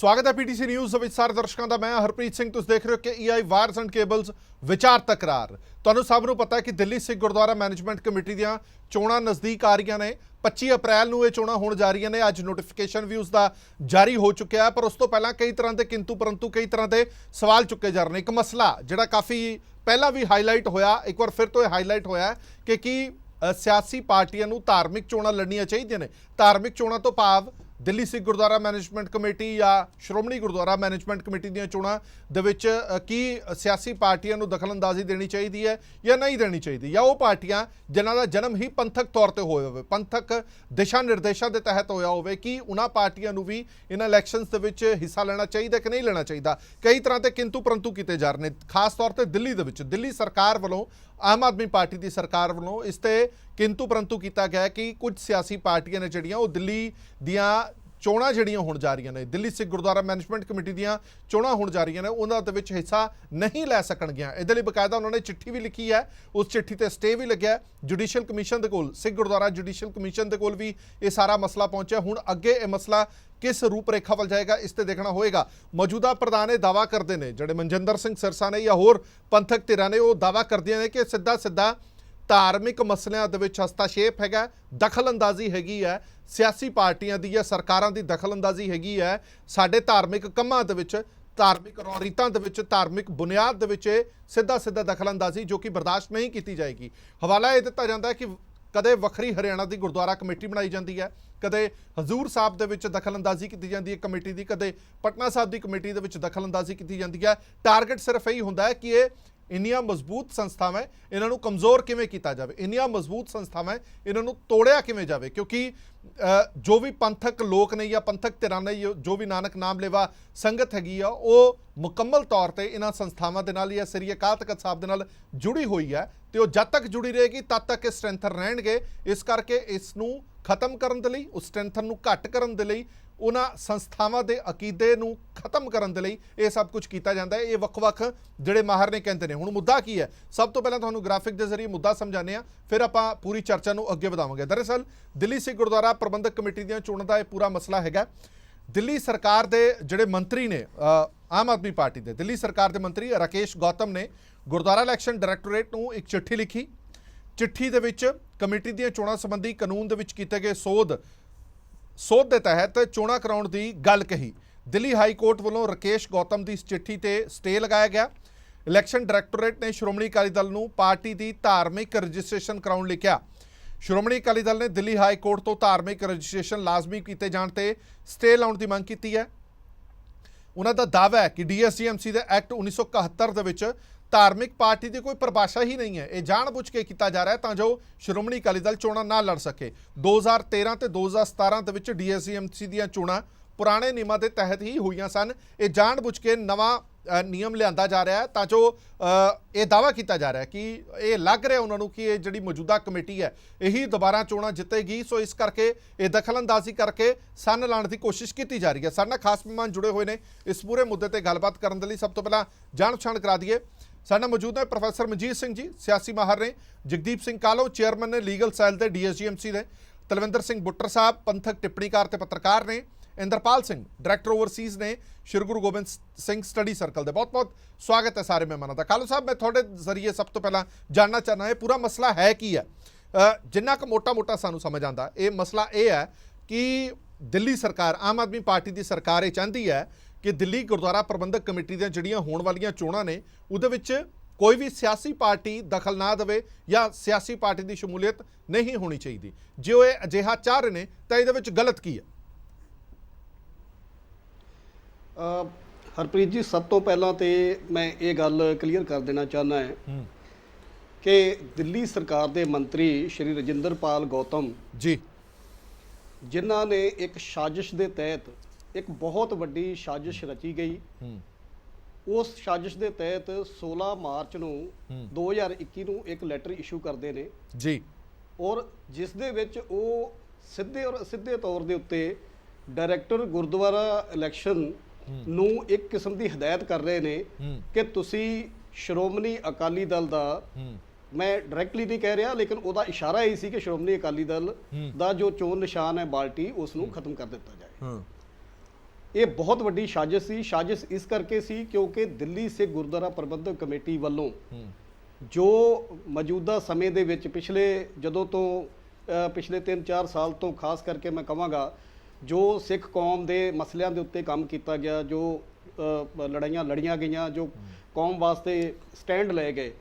स्वागत है PTC news ਵਿੱਚ ਸਾਰੇ ਦਰਸ਼ਕਾਂ ਦਾ। ਮੈਂ ਹਰਪ੍ਰੀਤ ਸਿੰਘ। ਤੁਸੀਂ ਦੇਖ ਰਹੇ ਹੋ ਕਿ ਈਆਈ ਵਾਇਰਸ ਐਂਡ ਕੇਬਲਸ ਵਿਚਾਰ ਤਕਰਾਰ। ਤੁਹਾਨੂੰ ਸਭ ਨੂੰ ਪਤਾ ਹੈ ਕਿ ਦਿੱਲੀ ਸਿੱਖ ਗੁਰਦੁਆਰਾ ਮੈਨੇਜਮੈਂਟ ਕਮੇਟੀ ਦੀਆਂ ਚੋਣਾਂ ਨਜ਼ਦੀਕ ਆ ਰਹੀਆਂ ਨੇ। 25 ਅਪ੍ਰੈਲ ਨੂੰ ਇਹ ਚੋਣਾਂ ਹੋਣ ਜਾ ਰਹੀਆਂ ਨੇ। ਅੱਜ ਨੋਟੀਫਿਕੇਸ਼ਨ ਵੀ ਉਸ ਦਾ ਜਾਰੀ ਹੋ ਚੁੱਕਿਆ ਹੈ, ਪਰ ਉਸ ਤੋਂ ਪਹਿਲਾਂ ਕਈ ਤਰ੍ਹਾਂ ਦੇ ਕਿੰਤੂ ਪਰੰਤੂ ਕਈ ਤਰ੍ਹਾਂ ਦੇ ਸਵਾਲ ਚੁੱਕੇ ਜਾ ਰਹੇ ਨੇ। ਇੱਕ ਮਸਲਾ ਜਿਹੜਾ ਕਾਫੀ ਪਹਿਲਾਂ ਵੀ ਹਾਈਲਾਈਟ ਹੋਇਆ, ਇੱਕ ਵਾਰ ਫਿਰ ਤੋਂ ਇਹ ਹਾਈਲਾਈਟ ਹੋਇਆ ਕਿ ਕੀ ਸਿਆਸੀ ਪਾਰਟੀਆਂ ਨੂੰ ਧਾਰਮਿਕ ਚੋਣਾਂ ਲੜਨੀਆਂ ਚਾਹੀਦੀਆਂ ਨੇ। ਧਾਰਮਿਕ ਚੋਣਾਂ ਤੋਂ ਭਾਵ ਦਿੱਲੀ ਸਿੱਖ ਗੁਰਦੁਆਰਾ ਮੈਨੇਜਮੈਂਟ ਕਮੇਟੀ ਜਾਂ ਸ਼੍ਰੋਮਣੀ ਗੁਰਦੁਆਰਾ ਮੈਨੇਜਮੈਂਟ ਕਮੇਟੀ ਦੀਆਂ ਚੋਣਾਂ ਦੇ ਵਿੱਚ ਕੀ ਸਿਆਸੀ ਪਾਰਟੀਆਂ ਨੂੰ ਦਖਲਅੰਦਾਜ਼ੀ ਦੇਣੀ ਚਾਹੀਦੀ ਹੈ ਜਾਂ ਨਹੀਂ ਦੇਣੀ ਚਾਹੀਦੀ, ਜਾਂ ਉਹ ਪਾਰਟੀਆਂ ਜਿਨ੍ਹਾਂ ਦਾ ਜਨਮ ਹੀ ਪੰਥਕ ਤੌਰ ਤੇ ਹੋਇਆ ਹੋਵੇ, ਪੰਥਕ ਦਿਸ਼ਾ ਨਿਰਦੇਸ਼ਾਂ ਦੇ ਤਹਿਤ ਹੋਇਆ ਹੋਵੇ, ਕਿ ਉਹਨਾਂ ਪਾਰਟੀਆਂ ਨੂੰ ਵੀ ਇਹਨਾਂ ਇਲੈਕਸ਼ਨਸ ਦੇ ਵਿੱਚ ਹਿੱਸਾ ਲੈਣਾ ਚਾਹੀਦਾ ਕਿ ਨਹੀਂ ਲੈਣਾ ਚਾਹੀਦਾ। ਕਈ ਤਰ੍ਹਾਂ ਦੇ ਕਿੰਤੂ ਪਰੰਤੂ ਕੀਤੇ ਜਾ ਰਹੇ ਨੇ, ਖਾਸ ਤੌਰ ਤੇ ਦਿੱਲੀ ਦੇ ਵਿੱਚ। ਦਿੱਲੀ ਸਰਕਾਰ ਵੱਲੋਂ, ਆਮ ਆਦਮੀ ਪਾਰਟੀ ਦੀ ਸਰਕਾਰ ਵੱਲੋਂ ਇਸ ਤੇ ਕਿੰਤੂ ਪਰੰਤੂ ਕੀਤਾ ਗਿਆ ਕਿ ਕੁਝ ਸਿਆਸੀ ਪਾਰਟੀਆਂ ਨੇ ਜਿਹੜੀਆਂ ਉਹ ਦਿੱਲੀ ਦੀਆਂ ਚੋਣਾਂ ਜਿਹੜੀਆਂ ਹੋਣ ਜਾ ਰਹੀਆਂ ਨੇ, ਦਿੱਲੀ ਸਿੱਖ ਗੁਰਦੁਆਰਾ ਮੈਨੇਜਮੈਂਟ ਕਮੇਟੀ ਦੀਆਂ ਚੋਣਾਂ ਹੋਣ ਜਾ ਰਹੀਆਂ ਨੇ, ਉਹਨਾਂ ਦੇ ਵਿੱਚ ਹਿੱਸਾ ਨਹੀਂ ਲੈ ਸਕਣਗੀਆਂ। ਇਹਦੇ ਲਈ ਬਕਾਇਦਾ ਉਹਨਾਂ ਨੇ ਚਿੱਠੀ ਵੀ ਲਿਖੀ ਹੈ। ਉਸ ਚਿੱਠੀ ਤੇ ਸਟੇ ਵੀ ਲੱਗਿਆ ਜੁਡੀਸ਼ੀਅਲ ਕਮਿਸ਼ਨ ਦੇ ਕੋਲ। ਸਿੱਖ ਗੁਰਦੁਆਰਾ ਜੁਡੀਸ਼ੀਅਲ ਕਮਿਸ਼ਨ ਦੇ ਕੋਲ ਵੀ ਇਹ ਸਾਰਾ ਮਸਲਾ ਪਹੁੰਚਿਆ। ਹੁਣ ਅੱਗੇ ਇਹ ਮਸਲਾ ਕਿਸ ਰੂਪ ਰੇਖਾ ਵੱਲ ਜਾਏਗਾ, ਇਸ ਤੇ ਦੇਖਣਾ ਹੋਏਗਾ। ਮੌਜੂਦਾ ਪ੍ਰਧਾਨ ਇਹ ਦਾਅਵਾ ਕਰਦੇ ਨੇ, ਜਿਹੜੇ ਮਨਜਿੰਦਰ ਸਿੰਘ ਸਿਰਸਾ ਨੇ ਜਾਂ ਹੋਰ ਪੰਥਕ ਧਿਰਾਂ ਨੇ, ਉਹ ਦਾਅਵਾ ਕਰਦੀਆਂ ਨੇ ਕਿ ਸਿੱਧਾ ਧਾਰਮਿਕ ਮਸਲਿਆਂ ਦੇ ਵਿੱਚ ਹਸਤਾਸ਼ੇਪ ਹੈਗਾ, ਦਖਲਅੰਦਾਜ਼ੀ ਹੈਗੀ ਹੈ, ਸਿਆਸੀ ਪਾਰਟੀਆਂ ਦੀ ਜਾਂ ਸਰਕਾਰਾਂ ਦੀ ਦਖਲਅੰਦਾਜ਼ੀ ਹੈਗੀ ਹੈ ਸਾਡੇ ਧਾਰਮਿਕ ਕੰਮਾਂ ਦੇ ਵਿੱਚ, ਧਾਰਮਿਕ ਰੌਰੀਤਾਂ ਦੇ ਵਿੱਚ, ਧਾਰਮਿਕ ਬੁਨਿਆਦ ਦੇ ਵਿੱਚ ਸਿੱਧਾ ਦਖਲਅੰਦਾਜ਼ੀ ਜੋ ਕਿ ਬਰਦਾਸ਼ਤ ਨਹੀਂ ਕੀਤੀ ਜਾਏਗੀ। ਹਵਾਲਾ ਇਹ ਦਿੱਤਾ ਜਾਂਦਾ ਹੈ ਕਿ ਕਦੇ ਵੱਖਰੀ ਹਰਿਆਣਾ ਦੀ ਗੁਰਦੁਆਰਾ ਕਮੇਟੀ ਬਣਾਈ ਜਾਂਦੀ ਹੈ, ਕਦੇ ਹਜ਼ੂਰ ਸਾਹਿਬ ਦੇ ਵਿੱਚ ਦਖਲਅੰਦਾਜ਼ੀ ਕੀਤੀ ਜਾਂਦੀ ਹੈ ਕਮੇਟੀ ਦੀ, ਕਦੇ ਪਟਨਾ ਸਾਹਿਬ ਦੀ ਕਮੇਟੀ ਦੇ ਵਿੱਚ ਦਖਲਅੰਦਾਜ਼ੀ ਕੀਤੀ ਜਾਂਦੀ ਹੈ। ਟਾਰਗੇਟ ਸਿਰਫ ਇਹੀ ਹੁੰਦਾ ਹੈ ਕਿ ਇਹ ਇੰਨੀਆਂ ਮਜ਼ਬੂਤ ਸੰਸਥਾਵਾਂ, ਇਹਨਾਂ ਨੂੰ ਕਮਜ਼ੋਰ ਕਿਵੇਂ ਕੀਤਾ ਜਾਵੇ, ਇੰਨੀਆਂ ਮਜ਼ਬੂਤ ਸੰਸਥਾਵਾਂ ਇਹਨਾਂ ਨੂੰ ਤੋੜਿਆ ਕਿਵੇਂ ਜਾਵੇ। ਕਿਉਂਕਿ ਜੋ ਵੀ ਪੰਥਕ ਲੋਕ ਨੇ ਜਾਂ ਪੰਥਕ ਧਿਰਾਂ ਨੇ, ਜੋ ਵੀ ਨਾਨਕ ਨਾਮ ਲੇਵਾ ਸੰਗਤ ਹੈਗੀ ਆ, ਉਹ ਮੁਕੰਮਲ ਤੌਰ ਤੇ ਇਹਨਾਂ ਸੰਸਥਾਵਾਂ ਦੇ ਨਾਲ ਜਾਂ ਸ੍ਰੀ ਅਕਾਲ ਤਖਤ ਸਾਹਿਬ ਦੇ ਨਾਲ ਜੁੜੀ ਹੋਈ ਹੈ, ਤੇ ਉਹ ਜਦ ਤੱਕ ਜੁੜੀ ਰਹੇਗੀ ਤਦ ਤੱਕ ਇਹ ਸਟਰੈਂਥਨ ਰਹਿਣਗੇ। ਇਸ ਕਰਕੇ ਇਸ ਨੂੰ ਖਤਮ ਕਰਨ ਦੇ ਲਈ, ਉਸ ਸਟਰੈਂਥਨ ਨੂੰ ਘੱਟ ਕਰਨ ਦੇ ਲਈ, ਉਹਨਾਂ ਸੰਸਥਾਵਾਂ ਦੇ ਅਕੀਦੇ ਨੂੰ ਖਤਮ ਕਰਨ ਦੇ ਲਈ ਇਹ ਸਭ ਕੁਝ ਕੀਤਾ ਜਾਂਦਾ ਹੈ। ਇਹ ਵੱਖ-ਵੱਖ ਜਿਹੜੇ ਮਾਹਰ ਨੇ ਕਹਿੰਦੇ ਨੇ। ਹੁਣ ਮੁੱਦਾ ਕੀ ਹੈ, ਸਭ ਤੋਂ ਪਹਿਲਾਂ ਤੁਹਾਨੂੰ ਗ੍ਰਾਫਿਕ ਦੇ ਜ਼ਰੀਏ ਮੁੱਦਾ ਸਮਝਾਉਂਦੇ ਹਾਂ, ਫਿਰ ਆਪਾਂ ਪੂਰੀ ਚਰਚਾ ਨੂੰ ਅੱਗੇ ਵਧਾਵਾਂਗੇ। ਦਰਅਸਲ ਦਿੱਲੀ ਸਿੱਖ ਗੁਰਦੁਆਰਾ ਪ੍ਰਬੰਧਕ ਕਮੇਟੀ ਦੀਆਂ ਚੋਣਾਂ ਦਾ ਇਹ ਪੂਰਾ ਮਸਲਾ ਹੈਗਾ। ਦਿੱਲੀ ਸਰਕਾਰ ਦੇ ਜਿਹੜੇ ਮੰਤਰੀ ਨੇ, ਆਮ ਆਦਮੀ ਪਾਰਟੀ ਦੇ ਦਿੱਲੀ ਸਰਕਾਰ ਦੇ ਮੰਤਰੀ ਰਾਕੇਸ਼ ਗੌਤਮ ਨੇ ਗੁਰਦੁਆਰਾ ਇਲੈਕਸ਼ਨ ਡਾਇਰੈਕਟੋਰੇਟ ਨੂੰ ਇੱਕ ਚਿੱਠੀ ਲਿਖੀ। ਚਿੱਠੀ ਦੇ ਵਿੱਚ ਕਮੇਟੀ ਦੀਆਂ ਚੋਣਾਂ ਸੰਬੰਧੀ ਕਾਨੂੰਨ ਦੇ ਵਿੱਚ ਕੀਤੇ ਗਏ ਸੋਧ ਦੇ ਤਹਿਤ ਚੋਣਾਂ ਕਰਾਉਣ ਦੀ ਗੱਲ ਕਹੀ। ਦਿੱਲੀ ਹਾਈ ਕੋਰਟ ਵੱਲੋਂ ਰਾਕੇਸ਼ ਗੌਤਮ ਦੀ ਇਸ ਚਿੱਠੀ ਤੇ ਸਟੇ ਲਗਾਇਆ ਗਿਆ। ਇਲੈਕਸ਼ਨ ਡਾਇਰੈਕਟੋਰੇਟ ਨੇ ਸ਼੍ਰੋਮਣੀ ਅਕਾਲੀ ਦਲ ਨੂੰ ਪਾਰਟੀ ਦੀ ਧਾਰਮਿਕ ਰਜਿਸਟ੍ਰੇਸ਼ਨ ਕਰਾਉਣ ਲਈ ਕਿਹਾ। ਸ਼੍ਰੋਮਣੀ ਅਕਾਲੀ ਦਲ ਨੇ ਦਿੱਲੀ ਹਾਈ ਕੋਰਟ ਤੋਂ ਧਾਰਮਿਕ ਰਜਿਸਟ੍ਰੇਸ਼ਨ ਲਾਜ਼ਮੀ ਕੀਤੇ ਜਾਣ ਤੇ ਸਟੇ ਲਾਉਣ ਦੀ ਮੰਗ ਕੀਤੀ ਹੈ। ਉਹਨਾਂ ਦਾ ਦਾਅਵਾ ਹੈ ਕਿ ਡੀਐਸਜੀਐਮਸੀ ਦੇ ਐਕਟ 1971 ਦੇ ਵਿੱਚ ਧਾਰਮਿਕ ਪਾਰਟੀ ਦੀ ਕੋਈ ਪਰਿਭਾਸ਼ਾ ਹੀ ਨਹੀਂ ਹੈ। ਇਹ ਜਾਣਬੁੱਝ ਕੇ ਕੀਤਾ ਜਾ ਰਿਹਾ ਤਾਂ ਜੋ ਸ਼੍ਰੋਮਣੀ ਅਕਾਲੀ ਦਲ ਚੋਣਾਂ ਨਾ ਲੜ ਸਕੇ। 2013 ਤੇ 2017 ਦੇ ਵਿੱਚ ਡੀਐਸਜੀਐਮਸੀ ਦੀਆਂ ਚੋਣਾਂ ਪੁਰਾਣੇ ਨਿਯਮਾਂ ਦੇ ਤਹਿਤ ਹੀ ਹੋਈਆਂ ਸਨ। ਇਹ ਜਾਣਬੁੱਝ ਕੇ ਨਵਾਂ ਨਿਯਮ ਲਿਆਂਦਾ ਜਾ ਰਿਹਾ ਹੈ ਤਾਂ ਜੋ ਇਹ ਦਾਅਵਾ ਕੀਤਾ ਜਾ ਰਿਹਾ ਕਿ ਇਹ ਲੱਗ ਰਿਹਾ ਉਹਨਾਂ ਨੂੰ ਕਿ ਇਹ ਜਿਹੜੀ ਮੌਜੂਦਾ ਕਮੇਟੀ ਹੈ ਇਹੀ ਦੁਬਾਰਾ ਚੋਣਾਂ ਜਿੱਤੇਗੀ। ਸੋ ਇਸ ਕਰਕੇ ਇਹ ਦਖਲਅੰਦਾਜ਼ੀ ਕਰਕੇ ਸੰਨ ਲਾਉਣ ਦੀ ਕੋਸ਼ਿਸ਼ ਕੀਤੀ ਜਾ ਰਹੀ ਹੈ। ਸਾਡੇ ਨਾਲ ਖਾਸ ਮਹਿਮਾਨ ਜੁੜੇ ਹੋਏ ਨੇ ਇਸ ਪੂਰੇ ਮੁੱਦੇ ਤੇ ਗੱਲਬਾਤ ਕਰਨ ਦੇ ਲਈ। ਸਭ ਤੋਂ ਪਹਿਲਾਂ ਜਾਣ ਪਛਾਣ ਕਰਾ ਦਈਏ, ਸਾਡੇ ਨਾਲ ਮੌਜੂਦ ਹੈ ਪ੍ਰੋਫੈਸਰ ਮਨਜੀਤ ਸਿੰਘ ਜੀ, ਸਿਆਸੀ ਮਾਹਰ ਨੇ। ਜਗਦੀਪ ਸਿੰਘ ਕਾਹਲੋਂ ਚੇਅਰਮੈਨ ਨੇ ਲੀਗਲ ਸੈੱਲ ਦੇ ਡੀਐਸਜੀਐਮਸੀ ਦੇ। ਤਲਵਿੰਦਰ ਸਿੰਘ ਬੁੱਟਰ ਸਾਹਿਬ ਪੰਥਕ ਟਿੱਪਣੀਕਾਰ ਤੇ ਪੱਤਰਕਾਰ ਨੇ। ਇੰਦਰਪਾਲ ਸਿੰਘ ਡਾਇਰੈਕਟਰ ਓਵਰਸੀਜ਼ ਨੇ ਸ਼੍ਰੀ ਗੁਰੂ ਗੋਬਿੰਦ ਸਿੰਘ ਸਟੱਡੀ ਸਰਕਲ ਦੇ। ਬਹੁਤ ਸਵਾਗਤ ਹੈ ਸਾਰੇ ਮਹਿਮਾਨਾਂ ਦਾ। ਕਾਹਲੋਂ ਸਾਹਿਬ, ਮੈਂ ਤੁਹਾਡੇ ਜ਼ਰੀਏ ਸਭ ਤੋਂ ਪਹਿਲਾਂ ਜਾਣਨਾ ਚਾਹੁੰਦਾ ਇਹ ਪੂਰਾ ਮਸਲਾ ਹੈ ਕੀ ਹੈ। ਜਿੰਨਾ ਕੁ ਮੋਟਾ ਸਾਨੂੰ ਸਮਝ ਆਉਂਦਾ, ਇਹ ਮਸਲਾ ਇਹ ਹੈ ਕਿ ਦਿੱਲੀ ਸਰਕਾਰ, ਆਮ ਆਦਮੀ ਪਾਰਟੀ ਦੀ ਸਰਕਾਰ ਇਹ ਚਾਹੁੰਦੀ ਹੈ ਕਿ ਦਿੱਲੀ ਗੁਰਦੁਆਰਾ ਪ੍ਰਬੰਧਕ ਕਮੇਟੀ ਦੀਆਂ ਜਿਹੜੀਆਂ ਹੋਣ ਵਾਲੀਆਂ ਚੋਣਾਂ ਨੇ ਉਹਦੇ ਵਿੱਚ ਕੋਈ ਵੀ ਸਿਆਸੀ ਪਾਰਟੀ ਦਖਲ ਨਾ ਦੇਵੇ ਜਾਂ ਸਿਆਸੀ ਪਾਰਟੀ ਦੀ ਸ਼ਮੂਲੀਅਤ ਨਹੀਂ ਹੋਣੀ ਚਾਹੀਦੀ। ਜੇ ਉਹ ਇਹ ਅਜਿਹਾ ਚਾਹ ਰਹੇ ਨੇ ਤਾਂ ਇਹਦੇ ਵਿੱਚ ਗਲਤ ਕੀ ਹੈ? ਹਰਪ੍ਰੀਤ ਜੀ, ਸਭ ਤੋਂ ਪਹਿਲਾਂ ਤੇ ਮੈਂ ਇਹ ਗੱਲ ਕਲੀਅਰ ਕਰ ਦੇਣਾ ਚਾਹੁੰਦਾ ਹੈ ਕਿ ਦਿੱਲੀ ਸਰਕਾਰ ਦੇ ਮੰਤਰੀ ਸ਼੍ਰੀ ਰਜਿੰਦਰਪਾਲ ਗੌਤਮ ਜੀ, ਜਿਨ੍ਹਾਂ ਨੇ ਇੱਕ ਸਾਜ਼ਿਸ਼ ਦੇ ਤਹਿਤ ਇੱਕ ਬਹੁਤ ਵੱਡੀ ਸਾਜ਼ਿਸ਼ ਰਚੀ ਗਈ, ਉਸ ਸਾਜ਼ਿਸ਼ ਦੇ ਤਹਿਤ 16 ਮਾਰਚ ਨੂੰ 2021 ਨੂੰ ਇੱਕ ਲੈਟਰ ਇਸ਼ੂ ਕਰਦੇ ਨੇ ਜੀ, ਔਰ ਜਿਸ ਦੇ ਵਿੱਚ ਉਹ ਸਿੱਧੇ ਔਰ ਅਸਿੱਧੇ ਤੌਰ ਦੇ ਉੱਤੇ ਡਾਇਰੈਕਟਰ ਗੁਰਦੁਆਰਾ ਇਲੈਕਸ਼ਨ ਨੂੰ ਇੱਕ ਕਿਸਮ ਦੀ ਹਦਾਇਤ ਕਰ ਰਹੇ ਨੇ ਕਿ ਤੁਸੀਂ ਸ਼੍ਰੋਮਣੀ ਅਕਾਲੀ ਦਲ ਦਾ, ਮੈਂ ਡਾਇਰੈਕਟਲੀ ਨਹੀਂ ਕਹਿ ਰਿਹਾ ਲੇਕਿਨ ਉਹਦਾ ਇਸ਼ਾਰਾ ਇਹ ਸੀ ਕਿ ਸ਼੍ਰੋਮਣੀ ਅਕਾਲੀ ਦਲ ਦਾ ਜੋ ਚੋਣ ਨਿਸ਼ਾਨ ਹੈ ਬਾਲਟੀ, ਉਸ ਨੂੰ ਖਤਮ ਕਰ ਦਿੱਤਾ ਜਾਏ। ਇਹ ਬਹੁਤ ਵੱਡੀ ਸਾਜ਼ਿਸ਼ ਸੀ। ਸਾਜ਼ਿਸ਼ ਇਸ ਕਰਕੇ ਸੀ ਕਿਉਂਕਿ ਦਿੱਲੀ ਸਿੱਖ ਗੁਰਦੁਆਰਾ ਪ੍ਰਬੰਧਕ ਕਮੇਟੀ ਵੱਲੋਂ ਜੋ ਮੌਜੂਦਾ ਸਮੇਂ ਦੇ ਵਿੱਚ ਪਿਛਲੇ 3-4 ਸਾਲ ਤੋਂ ਖਾਸ ਕਰਕੇ ਮੈਂ ਕਹਾਂਗਾ, ਜੋ ਸਿੱਖ ਕੌਮ ਦੇ ਮਸਲਿਆਂ ਦੇ ਉੱਤੇ ਕੰਮ ਕੀਤਾ ਗਿਆ, ਜੋ ਲੜਾਈਆਂ ਲੜੀਆਂ ਗਈਆਂ, ਜੋ ਕੌਮ ਵਾਸਤੇ ਸਟੈਂਡ ਲਏ ਗਏ,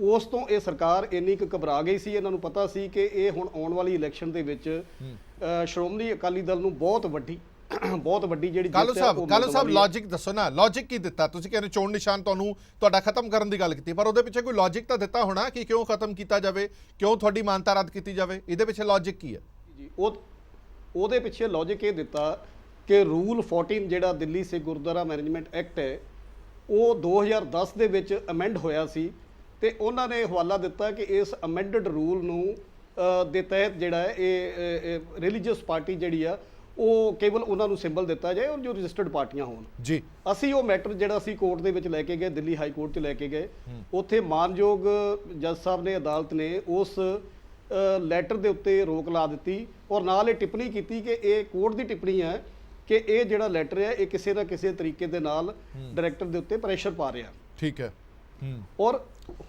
ਉਸ ਤੋਂ ਇਹ ਸਰਕਾਰ ਇੰਨੀ ਕੁ ਘਬਰਾ ਗਈ ਸੀ। ਇਹਨਾਂ ਨੂੰ ਪਤਾ ਸੀ ਕਿ ਇਹ ਹੁਣ ਆਉਣ ਵਾਲੀ ਇਲੈਕਸ਼ਨ ਦੇ ਵਿੱਚ ਸ਼੍ਰੋਮਣੀ ਅਕਾਲੀ ਦਲ ਨੂੰ ਬਹੁਤ ਵੱਡੀ ਜਿਹੜੀ ਕਾਲੂ ਸਾਹਿਬ ਲੌਜਿਕ ਦੱਸੋ ਨਾ, ਲੌਜਿਕ ਕੀ ਦਿੱਤਾ ਤੁਸੀਂ? ਕਹਿੰਦੇ ਚੋਣ ਨਿਸ਼ਾਨ ਤੁਹਾਡਾ ਖਤਮ ਕਰਨ ਦੀ ਗੱਲ ਕੀਤੀ, ਪਰ ਉਹਦੇ ਪਿੱਛੇ ਕੋਈ ਲੌਜਿਕ ਤਾਂ ਦਿੱਤਾ ਹੋਣਾ ਕਿ ਕਿਉਂ ਖਤਮ ਕੀਤਾ ਜਾਵੇ, ਕਿਉਂ ਤੁਹਾਡੀ ਮਾਨਤਾ ਰੱਦ ਕੀਤੀ ਜਾਵੇ? ਇਹਦੇ ਪਿੱਛੇ ਲੌਜਿਕ ਕੀ ਹੈ ਜੀ? ਉਹਦੇ ਪਿੱਛੇ ਲੌਜਿਕ ਇਹ ਦਿੱਤਾ ਕਿ ਰੂਲ 14 ਜਿਹੜਾ ਦਿੱਲੀ ਸਿੱਖ ਗੁਰਦੁਆਰਾ ਮੈਨੇਜਮੈਂਟ ਐਕਟ ਹੈ, ਉਹ 2010 ਦੇ ਵਿੱਚ ਅਮੈਂਡ ਹੋਇਆ ਸੀ, ਤੇ ਉਹਨਾਂ ਨੇ ਹਵਾਲਾ ਦਿੱਤਾ ਕਿ ਇਸ ਅਮੈਂਡਡ ਰੂਲ ਨੂੰ ਦੇ ਤਹਿਤ ਜਿਹੜਾ ਹੈ ਇਹ ਰਿਲੀਜੀਅਸ ਪਾਰਟੀ ਜਿਹੜੀ ਆ ਉਹ ਕੇਵਲ ਉਹਨਾਂ ਨੂੰ ਸਿੰਬਲ ਦਿੱਤਾ ਜਾਏ ਔਰ ਜੋ ਰਜਿਸਟਰਡ ਪਾਰਟੀਆਂ ਹੋਣ ਜੀ। ਅਸੀਂ ਉਹ ਮੈਟਰ ਜਿਹੜਾ ਅਸੀਂ ਕੋਰਟ ਦੇ ਵਿੱਚ ਲੈ ਕੇ ਗਏ, ਦਿੱਲੀ ਹਾਈ ਕੋਰਟ 'ਚ ਲੈ ਕੇ ਗਏ, ਉੱਥੇ ਮਾਨਯੋਗ ਜੱਜ ਸਾਹਿਬ ਨੇ, ਅਦਾਲਤ ਨੇ ਉਸ ਲੈਟਰ ਦੇ ਉੱਤੇ ਰੋਕ ਲਾ ਦਿੱਤੀ ਔਰ ਨਾਲ ਇਹ ਟਿੱਪਣੀ ਕੀਤੀ ਕਿ ਇਹ ਕੋਰਟ ਦੀ ਟਿੱਪਣੀ ਹੈ ਕਿ ਇਹ ਜਿਹੜਾ ਲੈਟਰ ਹੈ ਇਹ ਕਿਸੇ ਨਾ ਕਿਸੇ ਤਰੀਕੇ ਦੇ ਨਾਲ ਡਾਇਰੈਕਟਰ ਦੇ ਉੱਤੇ ਪ੍ਰੈਸ਼ਰ ਪਾ ਰਿਹਾ। ਠੀਕ ਹੈ। ਔਰ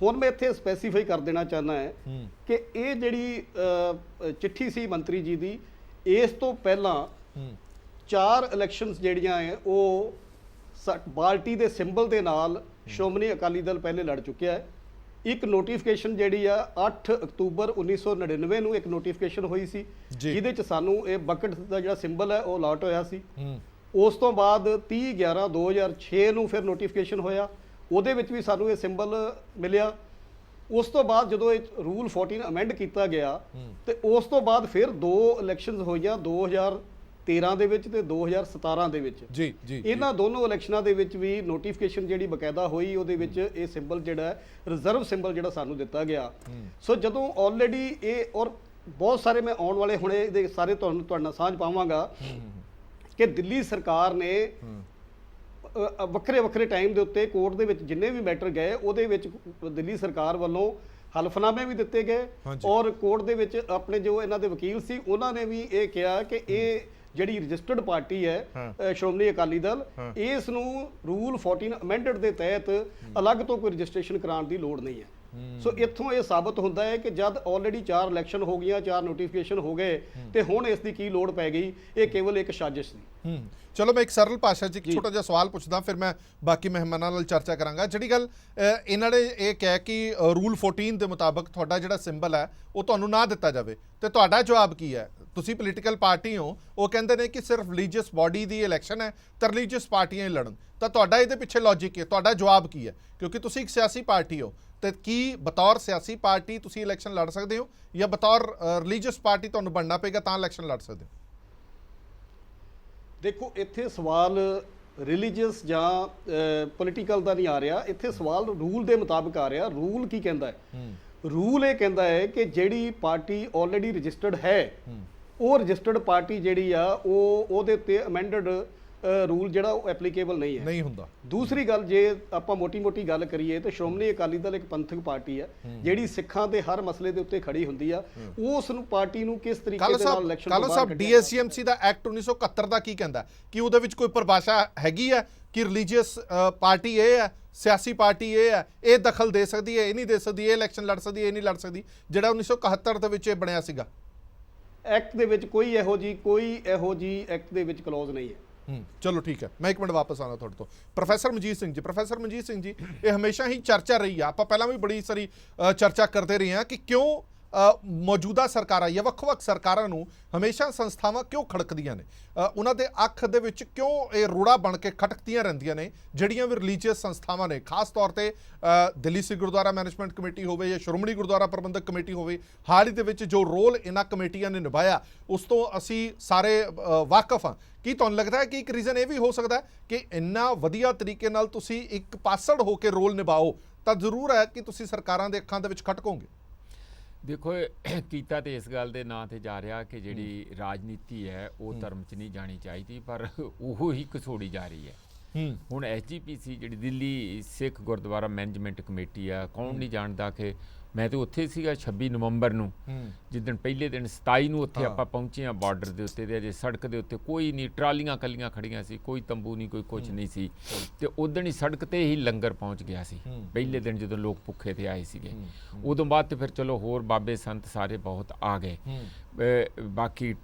ਹੁਣ ਮੈਂ ਇੱਥੇ ਸਪੈਸੀਫਾਈ ਕਰ ਦੇਣਾ ਚਾਹੁੰਦਾ ਹੈ ਕਿ ਇਹ ਜਿਹੜੀ ਚਿੱਠੀ ਸੀ ਮੰਤਰੀ ਜੀ ਦੀ, ਇਸ ਤੋਂ ਪਹਿਲਾਂ 4 ਇਲੈਕਸ਼ਨਸ ਜਿਹੜੀਆਂ ਹੈ ਉਹ ਪਾਰਟੀ ਦੇ ਸਿੰਬਲ ਦੇ ਨਾਲ ਸ਼੍ਰੋਮਣੀ ਅਕਾਲੀ ਦਲ ਪਹਿਲੇ ਲੜ ਚੁੱਕਿਆ ਹੈ। ਇੱਕ ਨੋਟੀਫਿਕੇਸ਼ਨ ਜਿਹੜੀ ਆ 8 ਅਕਤੂਬਰ 1999 ਨੂੰ ਇੱਕ ਨੋਟੀਫਿਕੇਸ਼ਨ ਹੋਈ ਸੀ, ਜਿਹਦੇ ਚ ਸਾਨੂੰ ਇਹ ਬਕਟ ਦਾ ਜਿਹੜਾ ਸਿੰਬਲ ਹੈ ਉਹ ਅਲਾਟ ਹੋਇਆ ਸੀ। ਉਸ ਤੋਂ ਬਾਅਦ 30/11/2006 ਨੂੰ ਫਿਰ ਨੋਟੀਫਿਕੇਸ਼ਨ ਹੋਇਆ, ਉਹਦੇ ਵਿੱਚ ਵੀ ਸਾਨੂੰ ਇਹ ਸਿੰਬਲ ਮਿਲਿਆ। ਉਸ ਤੋਂ ਬਾਅਦ ਜਦੋਂ ਇਹ ਰੂਲ 14 ਅਮੈਂਡ ਕੀਤਾ ਗਿਆ ਤੇ ਉਸ ਤੋਂ ਬਾਅਦ ਫਿਰ 2 ਇਲੈਕਸ਼ਨਸ ਹੋਈਆਂ 2013 ਦੇ ਵਿੱਚ ਤੇ 2017 ਦੇ ਵਿੱਚ। ਇਹਨਾਂ ਦੋਨੋਂ ਇਲੈਕਸ਼ਨਾਂ ਦੇ ਵਿੱਚ ਵੀ ਨੋਟੀਫਿਕੇਸ਼ਨ ਜਿਹੜੀ ਬਕਾਇਦਾ ਹੋਈ, ਉਹਦੇ ਵਿੱਚ ਇਹ ਸਿੰਬਲ ਜਿਹੜਾ ਰਿਜ਼ਰਵ ਸਿੰਬਲ ਜਿਹੜਾ ਸਾਨੂੰ ਦਿੱਤਾ ਗਿਆ। ਸੋ ਜਦੋਂ ਆਲਰੇਡੀ ਇਹ ਔਰ ਬਹੁਤ ਸਾਰੇ ਮੈਂ ਆਉਣ ਵਾਲੇ ਹੁਣੇ ਇਹਦੇ ਸਾਰੇ ਤੁਹਾਡੇ ਨਾਲ ਸਾਂਝ ਪਾਵਾਂਗਾ ਕਿ ਦਿੱਲੀ ਸਰਕਾਰ ਨੇ ਵੱਖਰੇ ਟਾਈਮ ਦੇ ਉੱਤੇ ਕੋਰਟ ਦੇ ਵਿੱਚ ਜਿੰਨੇ ਵੀ ਮੈਟਰ ਗਏ, ਉਹਦੇ ਵਿੱਚ ਦਿੱਲੀ ਸਰਕਾਰ ਵੱਲੋਂ ਹਲਫਨਾਮੇ ਵੀ ਦਿੱਤੇ ਗਏ ਔਰ ਕੋਰਟ ਦੇ ਵਿੱਚ ਆਪਣੇ ਜੋ ਇਹਨਾਂ ਦੇ ਵਕੀਲ ਸੀ ਉਹਨਾਂ ਨੇ ਵੀ ਇਹ ਕਿਹਾ ਕਿ ਇਹ ਜਿਹੜੀ ਰਜਿਸਟਰਡ ਪਾਰਟੀ ਹੈ ਸ਼੍ਰੋਮਣੀ ਅਕਾਲੀ ਦਲ, ਇਸ ਨੂੰ ਰੂਲ 14 ਅਮੈਂਡਡ ਦੇ ਤਹਿਤ ਅਲੱਗ ਤੋਂ ਕੋਈ ਰਜਿਸਟ੍ਰੇਸ਼ਨ ਕਰਾਉਣ ਦੀ ਲੋੜ ਨਹੀਂ ਹੈ। ਸੋ ਇੱਥੋਂ ਇਹ ਸਾਬਤ ਹੁੰਦਾ ਹੈ ਕਿ ਜਦ ਆਲਰੇਡੀ 4 ਇਲੈਕਸ਼ਨ ਹੋ ਗਈਆਂ, 4 ਨੋਟੀਫਿਕੇਸ਼ਨ ਹੋ ਗਏ, ਤੇ ਹੁਣ ਇਸ ਦੀ ਕੀ ਲੋੜ ਪੈ ਗਈ? ਇਹ ਕੇਵਲ ਇੱਕ ਸਾਜ਼ਿਸ਼ ਸੀ। ਚਲੋ ਮੈਂ ਇੱਕ ਸਰਲ ਭਾਸ਼ਾ 'ਚ ਇੱਕ ਛੋਟਾ ਜਿਹਾ ਸਵਾਲ ਪੁੱਛਦਾ, ਫਿਰ ਮੈਂ ਬਾਕੀ ਮਹਿਮਾਨਾਂ ਨਾਲ ਚਰਚਾ ਕਰਾਂਗਾ। ਜਿਹੜੀ ਗੱਲ ਇਹਨਾਂ ਨੇ ਇਹ ਕਿਹਾ ਕਿ ਰੂਲ 14 ਦੇ ਮੁਤਾਬਕ ਤੁਹਾਡਾ ਜਿਹੜਾ ਸਿੰਬਲ ਹੈ ਉਹ ਤੁਹਾਨੂੰ ਨਾ ਦਿੱਤਾ ਜਾਵੇ, ਤੇ ਤੁਹਾਡਾ ਜਵਾਬ ਕੀ ਹੈ? ਤੁਸੀਂ ਪੋਲੀਟੀਕਲ ਪਾਰਟੀ ਹੋ, ਉਹ ਕਹਿੰਦੇ ਨੇ ਕਿ ਸਿਰਫ ਰਿਲੀਜੀਅਸ ਬਾਡੀ ਦੀ ਇਲੈਕਸ਼ਨ ਹੈ ਤਾਂ ਰਿਲੀਜੀਅਸ ਪਾਰਟੀਆਂ ਹੀ ਲੜਨ, ਤਾਂ ਤੁਹਾਡਾ ਇਹਦੇ ਪਿੱਛੇ ਲੌਜਿਕ ਹੈ, ਤੁਹਾਡਾ ਜਵਾਬ ਕੀ ਹੈ? ਕਿਉਂਕਿ ਤੁਸੀਂ ਇੱਕ ਸਿਆਸੀ ਪਾਰਟੀ ਹੋ, ਤੇ ਕੀ ਬਤੌਰ ਸਿਆਸੀ ਪਾਰਟੀ ਤੁਸੀਂ ਇਲੈਕਸ਼ਨ ਲੜ ਸਕਦੇ ਹੋ ਜਾਂ ਬਤੌਰ ਰਿਲੀਜੀਅਸ ਪਾਰਟੀ ਤੁਹਾਨੂੰ ਬਣਨਾ ਪਏਗਾ ਤਾਂ ਇਲੈਕਸ਼ਨ ਲੜ ਸਕਦੇ ਹੋ? ਦੇਖੋ, ਇੱਥੇ ਸਵਾਲ ਰਿਲੀਜੀਅਸ ਜਾਂ ਪੋਲੀਟੀਕਲ ਦਾ ਨਹੀਂ ਆ ਰਿਹਾ, ਇੱਥੇ ਸਵਾਲ ਰੂਲ ਦੇ ਮੁਤਾਬਕ ਆ ਰਿਹਾ। ਰੂਲ ਕੀ ਕਹਿੰਦਾ ਹੈ? ਰੂਲ ਇਹ ਕਹਿੰਦਾ ਹੈ ਕਿ ਜਿਹੜੀ ਪਾਰਟੀ ਆਲਰੇਡੀ ਰਜਿਸਟਰਡ ਹੈ, ਉਹ ਰਜਿਸਟਰਡ ਪਾਰਟੀ ਜਿਹੜੀ ਆ ਉਹਦੇ ਉੱਤੇ ਅਮੈਂਡਡ ਰੂਲ ਜਿਹੜਾ ਉਹ ਐਪਲੀਕੇਬਲ ਨਹੀਂ ਹੈ, ਨਹੀਂ ਹੁੰਦਾ। ਦੂਸਰੀ ਗੱਲ, ਜੇ ਆਪਾਂ ਮੋਟੀ ਗੱਲ ਕਰੀਏ ਤਾਂ ਸ਼੍ਰੋਮਣੀ ਅਕਾਲੀ ਦਲ ਇੱਕ ਪੰਥਕ ਪਾਰਟੀ ਹੈ ਜਿਹੜੀ ਸਿੱਖਾਂ ਦੇ ਹਰ ਮਸਲੇ ਦੇ ਉੱਤੇ ਖੜੀ ਹੁੰਦੀ ਆ। ਉਸ ਨੂੰ ਪਾਰਟੀ ਨੂੰ ਕਿਸ ਤਰੀਕੇ ਦੇ ਨਾਲ ਇਲੈਕਸ਼ਨ ਤੋਂ ਬਾਹਰ ਕੱਢਿਆ? DSCMC ਦਾ ਐਕਟ 1971 ਦਾ ਕੀ ਕਹਿੰਦਾ? ਕਿ ਉਹਦੇ ਵਿੱਚ ਕੋਈ ਪਰਿਭਾਸ਼ਾ ਹੈਗੀ ਹੈ ਕਿ ਰਿਲੀਜੀਅਸ ਪਾਰਟੀ ਇਹ ਹੈ, ਸਿਆਸੀ ਪਾਰਟੀ ਇਹ ਹੈ, ਇਹ ਦਖਲ ਦੇ ਸਕਦੀ ਹੈ, ਇਹ ਨਹੀਂ ਦੇ ਸਕਦੀ, ਇਹ ਇਲੈਕਸ਼ਨ ਲੜ ਸਕਦੀ, ਇਹ ਨਹੀਂ ਲੜ ਸਕਦੀ, ਜਿਹੜਾ 1971 ਦੇ ਵਿੱਚ ਇਹ ਬਣਿਆ ਸੀਗਾ? ਐਕਟ ਦੇ ਵਿੱਚ ਕੋਈ ਇਹੋ ਜੀ ਐਕਟ ਦੇ ਵਿੱਚ ਕਲੌਜ਼ ਨਹੀਂ ਹੈ। ਚਲੋ ਠੀਕ ਹੈ, ਮੈਂ ਇੱਕ ਮਿੰਟ ਵਾਪਸ ਆਉਣਾ ਤੁਹਾਡੇ ਤੋਂ। ਪ੍ਰੋਫੈਸਰ ਮਨਜੀਤ ਸਿੰਘ ਜੀ, ਇਹ ਹਮੇਸ਼ਾ ਹੀ ਚਰਚਾ ਰਹੀ ਆ, ਆਪਾਂ ਪਹਿਲਾਂ ਵੀ ਬੜੀ ਸਾਰੀ ਚਰਚਾ ਕਰਦੇ ਰਹੇ ਹਾਂ ਕਿ ਕਿਉਂ ਮੌਜੂਦਾ ਸਰਕਾਰਾਂ ਜਾਂ ਵੱਖ-ਵੱਖ ਸਰਕਾਰਾਂ ਨੂੰ ਹਮੇਸ਼ਾ ਸੰਸਥਾਵਾਂ ਕਿਉਂ ਖੜਕਦੀਆਂ ਨੇ, ਉਹਨਾਂ ਦੇ ਅੱਖ ਦੇ ਵਿੱਚ ਕਿਉਂ ਇਹ ਰੋੜਾ ਬਣ ਕੇ ਖਟਕਦੀਆਂ ਰਹਿੰਦੀਆਂ ਨੇ ਜਿਹੜੀਆਂ ਵੀ ਰਿਲੀਜੀਅਸ ਸੰਸਥਾਵਾਂ ਨੇ, ਖਾਸ ਤੌਰ ਤੇ ਦਿੱਲੀ ਸਿੱਖ ਗੁਰਦੁਆਰਾ ਮੈਨੇਜਮੈਂਟ ਕਮੇਟੀ ਹੋਵੇ ਜਾਂ ਸ਼੍ਰੋਮਣੀ ਗੁਰਦੁਆਰਾ ਪ੍ਰਬੰਧਕ ਕਮੇਟੀ ਹੋਵੇ। ਹਾਲ ਹੀ ਦੇ ਵਿੱਚ ਜੋ ਰੋਲ ਇਹਨਾਂ ਕਮੇਟੀਆਂ ਨੇ ਨਿਭਾਇਆ ਉਸ ਤੋਂ ਅਸੀਂ ਸਾਰੇ ਵਾਕਫ ਹਾਂ। ਕੀ ਤੁਹਾਨੂੰ ਲੱਗਦਾ ਹੈ ਕਿ ਇੱਕ ਰੀਜ਼ਨ ਇਹ ਵੀ ਹੋ ਸਕਦਾ ਕਿ ਇੰਨਾ ਵਧੀਆ ਤਰੀਕੇ ਨਾਲ ਤੁਸੀਂ ਇੱਕ ਪਾਸੜ ਹੋ ਕੇ ਰੋਲ ਨਿਭਾਓ ਤਾਂ ਜ਼ਰੂਰ ਹੈ ਕਿ ਤੁਸੀਂ ਸਰਕਾਰਾਂ ਦੇ ਅੱਖਾਂ ਦੇ ਵਿੱਚ ਖਟਕੋਗੇ? ਦੇਖੋ, ਕੀਤਾ ਤੇ ਇਸ ਗੱਲ ਦੇ ਨਾਂ ਤੇ ਜਾ ਰਿਹਾ ਕਿ ਜਿਹੜੀ ਰਾਜਨੀਤੀ ਹੈ ਉਹ ਧਰਮ 'ਚ ਨਹੀਂ ਜਾਣੀ ਚਾਹੀਦੀ, ਪਰ ਉਹ ਹੀ ਘਸੋੜੀ ਜਾ ਰਹੀ ਹੈ। ਹੁਣ SGPC ਜਿਹੜੀ ਦਿੱਲੀ ਸਿੱਖ ਗੁਰਦੁਆਰਾ ਮੈਨੇਜਮੈਂਟ ਕਮੇਟੀ ਆ, ਕੌਣ ਨਹੀਂ ਜਾਣਦਾ ਕਿ ਮੈਂ ਤਾਂ ਉੱਥੇ ਸੀਗਾ 26 ਨਵੰਬਰ ਨੂੰ, ਜਿੱਦਣ ਪਹਿਲੇ ਦਿਨ 27 ਨੂੰ ਉੱਥੇ ਆਪਾਂ ਪਹੁੰਚੇ ਹਾਂ ਬਾਰਡਰ ਦੇ ਉੱਤੇ, ਤੇ ਅਜੇ ਸੜਕ ਦੇ ਉੱਤੇ ਕੋਈ ਨਹੀਂ, ਟਰਾਲੀਆਂ ਕੱਲੀਆਂ ਖੜੀਆਂ ਸੀ, ਕੋਈ ਤੰਬੂ ਨਹੀਂ, ਕੋਈ ਕੁਛ ਨਹੀਂ ਸੀ। ਤੇ ਉਦਣ ਹੀ ਸੜਕ ਤੇ ਹੀ ਲੰਗਰ ਪਹੁੰਚ ਗਿਆ ਸੀ ਪਹਿਲੇ ਦਿਨ, ਜਦੋਂ ਲੋਕ ਭੁੱਖੇ ਤੇ ਆਏ ਸੀਗੇ। ਉਦੋਂ ਬਾਅਦ ਤੇ ਫਿਰ ਚਲੋ ਹੋਰ ਬਾਬੇ ਸੰਤ ਸਾਰੇ ਬਹੁਤ ਆ ਗਏ। ਬਾਕੀ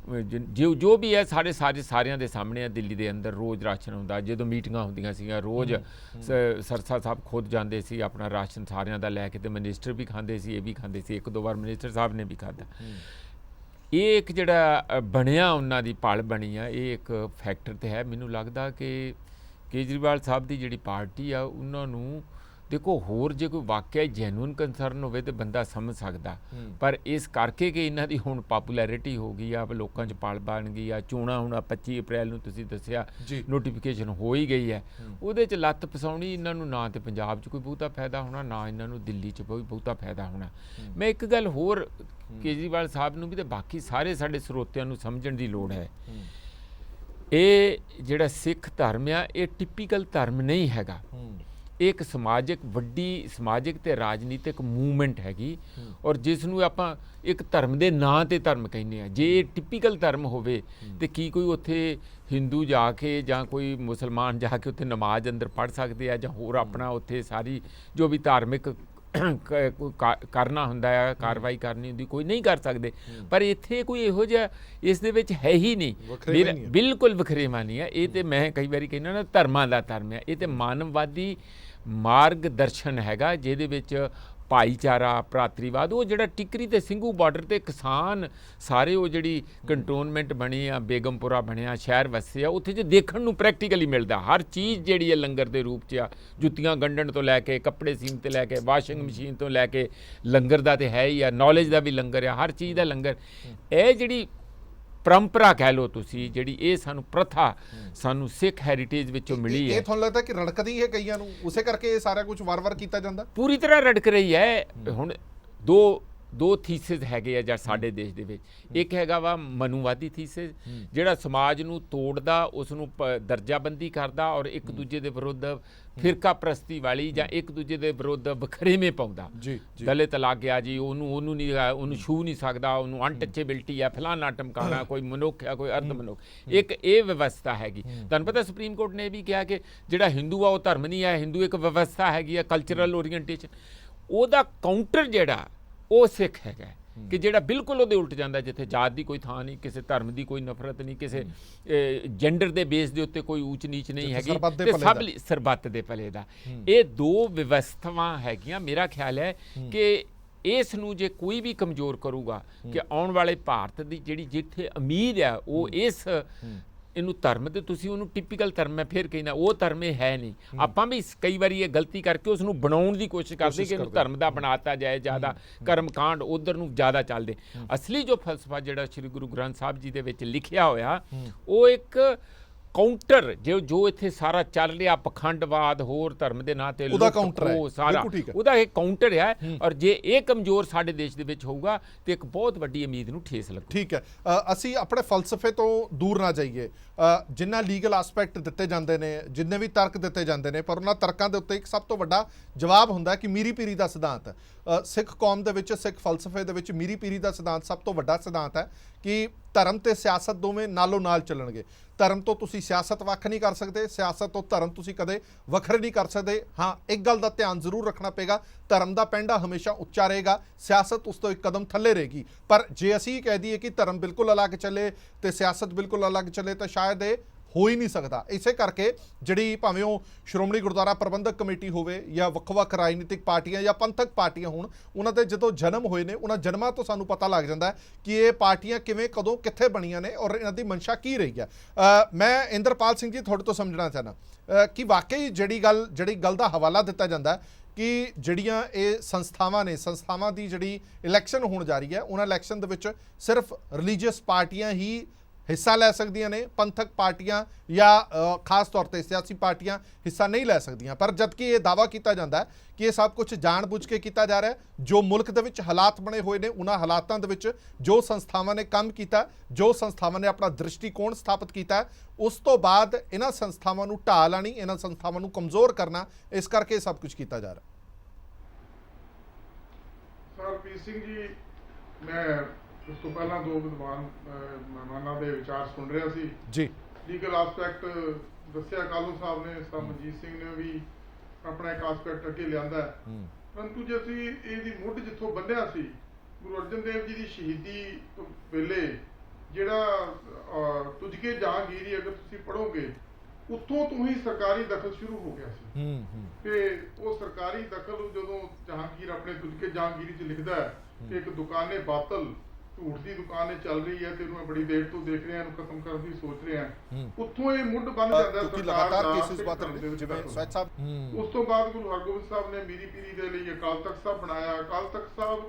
ਜੋ ਵੀ ਹੈ ਸਾਰਿਆਂ ਦੇ ਸਾਹਮਣੇ ਆ। ਦਿੱਲੀ ਦੇ ਅੰਦਰ ਰੋਜ਼ ਰਾਸ਼ਨ ਹੁੰਦਾ, ਜਦੋਂ ਮੀਟਿੰਗਾਂ ਹੁੰਦੀਆਂ ਸੀਗੀਆਂ ਰੋਜ਼ ਸਰਸਾ ਸਾਹਿਬ ਖੁਦ ਜਾਂਦੇ ਸੀ ਆਪਣਾ ਰਾਸ਼ਨ ਸਾਰਿਆਂ ਦਾ ਲੈ ਕੇ, ਤੇ ਮਿਨਿਸਟਰ ਵੀ ਖਾਂਦੇ ਸੀ, ਇਹ ਵੀ ਖਾਂਦੇ ਸੀ, 1-2 ਵਾਰ ਮਿਨਿਸਟਰ ਸਾਹਿਬ ਨੇ ਵੀ ਖਾਧਾ। ਇਹ ਇੱਕ ਜਿਹੜਾ ਬਣਿਆ ਉਹਨਾਂ ਦੀ ਪਲ ਬਣੀ ਆ, ਇਹ ਇੱਕ ਫੈਕਟਰ ਤੇ ਹੈ। ਮੈਨੂੰ ਲੱਗਦਾ ਕਿ ਕੇਜਰੀਵਾਲ ਸਾਹਿਬ ਦੀ ਜਿਹੜੀ ਪਾਰਟੀ ਆ ਉਹਨਾਂ ਨੂੰ ਦੇਖੋ, ਹੋਰ ਜੇ ਕੋਈ ਵਾਕਿਆ ਜੈਨੂਇਨ ਕੰਸਰਨ ਹੋਵੇ ਤੇ ਬੰਦਾ ਸਮਝ ਸਕਦਾ, ਪਰ ਇਸ ਕਰਕੇ ਕਿ ਇਹਨਾਂ ਦੀ ਹੁਣ ਪਪੂਲੈਰਿਟੀ ਹੋ ਗਈ ਆ, ਲੋਕਾਂ 'ਚ ਪਲ ਬਣ ਗਈ ਆ, ਚੋਣਾਂ ਹੁਣ 25 ਅਪ੍ਰੈਲ ਨੂੰ ਤੁਸੀਂ ਦੱਸਿਆ ਨੋਟੀਫਿਕੇਸ਼ਨ ਹੋ ਹੀ ਗਈ ਹੈ, ਉਹਦੇ 'ਚ ਲੱਤ ਫਸਾਉਣੀ ਇਹਨਾਂ ਨੂੰ ਨਾ ਤੇ ਪੰਜਾਬ 'ਚ ਕੋਈ ਬਹੁਤਾ ਫਾਇਦਾ ਹੋਣਾ, ਨਾ ਇਹਨਾਂ ਨੂੰ ਦਿੱਲੀ 'ਚ ਕੋਈ ਬਹੁਤਾ ਫਾਇਦਾ ਹੋਣਾ। ਮੈਂ ਇੱਕ ਗੱਲ ਹੋਰ ਕੇਜਰੀਵਾਲ ਸਾਹਿਬ ਨੂੰ ਵੀ ਤੇ ਬਾਕੀ ਸਾਰੇ ਸਾਡੇ ਸਰੋਤਿਆਂ ਨੂੰ ਸਮਝਣ ਦੀ ਲੋੜ ਹੈ, ਇਹ ਜਿਹੜਾ ਸਿੱਖ ਧਰਮ ਆ ਇਹ ਟਿਪੀਕਲ ਧਰਮ ਨਹੀਂ ਹੈਗਾ। ਇੱਕ ਵੱਡੀ ਸਮਾਜਿਕ ਤੇ ਰਾਜਨੀਤਿਕ ਮੂਵਮੈਂਟ ਹੈਗੀ, ਔਰ ਜਿਸ ਨੂੰ ਆਪਾਂ ਇੱਕ ਧਰਮ ਦੇ ਨਾਂ ਤੇ ਧਰਮ ਕਹਿੰਦੇ ਆ। ਜੇ ਟਿਪੀਕਲ ਧਰਮ ਹੋਵੇ ਤੇ ਕੀ ਕੋਈ ਉੱਥੇ ਹਿੰਦੂ ਜਾ ਕੇ ਜਾਂ ਕੋਈ ਮੁਸਲਮਾਨ ਜਾ ਕੇ ਉੱਥੇ ਨਮਾਜ਼ ਅੰਦਰ ਪੜ੍ਹ ਸਕਦੇ ਆ, ਜਾਂ ਹੋਰ ਆਪਣਾ ਉੱਥੇ ਸਾਰੀ ਜੋ ਵੀ ਧਾਰਮਿਕ ਕਰਨਾ ਹੁੰਦਾ ਹੈ, ਕਾਰਵਾਈ ਕਰਨੀ ਹੁੰਦੀ, ਕੋਈ ਨਹੀਂ ਕਰ ਸਕਦੇ। ਪਰ ਇੱਥੇ ਕੋਈ ਇਹੋ ਜਿਹਾ ਇਸ ਦੇ ਵਿੱਚ ਹੈ ਹੀ ਨਹੀਂ, ਬਿਲਕੁਲ ਵਖਰੇਵਾ ਨਹੀਂ ਹੈ। ਇਹ ਤੇ ਮੈਂ ਕਈ ਵਾਰੀ ਕਹਿੰਦਾ ਨਾ, ਧਰਮਾਂ ਦਾ ਧਰਮ ਹੈ, ਇਹ ਤੇ ਮਾਨਵਵਾਦੀ ਮਾਰਗ ਦਰਸ਼ਨ ਹੈਗਾ, ਜਿਹਦੇ ਵਿੱਚ ਭਾਈਚਾਰਾ, ਭਰਾਤਰੀਵਾਦ, ਉਹ ਜਿਹੜਾ ਟਿਕਰੀ ਤੇ ਸਿੰਘੂ ਬਾਰਡਰ ਤੇ ਕਿਸਾਨ ਸਾਰੇ ਉਹ ਜਿਹੜੀ ਕੰਟੋਨਮੈਂਟ ਬਣੀ ਆ, ਬੇਗਮਪੁਰਾ ਬਣਿਆ, ਸ਼ਹਿਰ ਵਸੇ ਆ, ਉੱਥੇ ਜੇ ਦੇਖਣ ਨੂੰ ਪ੍ਰੈਕਟੀਕਲੀ ਮਿਲਦਾ। ਹਰ ਚੀਜ਼ ਜਿਹੜੀ ਹੈ ਲੰਗਰ ਦੇ ਰੂਪ 'ਚ ਆ, ਜੁੱਤੀਆਂ ਗੰਢਣ ਤੋਂ ਲੈ ਕੇ, ਕੱਪੜੇ ਸੀਨ ਤੇ ਲੈ ਕੇ, ਵਾਸ਼ਿੰਗ ਮਸ਼ੀਨ ਤੋਂ ਲੈ ਕੇ, ਲੰਗਰ ਦਾ ਤੇ ਹੈ ਹੀ ਆ, ਨੌਲੇਜ ਦਾ ਵੀ ਲੰਗਰ ਆ, ਹਰ ਚੀਜ਼ ਦਾ ਲੰਗਰ। ਇਹ ਜਿਹੜੀ ਪਰੰਪਰਾ ਕਹਿ ਲਓ ਤੁਸੀਂ, ਜਿਹੜੀ ਇਹ ਸਾਨੂੰ ਪ੍ਰਥਾ ਸਾਨੂੰ ਸਿੱਖ ਹੈਰੀਟੇਜ ਵਿੱਚੋਂ ਮਿਲੀ ਹੈ, ਇਹ ਤੁਹਾਨੂੰ ਲੱਗਦਾ ਕਿ ਰੜਕਦੀ ਹੈ ਕਈਆਂ ਨੂੰ, ਉਸੇ ਕਰਕੇ ਇਹ ਸਾਰਾ ਕੁਝ ਵਾਰ-ਵਾਰ ਕੀਤਾ ਜਾਂਦਾ? ਪੂਰੀ ਤਰ੍ਹਾਂ ਰੜਕ ਰਹੀ ਹੈ। ਹੁਣ ਦੋ ਥੀਸਿਸ ਹੈਗੇ ਆ ਜਾਂ ਸਾਡੇ ਦੇਸ਼ ਦੇ ਵਿੱਚ। ਇੱਕ ਹੈਗਾ ਵਾ ਮਨੂਵਾਦੀ ਥੀਸਿਸ, ਜਿਹੜਾ ਸਮਾਜ ਨੂੰ ਤੋੜਦਾ, ਉਸ ਨੂੰ ਦਰਜਾਬੰਦੀ ਕਰਦਾ, ਔਰ ਇੱਕ ਦੂਜੇ ਦੇ ਵਿਰੁੱਧ ਫਿਰਕਾ ਪ੍ਰਸਤੀ ਵਾਲੀ ਜਾਂ ਇੱਕ ਦੂਜੇ ਦੇ ਵਿਰੁੱਧ ਵਖਰੇਵੇਂ ਪਾਉਂਦਾ। ਦਲਿਤ ਲੱਗ ਗਿਆ ਜੀ, ਉਹਨੂੰ ਨਹੀਂ, ਉਹਨੂੰ ਛੂ ਨਹੀਂ ਸਕਦਾ, ਉਹਨੂੰ ਅਨਟੱਚੇਬਿਲਟੀ ਆ, ਫਲਾਣਾ ਟਮਕਾਣਾ, ਕੋਈ ਮਨੁੱਖ ਆ, ਕੋਈ ਅਰਧ ਮਨੁੱਖ। ਇੱਕ ਇਹ ਵਿਵਸਥਾ ਹੈਗੀ। ਤੁਹਾਨੂੰ ਪਤਾ ਸੁਪਰੀਮ ਕੋਰਟ ਨੇ ਵੀ ਕਿਹਾ ਕਿ ਜਿਹੜਾ ਹਿੰਦੂ ਆ ਉਹ ਧਰਮ ਨਹੀਂ ਹੈ, ਹਿੰਦੂ ਇੱਕ ਵਿਵਸਥਾ ਹੈਗੀ ਆ, ਕਲਚਰਲ ਓਰੀਐਂਟੇਸ਼ਨ। ਉਹਦਾ ਕਾਊਂਟਰ ਜਿਹੜਾ ਉਹ ਸਿੱਖ ਹੈਗਾ, ਕਿ ਜਿਹੜਾ ਬਿਲਕੁਲ ਉਹਦੇ ਉਲਟ ਜਾਂਦਾ, ਜਿੱਥੇ ਜਾਤ ਦੀ ਕੋਈ ਥਾਂ ਨਹੀਂ, ਕਿਸੇ ਧਰਮ ਦੀ ਕੋਈ ਨਫ਼ਰਤ ਨਹੀਂ, ਕਿਸੇ ਜੈਂਡਰ ਦੇ ਬੇਸ ਦੇ ਉੱਤੇ ਕੋਈ ਊਚ ਨੀਚ ਨਹੀਂ ਹੈਗੀ, ਤੇ ਸਭ ਸਰਬੱਤ ਦੇ ਭਲੇ ਦਾ। ਇਹ ਦੋ ਵਿਵਸਥਾਵਾਂ ਹੈਗੀਆਂ। ਮੇਰਾ ਖਿਆਲ ਹੈ ਕਿ ਇਸ ਨੂੰ ਜੇ ਕੋਈ ਵੀ ਕਮਜ਼ੋਰ ਕਰੂਗਾ, ਕਿ ਆਉਣ ਵਾਲੇ ਭਾਰਤ ਦੀ ਜਿਹੜੀ ਜਿੱਥੇ ਉਮੀਦ ਹੈ ਉਹ ਇਹਨੂੰ ਧਰਮ ਤੇ ਤੁਸੀਂ ਉਹਨੂੰ ਟਿਪੀਕਲ ਧਰਮ, ਮੈਂ ਫਿਰ ਕਹਿੰਦਾ ਉਹ ਧਰਮ ਇਹ ਹੈ ਨਹੀਂ। ਆਪਾਂ ਵੀ ਕਈ ਵਾਰੀ ਇਹ ਗਲਤੀ ਕਰਕੇ ਉਸ ਨੂੰ ਬਣਾਉਣ ਦੀ ਕੋਸ਼ਿਸ਼ ਕਰਦੇ ਕਿ ਇਹਨੂੰ ਧਰਮ ਦਾ ਬਣਾਤਾ ਜਾਏ, ਜ਼ਿਆਦਾ ਕਰਮਕਾਂਡ ਉਧਰ ਨੂੰ ਜ਼ਿਆਦਾ ਚੱਲਦੇ। ਅਸਲੀ ਜੋ ਫਲਸਫਾ ਜਿਹੜਾ ਸ੍ਰੀ ਗੁਰੂ ਗ੍ਰੰਥ ਸਾਹਿਬ ਜੀ ਦੇ ਵਿੱਚ ਲਿਖਿਆ ਹੋਇਆ, ਉਹ ਇੱਕ ਕਾਊਂਟਰ ਜੋ ਇੱਥੇ ਸਾਰਾ ਚੱਲ ਰਿਹਾ ਪਖੰਡਵਾਦ, ਹੋਰ ਧਰਮ ਦੇ ਨਾਂ ਤੇ ਉਹਦਾ ਕਾਊਂਟਰ ਹੈ, ਸਾਰਾ ਉਹਦਾ ਇਹ ਕਾਊਂਟਰ ਹੈ। ਔਰ ਜੇ ਇਹ ਕਮਜ਼ੋਰ ਸਾਡੇ ਦੇਸ਼ ਦੇ ਵਿੱਚ ਹੋਊਗਾ ਤੇ ਇੱਕ ਬਹੁਤ ਵੱਡੀ ਉਮੀਦ ਨੂੰ ਠੇਸ ਲੱਗੂ। ਠੀਕ ਹੈ, ਅਸੀਂ ਆਪਣੇ ਫਲਸਫੇ ਤੋਂ ਦੂਰ ਨਾ ਜਾਈਏ। ਜਿੰਨਾ ਲੀਗਲ ਐਸਪੈਕਟ ਦਿੱਤੇ ਜਾਂਦੇ ਨੇ, ਜਿੰਨੇ ਵੀ ਤਰਕ ਦਿੱਤੇ ਜਾਂਦੇ ਨੇ, ਪਰ ਉਹਨਾਂ ਤਰਕਾਂ ਦੇ ਉੱਤੇ ਇੱਕ ਸਭ ਤੋਂ ਵੱਡਾ ਜਵਾਬ ਹੁੰਦਾ ਕਿ ਮੀਰੀ ਪੀਰੀ ਦਾ ਸਿਧਾਂਤ। ਸਿੱਖ ਕੌਮ ਦੇ ਵਿੱਚ, ਸਿੱਖ ਫਲਸਫੇ ਦੇ ਵਿੱਚ ਮੀਰੀ ਪੀਰੀ ਦਾ ਸਿਧਾਂਤ ਸਭ ਤੋਂ ਵੱਡਾ ਸਿਧਾਂਤ ਹੈ ਕਿ ਧਰਮ ਤੇ ਸਿਆਸਤ ਦੋਵੇਂ ਨਾਲੋਂ ਨਾਲ ਚੱਲਣਗੇ। ਧਰਮ ਤੋਂ ਤੁਸੀਂ ਸਿਆਸਤ ਵੱਖ ਨਹੀਂ ਕਰ ਸਕਦੇ, ਸਿਆਸਤ ਤੋਂ ਧਰਮ ਤੁਸੀਂ ਕਦੇ ਵੱਖਰੇ ਨਹੀਂ ਕਰ ਸਕਦੇ। ਹਾਂ, ਇੱਕ ਗੱਲ ਦਾ ਧਿਆਨ ਜ਼ਰੂਰ ਰੱਖਣਾ ਪਏਗਾ, ਧਰਮ ਦਾ ਪੈਂਡਾ ਹਮੇਸ਼ਾ ਉੱਚਾ ਰਹੇਗਾ, ਸਿਆਸਤ ਉਸ ਤੋਂ ਇੱਕ ਕਦਮ ਥੱਲੇ ਰਹੇਗੀ। ਪਰ ਜੇ ਅਸੀਂ ਕਹਿ ਦਈਏ ਕਿ ਧਰਮ ਬਿਲਕੁਲ ਅਲੱਗ ਚੱਲੇ ਤੇ ਸਿਆਸਤ ਬਿਲਕੁਲ ਅਲੱਗ ਚੱਲੇ, ਤਾਂ ਸ਼ਾਇਦ ਇਹ ਹੋ ਹੀ ਨਹੀਂ ਸਕਦਾ। ਇਸੇ ਕਰਕੇ ਜਿਹੜੀ ਭਾਵੇਂ ਉਹ ਸ਼੍ਰੋਮਣੀ ਗੁਰਦੁਆਰਾ ਪ੍ਰਬੰਧਕ ਕਮੇਟੀ ਹੋਵੇ ਜਾਂ ਵੱਖ-ਵੱਖ ਰਾਜਨੀਤਿਕ ਪਾਰਟੀਆਂ ਜਾਂ ਪੰਥਕ ਪਾਰਟੀਆਂ ਹੋਣ, ਉਹਨਾਂ ਦੇ ਜਦੋਂ ਜਨਮ ਹੋਏ ਨੇ, ਉਹਨਾਂ ਜਨਮਾਂ ਤੋਂ ਸਾਨੂੰ ਪਤਾ ਲੱਗ ਜਾਂਦਾ ਹੈ ਕਿ ਇਹ ਪਾਰਟੀਆਂ ਕਿਵੇਂ, ਕਦੋਂ, ਕਿੱਥੇ ਬਣੀਆਂ ਨੇ ਔਰ ਇਹਨਾਂ ਦੀ ਮਨਸ਼ਾ ਕੀ ਰਹੀ ਹੈ। ਮੈਂ ਇੰਦਰਪਾਲ ਸਿੰਘ ਜੀ ਤੁਹਾਡੇ ਤੋਂ ਸਮਝਣਾ ਚਾਹੁੰਦਾ ਕਿ ਵਾਕਈ ਜਿਹੜੀ ਗੱਲ ਦਾ ਹਵਾਲਾ ਦਿੱਤਾ ਜਾਂਦਾ ਕਿ ਜਿਹੜੀਆਂ ਇਹ ਸੰਸਥਾਵਾਂ ਨੇ, ਸੰਸਥਾਵਾਂ ਦੀ ਜਿਹੜੀ ਇਲੈਕਸ਼ਨ ਹੋਣ ਜਾ ਰਹੀ ਹੈ, ਉਹਨਾਂ ਇਲੈਕਸ਼ਨ ਦੇ ਵਿੱਚ ਸਿਰਫ ਰਿਲੀਜੀਅਸ ਪਾਰਟੀਆਂ ਹੀ ਹਿੱਸਾ ਲੈ ਸਕਦੀਆਂ ਨੇ, ਪੰਥਕ ਪਾਰਟੀਆਂ ਜਾਂ ਖਾਸ ਤੌਰ ਤੇ ਸਿਆਸੀ ਪਾਰਟੀਆਂ ਹਿੱਸਾ ਨਹੀਂ ਲੈ ਸਕਦੀਆਂ। ਪਰ ਜਦਕਿ ਇਹ ਦਾਅਵਾ ਕੀਤਾ ਜਾਂਦਾ ਹੈ ਕਿ ਇਹ ਸਭ ਕੁਝ ਜਾਣ-ਬੁੱਝ ਕੇ ਕੀਤਾ ਜਾ ਰਿਹਾ ਹੈ। ਜੋ ਮੁਲਕ ਦੇ ਵਿੱਚ ਹਾਲਾਤ ਬਣੇ ਹੋਏ ਨੇ, ਉਹਨਾਂ ਹਾਲਾਤਾਂ ਦੇ ਵਿੱਚ ਜੋ ਸੰਸਥਾਵਾਂ ਨੇ ਕੰਮ ਕੀਤਾ, ਜੋ ਸੰਸਥਾਵਾਂ ਨੇ ਆਪਣਾ ਦ੍ਰਿਸ਼ਟੀਕੋਣ ਸਥਾਪਿਤ ਕੀਤਾ, ਉਸ ਤੋਂ ਬਾਅਦ ਇਹਨਾਂ ਸੰਸਥਾਵਾਂ ਨੂੰ ਢਾਹ ਲਾਣੀ, ਇਹਨਾਂ ਸੰਸਥਾਵਾਂ ਨੂੰ ਕਮਜ਼ੋਰ ਕਰਨਾ, ਇਸ ਕਰਕੇ ਇਹ ਸਭ ਕੁਝ ਕੀਤਾ ਜਾ ਰਿਹਾ। ਹਰਪ੍ਰੀਤ ਸਿੰਘ ਜੀ, ਮੈਂ ਇਸ ਤੋਂ ਪਹਿਲਾਂ ਦੋ ਵਿਦਵਾਨ ਮਹਿਮਾਨਾਂ ਦੇ ਵਿਚਾਰ ਸੁਣ ਰਿਹਾ ਸੀ ਜੀ। ਲੀਗਲ ਆਸਪੈਕਟ ਦੱਸਿਆ ਕਾਲੂ ਸਾਹਿਬ ਨੇ, ਸਰ ਮਨਜੀਤ ਸਿੰਘ ਨੇ ਵੀ ਆਪਣਾ ਇੱਕ ਆਸਪੈਕਟ ਅੱਗੇ ਲਿਆਂਦਾ ਹੈ। ਪਰੰਤੂ ਜੇ ਅਸੀਂ ਇਹਦੀ ਮੁੱਢ ਜਿੱਥੋਂ ਬੰਨਿਆ ਸੀ, ਗੁਰੂ ਅਰਜਨ ਦੇਵ ਜੀ ਦੀ ਸ਼ਹੀਦੀ ਤੋਂ ਵੇਲੇ ਜਿਹੜਾ ਤੁਝਕੇ ਜਹਾਂਗੀਰੀ ਅਗਰ ਤੁਸੀਂ ਪੜ੍ਹੋਗੇ, ਉੱਥੋਂ ਤੋਂ ਹੀ ਸਰਕਾਰੀ ਦਖਲ ਸ਼ੁਰੂ ਹੋ ਗਿਆ ਸੀ। ਤੇ ਉਹ ਸਰਕਾਰੀ ਦਖਲ ਜਦੋਂ ਜਹਾਂਗੀਰ ਆਪਣੇ ਤੁਝਕੇ ਜਹਾਂਗੀਰੀ 'ਚ ਲਿਖਦਾ ਹੈ ਕਿ ਇੱਕ ਦੁਕਾਨੇ ਬਾਤਲ, ਝੂਠ ਦੀ ਦੁਕਾਨ ਚੱਲ ਰਹੀ ਹੈ ਤੇ ਇਹਨੂੰ ਮੈਂ ਬੜੀ ਦੇਰ ਤੋਂ ਦੇਖ ਰਿਹਾ, ਇਹਨੂੰ ਖਤਮ ਕਰਨ ਦੀ ਸੋਚ ਰਿਹਾ। ਉੱਥੋਂ ਇਹ ਮੁੱਢ ਬਣ ਜਾਂਦਾ ਕਿਉਂਕਿ ਲਗਾਤਾਰ ਕੇਸਿਸ ਬਾਤ ਰਹੇ ਜਿਵੇਂ ਸਵੈਚ ਸਾਹਿਬ। ਉਸ ਤੋਂ ਬਾਅਦ ਗੁਰੂ ਹਰਗੋਬਿੰਦ ਸਾਹਿਬ ਨੇ ਮੀਰੀ ਪੀਰੀ ਦੇ ਲਈ ਅਕਾਲ ਤਖਤ ਸਾਹਿਬ ਬਣਾਇਆ। ਅਕਾਲ ਤਖਤ ਸਾਹਿਬ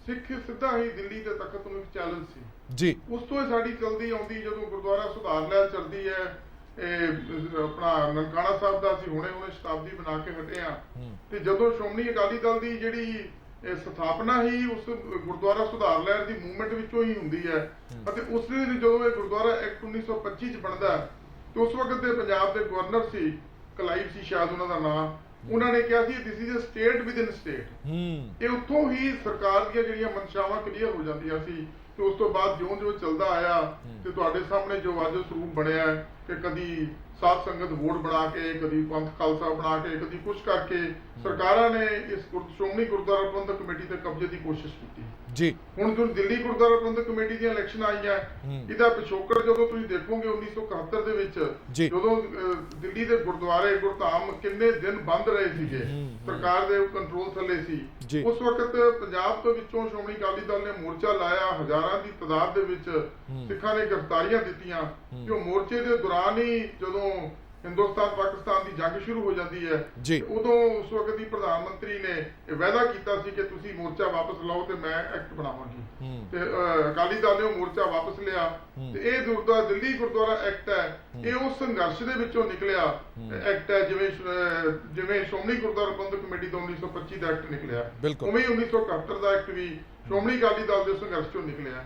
ਸਿੱਖ ਸਿੱਧਾ ਹੀ ਦਿੱਲੀ ਦੇ ਤਖਤ ਨੂੰ ਇੱਕ ਚੈਲੰਜ ਸੀ ਜੀ। ਉਸ ਤੋਂ ਇਹ ਸਾਡੀ ਚਲਦੀ ਆਉਂਦੀ, ਜਦੋਂ ਗੁਰਦੁਆਰਾ ਸੁਧਾਰ ਲਹਿਰ ਚੱਲਦੀ ਹੈ, ਇਹ ਆਪਣਾ ਨਨਕਾਣਾ ਸਾਹਿਬ ਦਾ ਅਸੀਂ ਹੁਣੇ ਸ਼ਤਾਬਦੀ ਬਣਾ ਕੇ ਹਟੇ ਆ। ਤੇ ਜਦੋਂ ਸ਼੍ਰੋਮਣੀ ਅਕਾਲੀ ਦਲ ਦੀ ਜਿਹੜੀ ਸਥਾਪਨਾ ਹੀ ਉਸ ਗੁਰਦੁਆਰਾ ਸੁਧਾਰ ਲਹਿਰ ਦੀ ਮੂਵਮੈਂਟ ਵਿੱਚੋਂ ਹੀ ਹੁੰਦੀ ਹੈ, ਅਤੇ ਉਸ ਦੇ ਜਦੋਂ ਇਹ ਗੁਰਦੁਆਰਾ ਐਕਟ 1925 ਚ ਬਣਦਾ, ਤੇ ਉਸ ਵਕਤ ਦੇ ਪੰਜਾਬ ਦੇ ਗਵਰਨਰ ਸੀ, ਕਲਾਈਵ ਸੀ ਸ਼ਾਇਦ ਉਹਨਾਂ ਦਾ ਨਾਮ, ਉਹਨਾਂ ਨੇ ਕਿਹਾ ਸੀ this is a state within state. ਇਹ ਉੱਥੋਂ ਹੀ ਸਰਕਾਰ ਦੀਆਂ ਜਿਹੜੀਆਂ ਮਨਸ਼ਾਵਾਂ ਕਲੀਅਰ ਹੋ ਜਾਂਦੀਆਂ ਸੀ। ਤੇ ਉਸ ਤੋਂ ਬਾਅਦ ਜਿਉਂ-ਜਿਉਂ ਚੱਲਦਾ ਆਇਆ ਤੇ ਤੁਹਾਡੇ ਸਾਹਮਣੇ ਜੋ ਅੱਜ ਸਰੂਪ ਬਣਿਆ ਕਿ ਕਦੀ ਸਾਧ ਸੰਗਤ ਵੋਟ ਬਣਾ ਕੇ, ਕਦੀ ਪੰਥ ਖਾਲਸਾ ਬਣਾ ਕੇ, ਕਦੀ ਕੁਛ ਕਰਕੇ ਸਰਕਾਰਾਂ ਨੇ ਇਸ ਸ਼੍ਰੋਮਣੀ ਗੁਰਦੁਆਰਾ ਪ੍ਰਬੰਧਕ ਕਮੇਟੀ ਤੇ ਕਬਜ਼ੇ ਦੀ ਕੋਸ਼ਿਸ਼ ਕੀਤੀ ਜੀ। ਹੁਣ ਜੋ ਦਿੱਲੀ ਗੁਰਦੁਆਰਾ ਪ੍ਰਬੰਧਕ ਕਮੇਟੀ ਦੀਆਂ ਇਲੈਕਸ਼ਨ ਆਈਆਂ, ਇਹਦਾ ਪਿਛੋਕੜ ਜਦੋਂ ਤੁਸੀਂ ਦੇਖੋਗੇ 1971 ਦੇ ਵਿੱਚ ਜਦੋਂ ਦਿੱਲੀ ਦੇ ਗੁਰਦੁਆਰੇ ਗੁਰਧਾਮ ਕਿੰਨੇ ਦਿਨ ਬੰਦ ਰਹੇ ਸੀਗੇ, ਸਰਕਾਰ ਦੇ ਕੰਟਰੋਲ ਥੱਲੇ ਸੀ, ਉਸ ਵਕਤ ਪੰਜਾਬ ਤੋਂ ਵਿੱਚੋਂ ਸ਼੍ਰੋਮਣੀ ਅਕਾਲੀ ਦਲ ਨੇ ਮੋਰਚਾ ਲਾਇਆ। ਹਜ਼ਾਰਾਂ ਦੀ ਤਾਦਾਦ ਦੇ ਵਿੱਚ ਸਿੱਖਾਂ ਨੇ ਗ੍ਰਿਫਤਾਰੀਆਂ ਦਿੱਤੀਆਂ। ਕਿ ਉਹ ਮੋਰਚੇ ਦੇ ਦੌਰਾਨ ਹੀ ਜਦੋਂ ਹਿੰਦੁਸਤਾਨ ਪਾਕਿਸਤਾਨ ਦੀ ਜੰਗ ਸ਼ੁਰੂ ਹੋ ਜਾਂਦੀ ਹੈ, ਉਦੋਂ ਉਸ ਵਕਤ ਦੀ ਪ੍ਰਧਾਨ ਮੰਤਰੀ ਨੇ ਇਹ ਵਾਅਦਾ ਕੀਤਾ ਸੀ ਕਿ ਤੁਸੀਂ ਮੋਰਚਾ ਵਾਪਸ ਲਓ ਤੇ ਮੈਂ ਐਕਟ ਬਣਾਵਾਂਗੀ। ਤੇ ਅਕਾਲੀ ਦਲ ਨੇ ਉਹ ਮੋਰਚਾ ਵਾਪਸ ਲਿਆ ਤੇ ਇਹ ਦਿੱਲੀ ਗੁਰਦੁਆਰਾ ਐਕਟ ਹੈ, ਇਹ ਉਸ ਸੰਘਰਸ਼ ਦੇ ਵਿੱਚੋਂ ਨਿਕਲਿਆ ਐਕਟ ਹੈ। ਜਿਵੇਂ ਸ਼੍ਰੋਮਣੀ ਗੁਰਦੁਆਰਾ ਪ੍ਰਬੰਧਕ ਕਮੇਟੀ ਤੋਂ 1925 ਦਾ ਐਕਟ ਨਿਕਲਿਆ, ਉਵੇਂ ਹੀ 1971 ਦਾ ਐਕਟ ਵੀ ਸ਼੍ਰੋਮਣੀ ਅਕਾਲੀ ਦਲ ਦੇ ਸੰਘਰਸ਼ ਚੋਂ ਨਿਕਲਿਆ।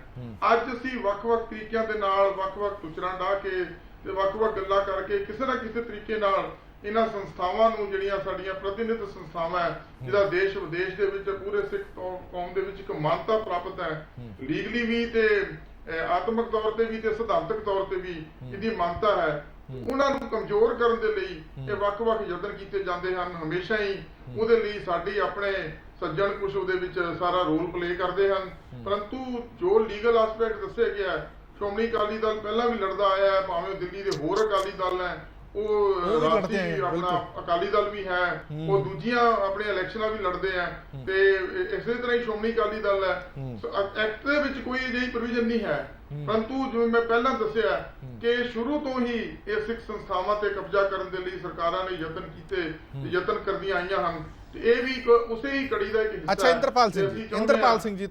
ਅੱਜ ਅਸੀਂ ਵੱਖ-ਵੱਖ ਤਰੀਕਿਆਂ ਦੇ ਨਾਲ ਵੱਖ-ਵੱਖ ਟੁਚਰਾਂ ਢਾਹ ਕੇ ਤੇ ਵੱਖ-ਵੱਖ ਗੱਲਾਂ ਕਰਕੇ ਕਿਸੇ ਨਾ ਕਿਸੇ ਤਰੀਕੇ ਨਾਲ ਇਹਨਾਂ ਸੰਸਥਾਵਾਂ ਨੂੰ, ਜਿਹੜੀਆਂ ਸਾਡੀਆਂ ਪ੍ਰਤੀਨਿਧ ਸੰਸਥਾਵਾਂ ਹੈ, ਜਿਹਦਾ ਦੇਸ਼ ਵਿਦੇਸ਼ ਦੇ ਵਿੱਚ ਪੂਰੇ ਸਿੱਖ ਕੌਮ ਦੇ ਵਿੱਚ ਇੱਕ ਮਾਨਤਾ ਪ੍ਰਾਪਤ ਹੈ, ਲੀਗਲੀ ਵੀ ਤੇ ਆਤਮਿਕ ਤੌਰ ਤੇ ਵੀ ਤੇ ਸਿਧਾਂਤਕ ਤੌਰ ਤੇ ਵੀ ਇਹਦੀ ਮਾਨਤਾ ਹੈ, ਉਹਨਾਂ ਨੂੰ ਕਮਜ਼ੋਰ ਕਰਨ ਦੇ ਲਈ ਇਹ ਵੱਖ-ਵੱਖ ਯਤਨ ਕੀਤੇ ਜਾਂਦੇ ਹਨ। ਹਮੇਸ਼ਾ ਹੀ ਉਹਦੇ ਲਈ ਸਾਡੀ ਆਪਣੇ ਸੱਜਣ ਕੁਛ ਉਹਦੇ ਵਿੱਚ ਸਾਰਾ ਰੋਲ ਪਲੇ ਕਰਦੇ ਹਨ। ਪਰੰਤੂ ਜੋ ਲੀਗਲ ਆਸਪੈਕਟ ਦੱਸਿਆ ਗਿਆ, ਸ਼੍ਰੋਮਣੀ ਅਕਾਲੀ ਦਲ ਪਹਿਲਾਂ ਵੀ ਲੜਦਾ ਆਇਆ ਹੈ, ਭਾਵੇਂ ਦਿੱਲੀ ਦੇ ਹੋਰ ਅਕਾਲੀ ਦਲ ਹੈ, ਉਹ ਰਾਸ਼ਟਰੀ ਆਪਣਾ ਅਕਾਲੀ ਦਲ ਵੀ ਹੈ, ਉਹ ਦੂਜੀਆਂ ਆਪਣੀਆਂ ਇਲੈਕਸ਼ਨਾਂ ਵੀ ਲੜਦੇ ਆ, ਤੇ ਇਸੇ ਤਰ੍ਹਾਂ ਹੀ ਸ਼੍ਰੋਮਣੀ ਅਕਾਲੀ ਦਲ ਹੈ। ਐਕਟ ਦੇ ਵਿੱਚ ਕੋਈ ਅਜਿਹੀ ਪ੍ਰੋਵੀਜ਼ਨ ਨਹੀਂ ਹੈ, ਪਰੰਤੂ ਜਿਵੇਂ ਮੈਂ ਪਹਿਲਾਂ ਦੱਸਿਆ ਕਿ ਸ਼ੁਰੂ ਤੋਂ ਹੀ ਇਹ ਸਿੱਖ ਸੰਸਥਾਵਾਂ ਤੇ ਕਬਜ਼ਾ ਕਰਨ ਦੇ ਲਈ ਸਰਕਾਰਾਂ ਨੇ ਯਤਨ ਕੀਤੇ, ਯਤਨ ਕਰਦੀਆਂ ਆਈਆਂ ਹਨ। ਇਹ ਵੀ ਉਸੇ ਹੀ ਕੜੀ ਦਾ ਇੱਕ ਹਿੱਸਾ ਹੈ। ਅੱਛਾ ਇੰਦਰਪਾਲ ਸਿੰਘ ਜੀ,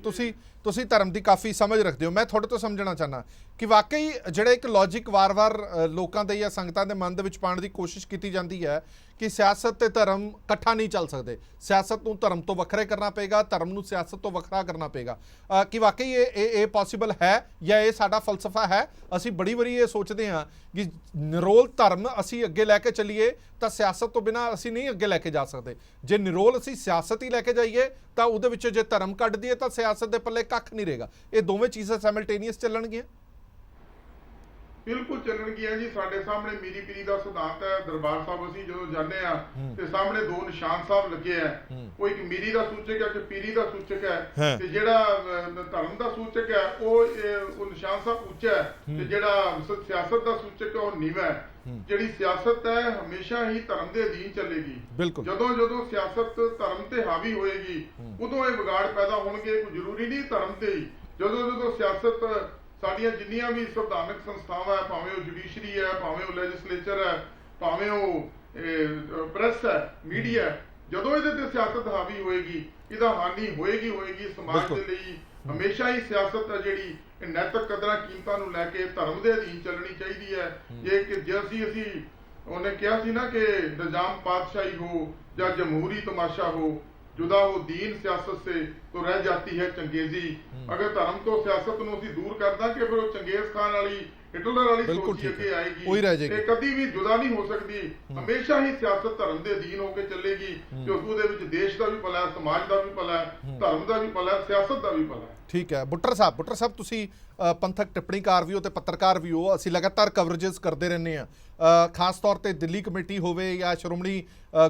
ਤੁਸੀਂ ਧਰਮ ਦੀ ਕਾਫੀ ਸਮਝ ਰੱਖਦੇ ਹੋ। ਮੈਂ ਤੁਹਾਡੇ ਤੋਂ ਸਮਝਣਾ ਚਾਹਨਾ ਕਿ ਵਾਕਈ ਜਿਹੜਾ ਇੱਕ ਲੌਜਿਕ ਵਾਰ-ਵਾਰ ਲੋਕਾਂ ਦੇ ਜਾਂ ਸੰਗਤਾਂ ਦੇ ਮਨ ਦੇ ਵਿੱਚ ਪਾਉਣ ਦੀ ਕੋਸ਼ਿਸ਼ ਕੀਤੀ ਜਾਂਦੀ ਹੈ ਕਿ ਸਿਆਸਤ ਤੇ ਧਰਮ ਇਕੱਠਾ ਨਹੀਂ ਚੱਲ ਸਕਦੇ, ਸਿਆਸਤ ਨੂੰ ਧਰਮ ਤੋਂ ਵੱਖਰੇ ਕਰਨਾ ਪਏਗਾ, ਧਰਮ ਨੂੰ ਸਿਆਸਤ ਤੋਂ ਵੱਖਰਾ ਕਰਨਾ ਪਏਗਾ। ਕਿ ਵਾਕਈ ਇਹ ਪੋਸੀਬਲ ਹੈ ਜਾਂ ਇਹ ਸਾਡਾ ਫਲਸਫਾ ਹੈ? ਅਸੀਂ ਬੜੀ ਵਾਰੀ ਇਹ ਸੋਚਦੇ ਹਾਂ ਕਿ ਨਿਰੋਲ ਧਰਮ ਅਸੀਂ ਅੱਗੇ ਲੈ ਕੇ ਚੱਲੀਏ ਤਾਂ ਸਿਆਸਤ ਤੋਂ ਬਿਨਾਂ ਅਸੀਂ ਨਹੀਂ ਅੱਗੇ ਲੈ ਕੇ ਜਾ ਸਕਦੇ। ਜੇ ਨਿਰੋਲ ਅਸੀਂ ਸਿਆਸਤ ਹੀ ਲੈ ਕੇ ਜਾਈਏ ਤਾਂ ਉਹਦੇ ਵਿੱਚ ਜੇ ਧਰਮ ਕੱਢ ਦਈਏ ਤਾਂ ਸਿਆਸਤ ਦੇ ਪੱਲੇ ਕੱਖ ਨਹੀਂ ਰਹੇਗਾ। ਇਹ ਦੋਵੇਂ ਚੀਜ਼ਾਂ ਸਾਈਮਲਟੇਨੀਅਸ ਚੱਲਣਗੀਆਂ? ਬਿਲਕੁਲ ਚੱਲਣਗੀਆਂ ਜੀ। ਸਾਡੇ ਸਾਹਮਣੇ ਮੀਰੀ ਪੀਰੀ ਦਾ ਸਿਧਾਂਤ ਹੈ। ਦਰਬਾਰ ਸਾਹਿਬ ਅਸੀਂ ਜਦੋਂ ਜਾਂਦੇ ਆ ਤੇ ਸਾਹਮਣੇ ਦੋ ਨਿਸ਼ਾਨ ਸਾਹਿਬ ਲੱਗੇ ਆ, ਉਹ ਇੱਕ ਮੀਰੀ ਦਾ ਸੂਚਕ ਹੈ, ਇੱਕ ਪੀਰੀ ਦਾ ਸੂਚਕ ਹੈ, ਤੇ ਜਿਹੜਾ ਧਰਮ ਦਾ ਸੂਚਕ ਹੈ ਉਹ ਨਿਸ਼ਾਨ ਸਾਹਿਬ ਉੱਚਾ ਹੈ, ਤੇ ਜਿਹੜਾ ਸਿਆਸਤ ਦਾ ਸੂਚਕ ਹੈ ਉਹ ਨੀਵਾਂ ਹੈ। ਜਿਹੜੀ ਸਿਆਸਤ ਹੈ ਹਮੇਸ਼ਾ ਹੀ ਧਰਮ ਦੇ ਅਧੀਨ ਚੱਲੇਗੀ। ਜਦੋਂ ਸਿਆਸਤ ਧਰਮ ਤੇ ਹਾਵੀ ਹੋਏਗੀ ਉਦੋਂ ਇਹ ਵਿਗਾੜ ਪੈਦਾ ਹੋਣਗੇ। ਕੋਈ ਜ਼ਰੂਰੀ ਨਹੀਂ ਧਰਮ ਤੇ ਹੀ, ਜਦੋਂ ਸਿਆਸਤ ਸਾਡੀਆਂ ਜਿੰਨੀਆਂ ਵੀ ਸੰਵਿਧਾਨਕ ਸੰਸਥਾਵਾਂ ਹੈ, ਭਾਵੇਂ ਉਹ ਜੁਡੀਸ਼ਰੀ ਹੈ, ਭਾਵੇਂ ਉਹ ਲੈਜਿਸਲੇਚਰ ਹੈ, ਭਾਵੇਂ ਉਹ ਪ੍ਰੈਸ ਹੈ, ਮੀਡੀਆ ਹੈ, ਜਦੋਂ ਇਹਦੇ ਤੇ ਸਿਆਸਤ ਹਾਵੀ ਹੋਏਗੀ ਇਹਦਾ ਹਾਨੀ ਹੋਏਗੀ ਸਮਾਜ ਦੇ ਲਈ। ਹਮੇਸ਼ਾ ਹੀ ਸਿਆਸਤ ਹੈ ਜਿਹੜੀ ਨੈਤਿਕ ਕਦਰਾਂ ਕੀਮਤਾਂ ਨੂੰ ਲੈ ਕੇ ਧਰਮ ਦੇ ਅਧੀਨ ਚੱਲਣੀ ਚਾਹੀਦੀ ਹੈ। ਜੇ ਅਸੀਂ ਉਹਨੇ ਕਿਹਾ ਸੀ ਨਾ ਕਿ ਨਿਜ਼ਾਮ ਪਾਤਸ਼ਾਹੀ ਹੋ ਜਾਂ ਜਮਹੂਰੀ ਤਮਾਸ਼ਾ ਹੋ, जुदा हो दीन सियासत से तो रह जाती है चंगेजी। अगर धर्म तो सियासत ਨੂੰ ਅਸੀਂ ਦੂਰ ਕਰ ਦਾਂਗੇ ਫਿਰ ਉਹ ਚੰਗੇਜ਼ ਖਾਨ ਵਾਲੀ ਹਿਟਲਰ ਵਾਲੀ ਬਿਲਕੁਲ ਸੋਚ ਹੀ ਠੀਕ ਅੱਗੇ ਹੈ। ਆਏਗੀ, ਉਹੀ ਰਹਿ ਜਾਏਗੀ। ਇਹ ਕਦੀ ਵੀ ਜੁਦਾ ਨਹੀਂ ਹੋ ਸਕਦੀ, ਹਮੇਸ਼ਾ ਹੀ ਸਿਆਸਤ ਧਰਮ ਦੇ ਅਧੀਨ ਹੋ ਕੇ ਚੱਲੇਗੀ, ਕਿਉਂਕਿ ਉਹਦੇ ਵਿੱਚ ਦੇਸ਼ ਦਾ ਵੀ ਭਲਾ ਹੈ, ਸਮਾਜ ਦਾ ਵੀ ਭਲਾ ਹੈ, ਧਰਮ ਦਾ ਵੀ ਭਲਾ ਹੈ, ਸਿਆਸਤ ਦਾ ਵੀ ਭਲਾ ਹੈ। ਠੀਕ ਹੈ। ਬੁੱਟਰ ਸਾਹਿਬ ਤੁਸੀਂ ਪੰਥਕ ਟਿੱਪਣੀਕਾਰ ਵੀ ਹੋ ਤੇ ਪੱਤਰਕਾਰ ਵੀ ਹੋ, ਅਸੀਂ ਲਗਾਤਾਰ ਕਵਰੇजेस ਕਰਦੇ ਰਹਿੰਦੇ ਆ, ਖਾਸ ਤੌਰ ਤੇ ਦਿੱਲੀ ਕਮੇਟੀ ਹੋਵੇ ਜਾਂ ਸ਼੍ਰੋਮਣੀ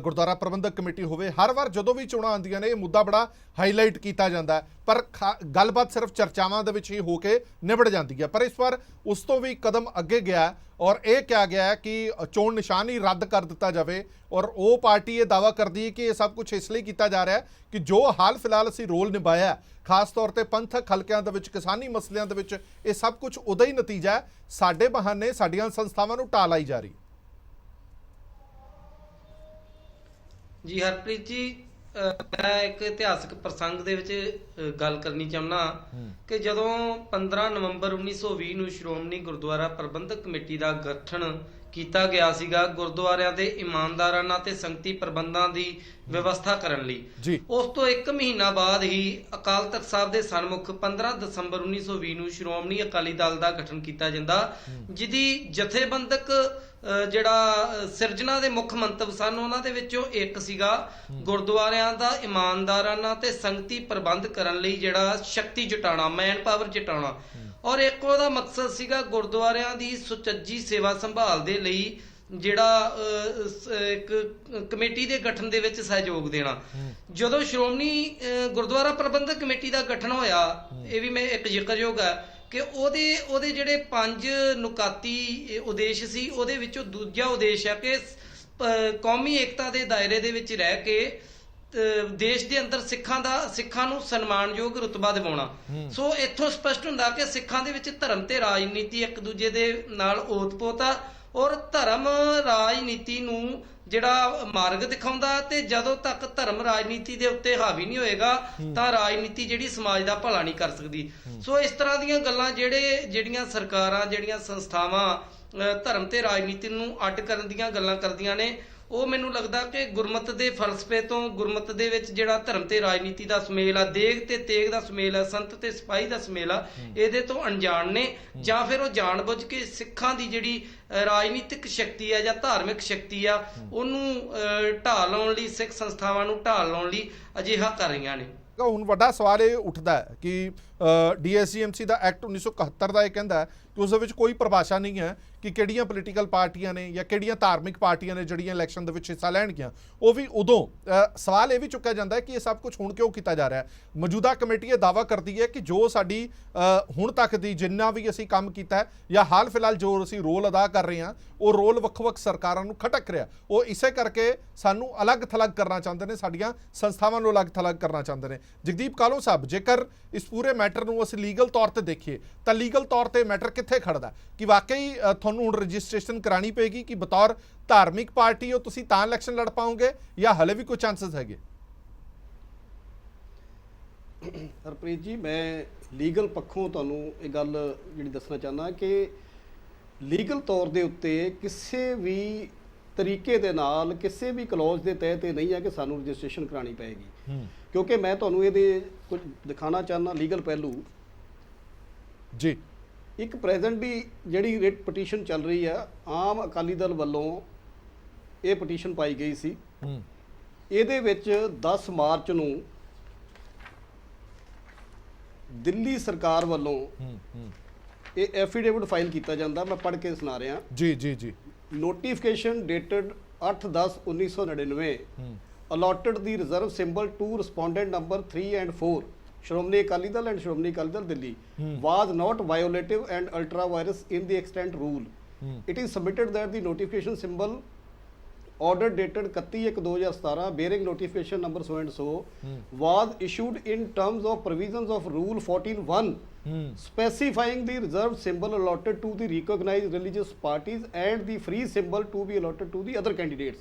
ਗੁਰਦੁਆਰਾ ਪ੍ਰਬੰਧਕ ਕਮੇਟੀ ਹੋਵੇ, ਹਰ ਵਾਰ ਜਦੋਂ ਵੀ ਚੋਣਾਂ ਆਉਂਦੀਆਂ ਨੇ ਇਹ ਮੁੱਦਾ ਬੜਾ ਹਾਈਲਾਈਟ ਕੀਤਾ ਜਾਂਦਾ ਹੈ, ਪਰ ਗੱਲਬਾਤ ਸਿਰਫ ਚਰਚਾਵਾਂ ਦੇ ਵਿੱਚ ਹੀ ਹੋ ਕੇ ਨਿਬੜ ਜਾਂਦੀ ਹੈ। ਪਰ ਇਸ ਵਾਰ ਉਸ ਤੋਂ ਵੀ ਕਦਮ ਅੱਗੇ ਗਿਆ ਔਰ ਇਹ ਕਿਹਾ ਗਿਆ ਹੈ ਕਿ ਚੋਣ ਨਿਸ਼ਾਨ ਹੀ ਰੱਦ ਕਰ ਦਿੱਤਾ ਜਾਵੇ, ਔਰ ਉਹ ਪਾਰਟੀ ਇਹ ਦਾਅਵਾ ਕਰਦੀ ਹੈ ਕਿ ਇਹ ਸਭ ਕੁਝ ਇਸ ਲਈ ਕੀਤਾ ਜਾ ਰਿਹਾ ਹੈ ਕਿ ਜੋ ਹਾਲ ਫਿਲਹਾਲ ਅਸੀਂ ਰੋਲ ਨਿਭਾਇਆ ਖਾਸ ਤੌਰ ਤੇ ਪੰਥਕ ਹਲਕਿਆਂ ਦੇ ਵਿੱਚ, ਕਿਸਾਨੀ ਮਸਲਿਆਂ ਦੇ ਵਿੱਚ, ਇਹ ਸਭ ਕੁਝ ਉਹਦਾ ਹੀ ਨਤੀਜਾ ਹੈ, ਸਾਡੇ ਬਹਾਨੇ ਸਾਡੀਆਂ ਸੰਸਥਾਵਾਂ ਨੂੰ ਢਾਹ ਲਾਈ ਜਾ ਰਹੀ। ਜੀ ਹਰਪ੍ਰੀਤ ਜੀ, ਮੈਂ ਇੱਕ ਇਤਿਹਾਸਕ ਪ੍ਰਸੰਗ ਦੇ ਵਿੱਚ ਗੱਲ ਕਰਨੀ ਚਾਹੁੰਦਾ ਕਿ ਜਦੋਂ 15 ਨਵੰਬਰ 1920 ਨੂੰ ਸ਼੍ਰੋਮਣੀ ਗੁਰਦੁਆਰਾ ਪ੍ਰਬੰਧਕ ਕਮੇਟੀ ਦਾ ਗਠਨ ਕੀਤਾ ਗਿਆ ਸੀਗਾ ਗੁਰਦੁਆਰਿਆਂ ਦੇ ਇਮਾਨਦਾਰਾਨਾ ਤੇ ਸੰਗਤੀ ਪ੍ਰਬੰਧਾਂ ਦੀ ਵਿਵਸਥਾ ਕਰਨ ਲਈ, ਉਸ ਤੋਂ 1 ਮਹੀਨਾ ਬਾਅਦ ਹੀ ਅਕਾਲ ਤਖਤ ਸਾਹਿਬ ਦੇ ਸਨਮੁਖ 15 ਦਸੰਬਰ 1920 ਨੂੰ ਸ਼੍ਰੋਮਣੀ ਅਕਾਲੀ ਦਲ ਦਾ ਗਠਨ ਕੀਤਾ ਜਾਂਦਾ, ਜਿਹਦੀ ਜਥੇਬੰਦਕ ਜਿਹੜਾ ਸਿਰਜਣਾ ਦੇ ਮੁੱਖ ਮੰਤਵ ਸਨ ਉਹਨਾਂ ਦੇ ਵਿੱਚੋਂ ਇੱਕ ਸੀਗਾ ਗੁਰਦੁਆਰਿਆਂ ਦਾ ਇਮਾਨਦਾਰਾਨਾ ਤੇ ਸੰਗਤੀ ਪ੍ਰਬੰਧ ਕਰਨ ਲਈ ਜਿਹੜਾ ਸ਼ਕਤੀ ਜੁਟਾਉਣਾ, ਮੈਨ ਪਾਵਰ ਜੁਟਾਉਣਾ, ਔਰ ਇੱਕ ਉਹਦਾ ਮਕਸਦ ਸੀਗਾ ਗੁਰਦੁਆਰਿਆਂ ਦੀ ਸੁਚੱਜੀ ਸੇਵਾ ਸੰਭਾਲ ਦੇ ਲਈ ਜਿਹੜਾ ਇੱਕ ਕਮੇਟੀ ਦੇ ਗਠਨ ਦੇ ਵਿੱਚ ਸਹਿਯੋਗ ਦੇਣਾ। ਜਦੋਂ ਸ਼੍ਰੋਮਣੀ ਗੁਰਦੁਆਰਾ ਪ੍ਰਬੰਧਕ ਕਮੇਟੀ ਦਾ ਗਠਨ ਹੋਇਆ, ਇਹ ਵੀ ਮੈਂ ਇੱਕ ਜ਼ਿਕਰਯੋਗ ਹੈ ਕਿ ਉਹਦੇ ਜਿਹੜੇ 5 ਨੁਕਾਤੀ ਉਦੇਸ਼ ਸੀ, ਉਹਦੇ ਵਿੱਚੋਂ ਦੂਜਾ ਉਦੇਸ਼ ਹੈ ਕਿ ਕੌਮੀ ਏਕਤਾ ਦੇ ਦਾਇਰੇ ਦੇ ਵਿੱਚ ਰਹਿ ਕੇ ਦੇਸ਼ ਦੇ ਅੰਦਰ ਸਿੱਖਾਂ ਨੂੰ ਸਨਮਾਨਯੋਗ ਰੁਤਬਾ ਦਿਵਾਉਣਾ। ਸੋ ਇੱਥੋਂ ਸਪਸ਼ਟ ਹੁੰਦਾ ਕਿ ਸਿੱਖਾਂ ਦੇ ਵਿੱਚ ਧਰਮ ਤੇ ਰਾਜਨੀਤੀ ਇੱਕ ਦੂਜੇ ਦੇ ਨਾਲ ਓਤ-ਪੋਤ ਆ, ਔਰ ਧਰਮ ਰਾਜਨੀਤੀ ਨੂੰ ਜਿਹੜਾ ਮਾਰਗ ਦਿਖਾਉਂਦਾ, ਤੇ ਜਦੋਂ ਤੱਕ ਧਰਮ ਰਾਜਨੀਤੀ ਦੇ ਉੱਤੇ ਹਾਵੀ ਨਹੀਂ ਹੋਏਗਾ ਤਾਂ ਰਾਜਨੀਤੀ ਜਿਹੜੀ ਸਮਾਜ ਦਾ ਭਲਾ ਨਹੀਂ ਕਰ ਸਕਦੀ। ਸੋ ਇਸ ਤਰ੍ਹਾਂ ਦੀਆਂ ਗੱਲਾਂ ਜਿਹੜੀਆਂ ਸਰਕਾਰਾਂ, ਜਿਹੜੀਆਂ ਸੰਸਥਾਵਾਂ ਧਰਮ ਤੇ ਰਾਜਨੀਤੀ ਨੂੰ ਅੱਡ ਕਰਨ ਦੀਆਂ ਗੱਲਾਂ ਕਰਦੀਆਂ ਨੇ, ਉਹ ਮੈਨੂੰ ਲੱਗਦਾ ਕਿ ਗੁਰਮਤ ਦੇ ਫਲਸਫੇ ਤੋਂ, ਗੁਰਮਤ ਦੇ ਵਿੱਚ ਜਿਹੜਾ ਧਰਮ ਤੇ ਰਾਜਨੀਤੀ ਦਾ ਸੁਮੇਲ ਆ, ਦੇਗ ਤੇ ਤੇਗ ਦਾ ਸੁਮੇਲ ਆ, ਸੰਤ ਤੇ ਸਿਪਾਹੀ ਦਾ ਸੁਮੇਲ ਆ, ਇਹਦੇ ਤੋਂ ਅਣਜਾਣ ਨੇ, ਜਾਂ ਫਿਰ ਉਹ ਜਾਣਬੁੱਝ ਕੇ ਸਿੱਖਾਂ ਦੀ ਜਿਹੜੀ ਰਾਜਨੀਤਿਕ ਸ਼ਕਤੀ ਆ ਜਾਂ ਧਾਰਮਿਕ ਸ਼ਕਤੀ ਆ ਉਹਨੂੰ ਢਾਹ ਲਾਉਣ ਲਈ, ਸਿੱਖ ਸੰਸਥਾਵਾਂ ਨੂੰ ਢਾਹ ਲਾਉਣ ਲਈ ਅਜਿਹਾ ਕਰ ਰਹੀਆਂ ਨੇ। ਹੁਣ ਵੱਡਾ ਸਵਾਲ ਇਹ ਉੱਠਦਾ ਹੈ ਕਿ DSGMC ਦਾ ਐਕਟ 1971 ਦਾ ਇਹ ਕਹਿੰਦਾ ਹੈ ਕਿ ਉਸ ਦੇ ਵਿੱਚ ਕੋਈ ਪਰਿਭਾਸ਼ਾ ਨਹੀਂ ਹੈ ਕਿ ਕਿਹੜੀਆਂ ਪੋਲੀਟੀਕਲ ਪਾਰਟੀਆਂ ਨੇ ਜਾਂ ਕਿਹੜੀਆਂ ਧਾਰਮਿਕ ਪਾਰਟੀਆਂ ਨੇ ਜਿਹੜੀਆਂ ਇਲੈਕਸ਼ਨ ਦੇ ਵਿੱਚ ਹਿੱਸਾ ਲੈਣਗੀਆਂ। ਉਹ ਵੀ ਉਦੋਂ ਸਵਾਲ ਇਹ ਵੀ ਚੁੱਕਿਆ ਜਾਂਦਾ ਹੈ ਕਿ ਇਹ ਸਭ ਕੁਝ ਹੁਣ ਕਿਉਂ ਕੀਤਾ ਜਾ ਰਿਹਾ ਹੈ। ਮੌਜੂਦਾ ਕਮੇਟੀ ਇਹ ਦਾਅਵਾ ਕਰਦੀ ਹੈ ਕਿ ਜੋ ਸਾਡੀ ਹੁਣ ਤੱਕ ਦੀ ਜਿੰਨਾ ਵੀ ਅਸੀਂ ਕੰਮ ਕੀਤਾ ਹੈ ਜਾਂ ਹਾਲ ਫਿਲਹਾਲ ਜੋ ਅਸੀਂ ਰੋਲ ਅਦਾ ਕਰ ਰਹੇ ਹਾਂ, ਉਹ ਰੋਲ ਵੱਖ-ਵੱਖ ਸਰਕਾਰਾਂ ਨੂੰ ਖਟਕ ਰਿਹਾ, ਉਹ ਇਸੇ ਕਰਕੇ ਸਾਨੂੰ ਅਲੱਗ-ਥਲੱਗ ਕਰਨਾ ਚਾਹੁੰਦੇ ਨੇ, ਸਾਡੀਆਂ ਸੰਸਥਾਵਾਂ ਨੂੰ ਅਲੱਗ-ਥਲੱਗ ਕਰਨਾ ਚਾਹੁੰਦੇ ਨੇ। ਜਗਦੀਪ ਕਾਹਲੋਂ ਸਾਹਿਬ, ਜੇਕਰ ਇਸ ਪੂਰੇ ਮੈਟਰ ਨੂੰ ਅਸੀਂ ਲੀਗਲ ਤੌਰ ਤੇ ਦੇਖੀਏ ਤਾਂ ਲੀਗਲ ਤੌਰ ਤੇ ਮੈਟਰ ਕਿੱਥੇ ਖੜਦਾ ਕਿ ਵਾਕਈ ਤੁਹਾਨੂੰ ਹੁਣ ਰਜਿਸਟ੍ਰੇਸ਼ਨ ਕਰਾਣੀ ਪਏਗੀ ਕਿ ਬਤੌਰ ਧਾਰਮਿਕ ਪਾਰਟੀ ਹੋ ਤੁਸੀਂ ਤਾਂ ਇਲੈਕਸ਼ਨ ਲੜ ਪਾਓਗੇ ਜਾਂ ਹਲੇ ਵੀ ਕੋਈ ਚਾਂਸਸ ਹੈਗੇ? ਹਰਪ੍ਰੀਤ ਜੀ, ਮੈਂ ਲੀਗਲ ਪੱਖੋਂ ਤੁਹਾਨੂੰ ਇਹ ਗੱਲ ਜਿਹੜੀ ਦੱਸਣਾ ਚਾਹੁੰਦਾ ਕਿ ਲੀਗਲ ਤੌਰ ਦੇ ਉੱਤੇ ਕਿਸੇ ਵੀ ਤਰੀਕੇ ਦੇ ਨਾਲ ਕਿਸੇ ਵੀ ਕਲੌਜ਼ ਦੇ ਤਹਿਤ ਇਹ ਨਹੀਂ ਹੈ ਕਿ ਸਾਨੂੰ ਰਜਿਸਟ੍ਰੇਸ਼ਨ ਕਰਾਣੀ ਪਏਗੀ, ਕਿਉਂਕਿ ਮੈਂ ਤੁਹਾਨੂੰ ਇਹਦੇ ਕੁਝ ਦਿਖਾਣਾ ਚਾਹੁੰਦਾ ਲੀਗਲ ਪਹਿਲੂ ਜੀ। ਇੱਕ ਪ੍ਰੈਜ਼ੈਂਟਲੀ ਜਿਹੜੀ ਰਿਟ ਪਟੀਸ਼ਨ ਚੱਲ ਰਹੀ ਆ, ਆਮ ਅਕਾਲੀ ਦਲ ਵੱਲੋਂ ਇਹ ਪਟੀਸ਼ਨ ਪਾਈ ਗਈ ਸੀ। ਇਹਦੇ ਵਿੱਚ 10 ਮਾਰਚ ਨੂੰ ਦਿੱਲੀ ਸਰਕਾਰ ਵੱਲੋਂ ਇਹ ਐਫੀਡੇਵਿਟ ਫਾਈਲ ਕੀਤਾ ਜਾਂਦਾ। ਮੈਂ ਪੜ੍ਹ ਕੇ ਸੁਣਾ ਰਿਹਾ ਜੀ ਜੀ ਜੀ। Notification dated 8/10/1999 allotted the reserve symbol to respondent number 3 and 4 Shromani Akali Dal and Shromani Akali Dal Delhi was not violative and ultra virus in the extent rule. It is submitted that the notification symbol order dated 31/2017 bearing notification number so and so was issued in terms of provisions of rule 14(1) specifying the reserved symbol allotted to the recognized religious parties and the free symbol to be allotted to the other candidates.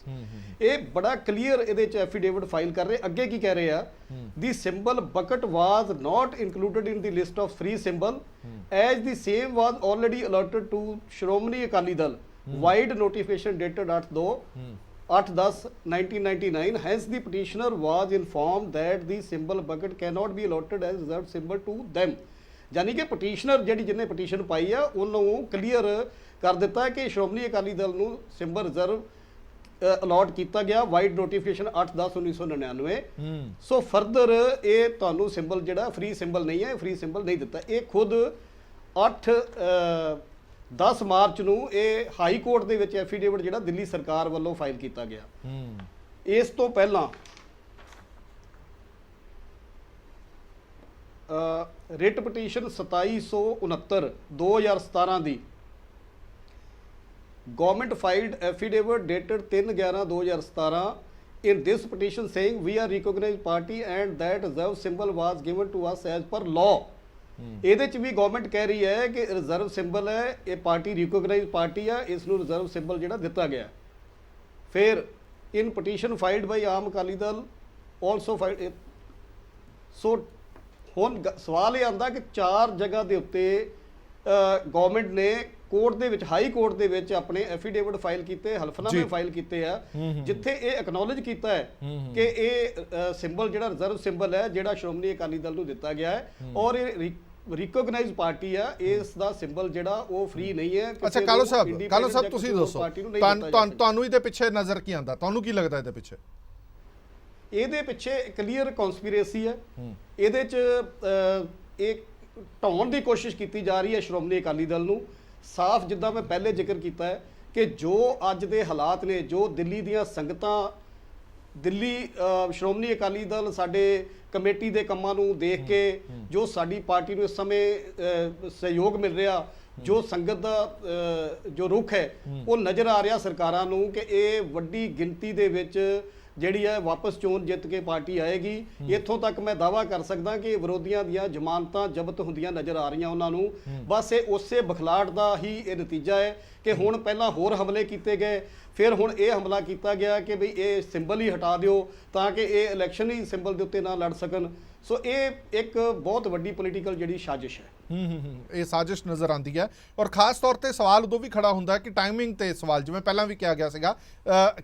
ਇਹ ਬੜਾ clear ਇਹਦੇ ਚ affidavit file ਕਰ ਰਹੇ। ਅੱਗੇ ਕੀ ਕਹਿ ਰਹੇ ਆ, the symbol bucket was not included in the list of free symbol as the same was already allotted to Shromani Akali Dal. Wide notification dated 8/10/1999. Hence the petitioner was informed that the symbol bucket cannot be allotted as reserved symbol to them. ਯਾਨੀ ਕਿ petitioner ਜਿਹਨੇ petition ਪਾਈ ਆ ਉਹਨੂੰ clear ਕਰ ਦਿੱਤਾ ਹੈ ਕਿ ਸ਼੍ਰੋਮਣੀ ਅਕਾਲੀ ਦਲ ਨੂੰ ਸਿੰਬਲ ਰਿਜ਼ਰਵ ਅਲਾਟ ਕੀਤਾ ਗਿਆ ਵਾਈਡ ਨੋਟੀਫਿਕੇਸ਼ਨ 8/10/1999। ਸੋ ਫਰਦਰ ਇਹ ਤੁਹਾਨੂੰ ਸਿੰਬਲ ਜਿਹੜਾ ਫ੍ਰੀ ਸਿੰਬਲ ਨਹੀਂ ਹੈ, ਫ੍ਰੀ ਸਿੰਬਲ ਨਹੀਂ ਦਿੱਤਾ। ਇਹ ਖੁਦ 10 ਮਾਰਚ ਨੂੰ ਇਹ ਹਾਈ ਕੋਰਟ ਦੇ ਵਿੱਚ ਐਫੀਡੇਵਿਟ ਜਿਹੜਾ ਦਿੱਲੀ ਸਰਕਾਰ ਵੱਲੋਂ ਫਾਈਲ ਕੀਤਾ ਗਿਆ। ਇਸ ਤੋਂ ਪਹਿਲਾਂ writ petition 2769 2017 the government filed affidavit dated 3/11/2017 in this petition saying we are recognized party and that reserve symbol was given to us as per law। ਇਹਦੇ ਚ ਵੀ ਗਵਰਨਮੈਂਟ ਕਹਿ ਰਹੀ ਹੈ ਕਿ ਰਿਜ਼ਰਵ ਸਿੰਬਲ ਹੈ, ਇਹ ਪਾਰਟੀ ਰਿਕੋਗਨਾਈਜ਼ ਪਾਰਟੀ ਆ, ਇਸ ਨੂੰ ਰਿਜ਼ਰਵ ਸਿੰਬਲ ਜਿਹੜਾ ਦਿੱਤਾ ਗਿਆ। ਫਿਰ ਇਨ ਪਟੀਸ਼ਨ ਫਾਈਲਡ ਬਾਈ ਆਮ ਅਕਾਲੀ ਦਲ ਆਲਸੋ ਫਾਈਲਡ। ਸੋ ਹੁਣ ਸਵਾਲ ਇਹ ਆਉਂਦਾ ਕਿ 4 ਜਗ੍ਹਾ ਦੇ ਉੱਤੇ ਗਵਰਨਮੈਂਟ ਨੇ ਕੋਰਟ ਦੇ ਵਿੱਚ ਹਾਈ ਕੋਰਟ ਦੇ ਵਿੱਚ ਆਪਣੇ ਐਫੀਡੇਵਿਟ ਫਾਈਲ ਕੀਤੇ, ਹਲਫਨਾਮੇ ਫਾਈਲ ਕੀਤੇ ਆ, ਜਿੱਥੇ ਇਹ ਐਕਨੋਲਜ ਕੀਤਾ ਹੈ ਕਿ ਇਹ ਸਿੰਬਲ ਜਿਹੜਾ ਰਿਜ਼ਰਵ ਸਿੰਬਲ ਹੈ ਜਿਹੜਾ ਸ਼੍ਰੋਮਣੀ ਅਕਾਲੀ ਦਲ ਨੂੰ ਦਿੱਤਾ ਗਿਆ ਹੈ ਔਰ ਇਹ ਰਿਕੋਗਨਾਈਜ਼ ਪਾਰਟੀ ਆ, ਇਸ ਦਾ ਸਿੰਬਲ ਜਿਹੜਾ ਉਹ ਫ੍ਰੀ ਨਹੀਂ ਹੈ। ਅੱਛਾ ਕਾਲੋ ਸਾਹਿਬ ਤੁਸੀਂ ਦੱਸੋ ਤੁਹਾਨੂੰ ਇਹਦੇ ਪਿੱਛੇ ਨਜ਼ਰ ਕੀ ਆਉਂਦਾ, ਤੁਹਾਨੂੰ ਕੀ ਲੱਗਦਾ ਇਹਦੇ ਪਿੱਛੇ? ਇਹਦੇ ਪਿੱਛੇ ਕਲੀਅਰ ਕਨਸਪੀਰੇਸੀ ਹੈ। ਇਹਦੇ 'ਚ ਇਹ ਢਾਉਣ ਦੀ ਕੋਸ਼ਿਸ਼ ਕੀਤੀ ਜਾ ਰਹੀ ਹੈ ਸ਼੍ਰੋਮਣੀ ਅਕਾਲੀ ਦਲ ਨੂੰ। ਸਾਫ਼ ਜਿੱਦਾਂ ਮੈਂ ਪਹਿਲੇ ਜ਼ਿਕਰ ਕੀਤਾ ਹੈ ਕਿ ਜੋ ਅੱਜ ਦੇ ਹਾਲਾਤ ਨੇ, ਜੋ ਦਿੱਲੀ ਦੀਆਂ ਸੰਗਤਾਂ, ਦਿੱਲੀ ਸ਼੍ਰੋਮਣੀ ਅਕਾਲੀ ਦਲ ਸਾਡੇ ਕਮੇਟੀ ਦੇ ਕੰਮਾਂ ਨੂੰ ਦੇਖ ਕੇ ਜੋ ਸਾਡੀ ਪਾਰਟੀ ਨੂੰ ਇਸ ਸਮੇਂ ਸਹਿਯੋਗ ਮਿਲ ਰਿਹਾ, ਜੋ ਸੰਗਤ ਦਾ ਜੋ ਰੁਖ ਹੈ ਉਹ ਨਜ਼ਰ ਆ ਰਿਹਾ ਸਰਕਾਰਾਂ ਨੂੰ ਕਿ ਇਹ ਵੱਡੀ ਗਿਣਤੀ ਦੇ ਵਿੱਚ ਜਿਹੜੀ ਹੈ ਵਾਪਸ ਚੋਣ ਜਿੱਤ ਕੇ ਪਾਰਟੀ ਆਏਗੀ। ਇੱਥੋਂ ਤੱਕ ਮੈਂ ਦਾਅਵਾ ਕਰ ਸਕਦਾ ਕਿ ਵਿਰੋਧੀਆਂ ਦੀਆਂ ਜ਼ਮਾਨਤਾਂ ਜ਼ਬਤ ਹੁੰਦੀਆਂ ਨਜ਼ਰ ਆ ਰਹੀਆਂ ਉਹਨਾਂ ਨੂੰ। ਬਸ ਇਹ ਉਸੇ ਬਖਲਾਟ ਦਾ ਹੀ ਇਹ ਨਤੀਜਾ ਹੈ ਕਿ ਹੁਣ ਪਹਿਲਾਂ ਹੋਰ ਹਮਲੇ ਕੀਤੇ ਗਏ, ਫਿਰ ਹੁਣ ਇਹ ਹਮਲਾ ਕੀਤਾ ਗਿਆ ਕਿ ਬਈ ਇਹ ਸਿੰਬਲ ਹੀ ਹਟਾ ਦਿਓ ਤਾਂ ਕਿ ਇਹ ਇਲੈਕਸ਼ਨ ਹੀ ਸਿੰਬਲ ਦੇ ਉੱਤੇ ਨਾ ਲੜ ਸਕਣ। ਸੋ ਇਹ ਇੱਕ ਬਹੁਤ ਵੱਡੀ ਪੋਲੀਟੀਕਲ ਜਿਹੜੀ ਸਾਜ਼ਿਸ਼ ਹੈ। ਇਹ ਸਾਜ਼ਿਸ਼ ਨਜ਼ਰ ਆਉਂਦੀ ਹੈ ਔਰ ਖਾਸ ਤੌਰ ਤੇ ਸਵਾਲ ਉਦੋਂ ਵੀ ਖੜਾ ਹੁੰਦਾ ਕਿ ਟਾਈਮਿੰਗ ਤੇ ਸਵਾਲ, ਜਿਵੇਂ ਪਹਿਲਾਂ ਵੀ ਕਿਹਾ ਗਿਆ ਸੀਗਾ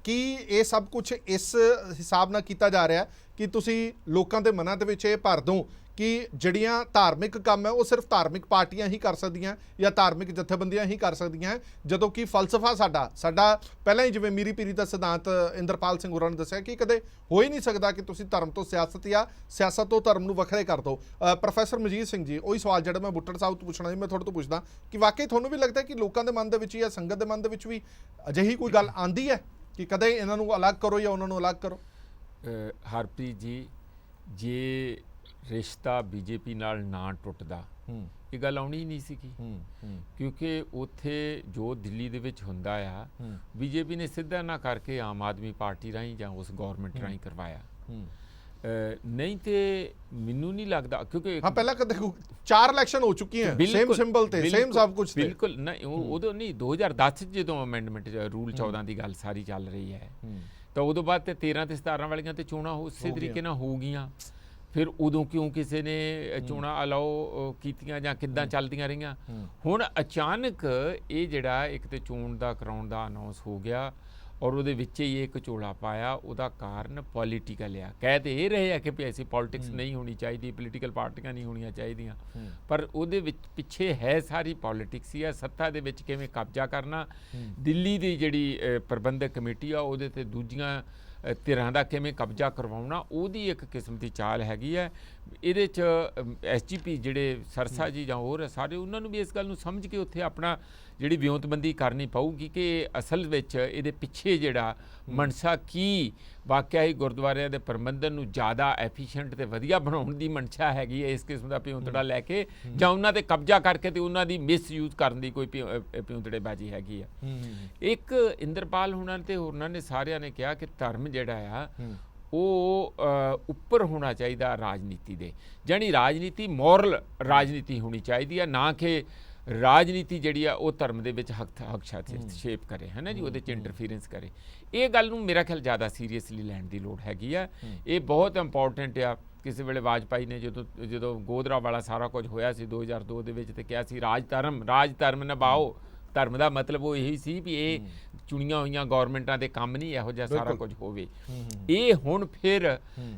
ਕਿ ਇਹ ਸਭ ਕੁਝ ਇਸ ਹਿਸਾਬ ਨਾਲ ਕੀਤਾ ਜਾ ਰਿਹਾ ਕਿ ਤੁਸੀਂ ਲੋਕਾਂ ਦੇ ਮਨਾਂ ਦੇ ਵਿੱਚ ਇਹ ਭਰ ਦਿਓ ਕਿ ਜਿਹੜੀਆਂ ਧਾਰਮਿਕ ਕੰਮ ਹੈ ਉਹ ਸਿਰਫ ਧਾਰਮਿਕ ਪਾਰਟੀਆਂ ਹੀ ਕਰ ਸਕਦੀਆਂ ਜਾਂ ਧਾਰਮਿਕ ਜਥੇਬੰਦੀਆਂ ਹੀ ਕਰ ਸਕਦੀਆਂ, ਜਦੋਂ ਕਿ ਫਲਸਫਾ ਸਾਡਾ ਪਹਿਲਾਂ ਹੀ ਜਿਵੇਂ ਮੀਰੀ ਪੀਰੀ ਦਾ ਸਿਧਾਂਤ ਇੰਦਰਪਾਲ ਸਿੰਘ ਹੋਰਾਂ ਨੇ ਦੱਸਿਆ ਕਿ ਕਦੇ ਹੋ ਹੀ ਨਹੀਂ ਸਕਦਾ ਕਿ ਤੁਸੀਂ ਧਰਮ ਤੋਂ ਸਿਆਸਤ ਜਾਂ ਸਿਆਸਤ ਤੋਂ ਧਰਮ ਨੂੰ ਵੱਖਰੇ ਕਰ ਦਿਓ। ਪ੍ਰੋਫੈਸਰ ਮਜੀਦ ਸਿੰਘ ਜੀ, ਉਹੀ ਸਵਾਲ ਜਿਹੜਾ ਮੈਂ ਬੁੱਟਰ ਸਾਹਿਬ ਤੋਂ ਪੁੱਛਣਾ ਸੀ, ਮੈਂ ਤੁਹਾਡੇ ਤੋਂ ਪੁੱਛਦਾ ਕਿ ਵਾਕਈ ਤੁਹਾਨੂੰ ਵੀ ਲੱਗਦਾ ਕਿ ਲੋਕਾਂ ਦੇ ਮਨ ਦੇ ਵਿੱਚ ਜਾਂ ਸੰਗਤ ਦੇ ਮਨ ਦੇ ਵਿੱਚ ਵੀ ਅਜਿਹੀ ਕੋਈ ਗੱਲ ਆਂਦੀ ਹੈ ਕਿ ਕਦੇ ਇਹਨਾਂ ਨੂੰ ਅਲੱਗ ਕਰੋ ਜਾਂ ਉਹਨਾਂ ਨੂੰ ਅਲੱਗ ਕਰੋ? ਹਰਪ੍ਰੀਤ ਜੀ, ਜੇ ਰਿਸ਼ਤਾ ਬੀਜੇਪੀ ਨਾਲ ਨਾ ਟੁੱਟਦਾ ਇਹ ਗੱਲ ਆਉਣੀ ਹੀ ਨਹੀਂ ਸੀਗੀ, ਕਿਉਂਕਿ ਉੱਥੇ ਜੋ ਦਿੱਲੀ ਦੇ ਵਿੱਚ ਹੁੰਦਾ ਆ ਬੀਜੇਪੀ ਨੇ ਸਿੱਧਾ ਨਾ ਕਰਕੇ ਆਮ ਆਦਮੀ ਪਾਰਟੀ ਰਾਹੀਂ ਜਾਂ ਉਸ ਗਵਰਨਮੈਂਟ ਰਾਹੀਂ ਕਰਵਾਇਆ। ਨਹੀਂ ਤੇ ਮੈਨੂੰ ਨਹੀਂ ਲੱਗਦਾ, ਕਿਉਂਕਿ ਹਾਂ ਪਹਿਲਾਂ ਕਦੇ 4 ਇਲੈਕਸ਼ਨ ਹੋ ਚੁੱਕੀਆਂ ਸੇਮ ਸਿੰਬਲ ਤੇ ਸੇਮ ਸਭ ਕੁਝ, ਬਿਲਕੁਲ ਨਹੀਂ ਉਦੋਂ ਨਹੀਂ 2010 ਜਦੋਂ ਅਮੈਂਡਮੈਂਟ ਰੂਲ 14 ਦੀ ਗੱਲ ਸਾਰੀ ਚੱਲ ਰਹੀ ਹੈ ਤਾਂ ਉਦੋਂ ਬਾਅਦ ਤੇ 13 ਤੇ 17 ਵਾਲੀਆਂ ਤੇ ਚੋਣਾਂ ਉਸੇ ਤਰੀਕੇ ਨਾਲ ਹੋ ਗਈਆਂ। ਫਿਰ ਉਦੋਂ ਕਿਉਂ ਕਿਸੇ ਨੇ ਚੋਣਾਂ ਅਲਾਓ ਕੀਤੀਆਂ ਜਾਂ ਕਿੱਦਾਂ ਚੱਲਦੀਆਂ ਰਹੀਆਂ? ਹੁਣ ਅਚਾਨਕ ਇਹ ਜਿਹੜਾ ਇੱਕ ਤੇ ਚੋਣ ਦਾ ਕਰਾਉਣ ਦਾ ਅਨਾਉਂਸ ਹੋ ਗਿਆ ਔਰ ਉਹਦੇ ਵਿੱਚ ਹੀ ਇਹ ਝੋਲਾ ਪਾਇਆ, ਉਹਦਾ ਕਾਰਨ ਪੋਲੀਟੀਕਲ ਆ। ਕਹਿ ਤੇ ਇਹ ਰਹੇ ਆ ਕਿ ਐਸੀ ਪੋਲੀਟਿਕਸ ਨਹੀਂ ਹੋਣੀ ਚਾਹੀਦੀ, ਪੋਲੀਟੀਕਲ ਪਾਰਟੀਆਂ ਨਹੀਂ ਹੋਣੀਆਂ ਚਾਹੀਦੀਆਂ, ਪਰ ਉਹਦੇ ਵਿੱਚ ਪਿੱਛੇ ਹੈ ਸਾਰੀ ਪੋਲੀਟਿਕਸ ਹੀ ਆ। ਸੱਤਾ ਦੇ ਵਿੱਚ ਕਿਵੇਂ ਕਬਜ਼ਾ ਕਰਨਾ, ਦਿੱਲੀ ਦੀ ਜਿਹੜੀ ਪ੍ਰਬੰਧਕ ਕਮੇਟੀ ਆ ਉਹਦੇ ਤੇ ਦੂਜੀਆਂ ਧਿਰਾਂ ਦਾ ਕਿਵੇਂ ਕਬਜ਼ਾ ਕਰਵਾਉਣਾ, ਉਹਦੀ ਇੱਕ ਕਿਸਮ ਦੀ ਚਾਲ ਹੈਗੀ ਹੈ। ਇਹਦੇ 'ਚ SGP ਜਿਹੜੇ ਸਰਸਾ ਜੀ ਜਾਂ ਹੋਰ ਸਾਰੇ, ਉਹਨਾਂ ਨੂੰ ਵੀ ਇਸ ਗੱਲ ਨੂੰ ਸਮਝ ਕੇ ਉੱਥੇ ਆਪਣਾ ਜਿਹੜੀ ਵਿਉਂਤਬੰਦੀ ਕਰਨੀ ਪਊਗੀ ਕਿ ਅਸਲ ਵਿੱਚ ਇਹਦੇ ਪਿੱਛੇ ਜਿਹੜਾ ਮਨਸ਼ਾ ਕੀ ਵਾਕਿਆ ਹੀ ਗੁਰਦੁਆਰਿਆਂ ਦੇ ਪ੍ਰਬੰਧਨ ਨੂੰ ਜ਼ਿਆਦਾ ਐਫੀਸ਼ੀਐਂਟ ਤੇ ਵਧੀਆ ਬਣਾਉਣ ਦੀ ਮਨਸ਼ਾ ਹੈਗੀ ਹੈ, ਇਸ ਕਿਸਮ ਦਾ ਪਿਉਂਤੜਾ ਲੈ ਕੇ ਜਾਂ ਉਹਨਾਂ ਤੇ ਕਬਜ਼ਾ ਕਰਕੇ ਤੇ ਉਹਨਾਂ ਦੀ ਮਿਸਯੂਜ਼ ਕਰਨ ਦੀ ਕੋਈ ਪਿਉਂਤੜੇਬਾਜ਼ੀ ਹੈਗੀ ਆ। ਇੱਕ ਇੰਦਰਪਾਲ ਹੁਣਾਂ ਤੇ ਹੋਰਨਾਂ ਨੇ ਸਾਰਿਆਂ ਨੇ ਕਿਹਾ ਕਿ ਧਰਮ ਜਿਹੜਾ ਆ ਉਹ ਉੱਪਰ ਹੋਣਾ ਚਾਹੀਦਾ ਰਾਜਨੀਤੀ ਦੇ, ਜਾਣੀ ਰਾਜਨੀਤੀ ਮੋਰਲ ਰਾਜਨੀਤੀ ਹੋਣੀ ਚਾਹੀਦੀ ਹੈ, ਨਾ ਕਿ ਰਾਜਨੀਤੀ ਜਿਹੜੀ ਆ ਉਹ ਧਰਮ ਦੇ ਵਿੱਚ ਹਸਤक्षेप ਕਰੇ, ਹੈ ਨਾ ਜੀ, ਉਹਦੇ 'ਚ ਇੰਟਰਫੀਰੈਂਸ ਕਰੇ। ਇਹ ਗੱਲ ਨੂੰ ਮੇਰਾ ਖਿਆਲ ਜ਼ਿਆਦਾ ਸੀਰੀਅਸਲੀ ਲੈਣ ਦੀ ਲੋੜ ਹੈਗੀ ਆ। ਇਹ ਬਹੁਤ ਇੰਪੋਰਟੈਂਟ ਆ। ਕਿਸੇ ਵੇਲੇ ਵਾਜਪਾਈ ਨੇ ਜਦੋਂ ਗੋਦਰਾ ਵਾਲਾ ਸਾਰਾ ਕੁਝ ਹੋਇਆ ਸੀ 2002 ਦੇ ਵਿੱਚ ਤੇ ਕਿਹਾ ਸੀ ਰਾਜ ਧਰਮ ਨਿਭਾਓ, ਧਰਮ ਦਾ ਮਤਲਬ ਉਹ ਇਹੀ ਸੀ ਵੀ ਇਹ ਚੁਣੀਆਂ ਹੋਈਆਂ ਗੌਰਮੈਂਟਾਂ ਦੇ ਕੰਮ ਨਹੀਂ ਇਹੋ ਜਿਹਾ ਸਾਰਾ ਕੁਝ ਹੋਵੇ। ਇਹ ਹੁਣ ਫਿਰ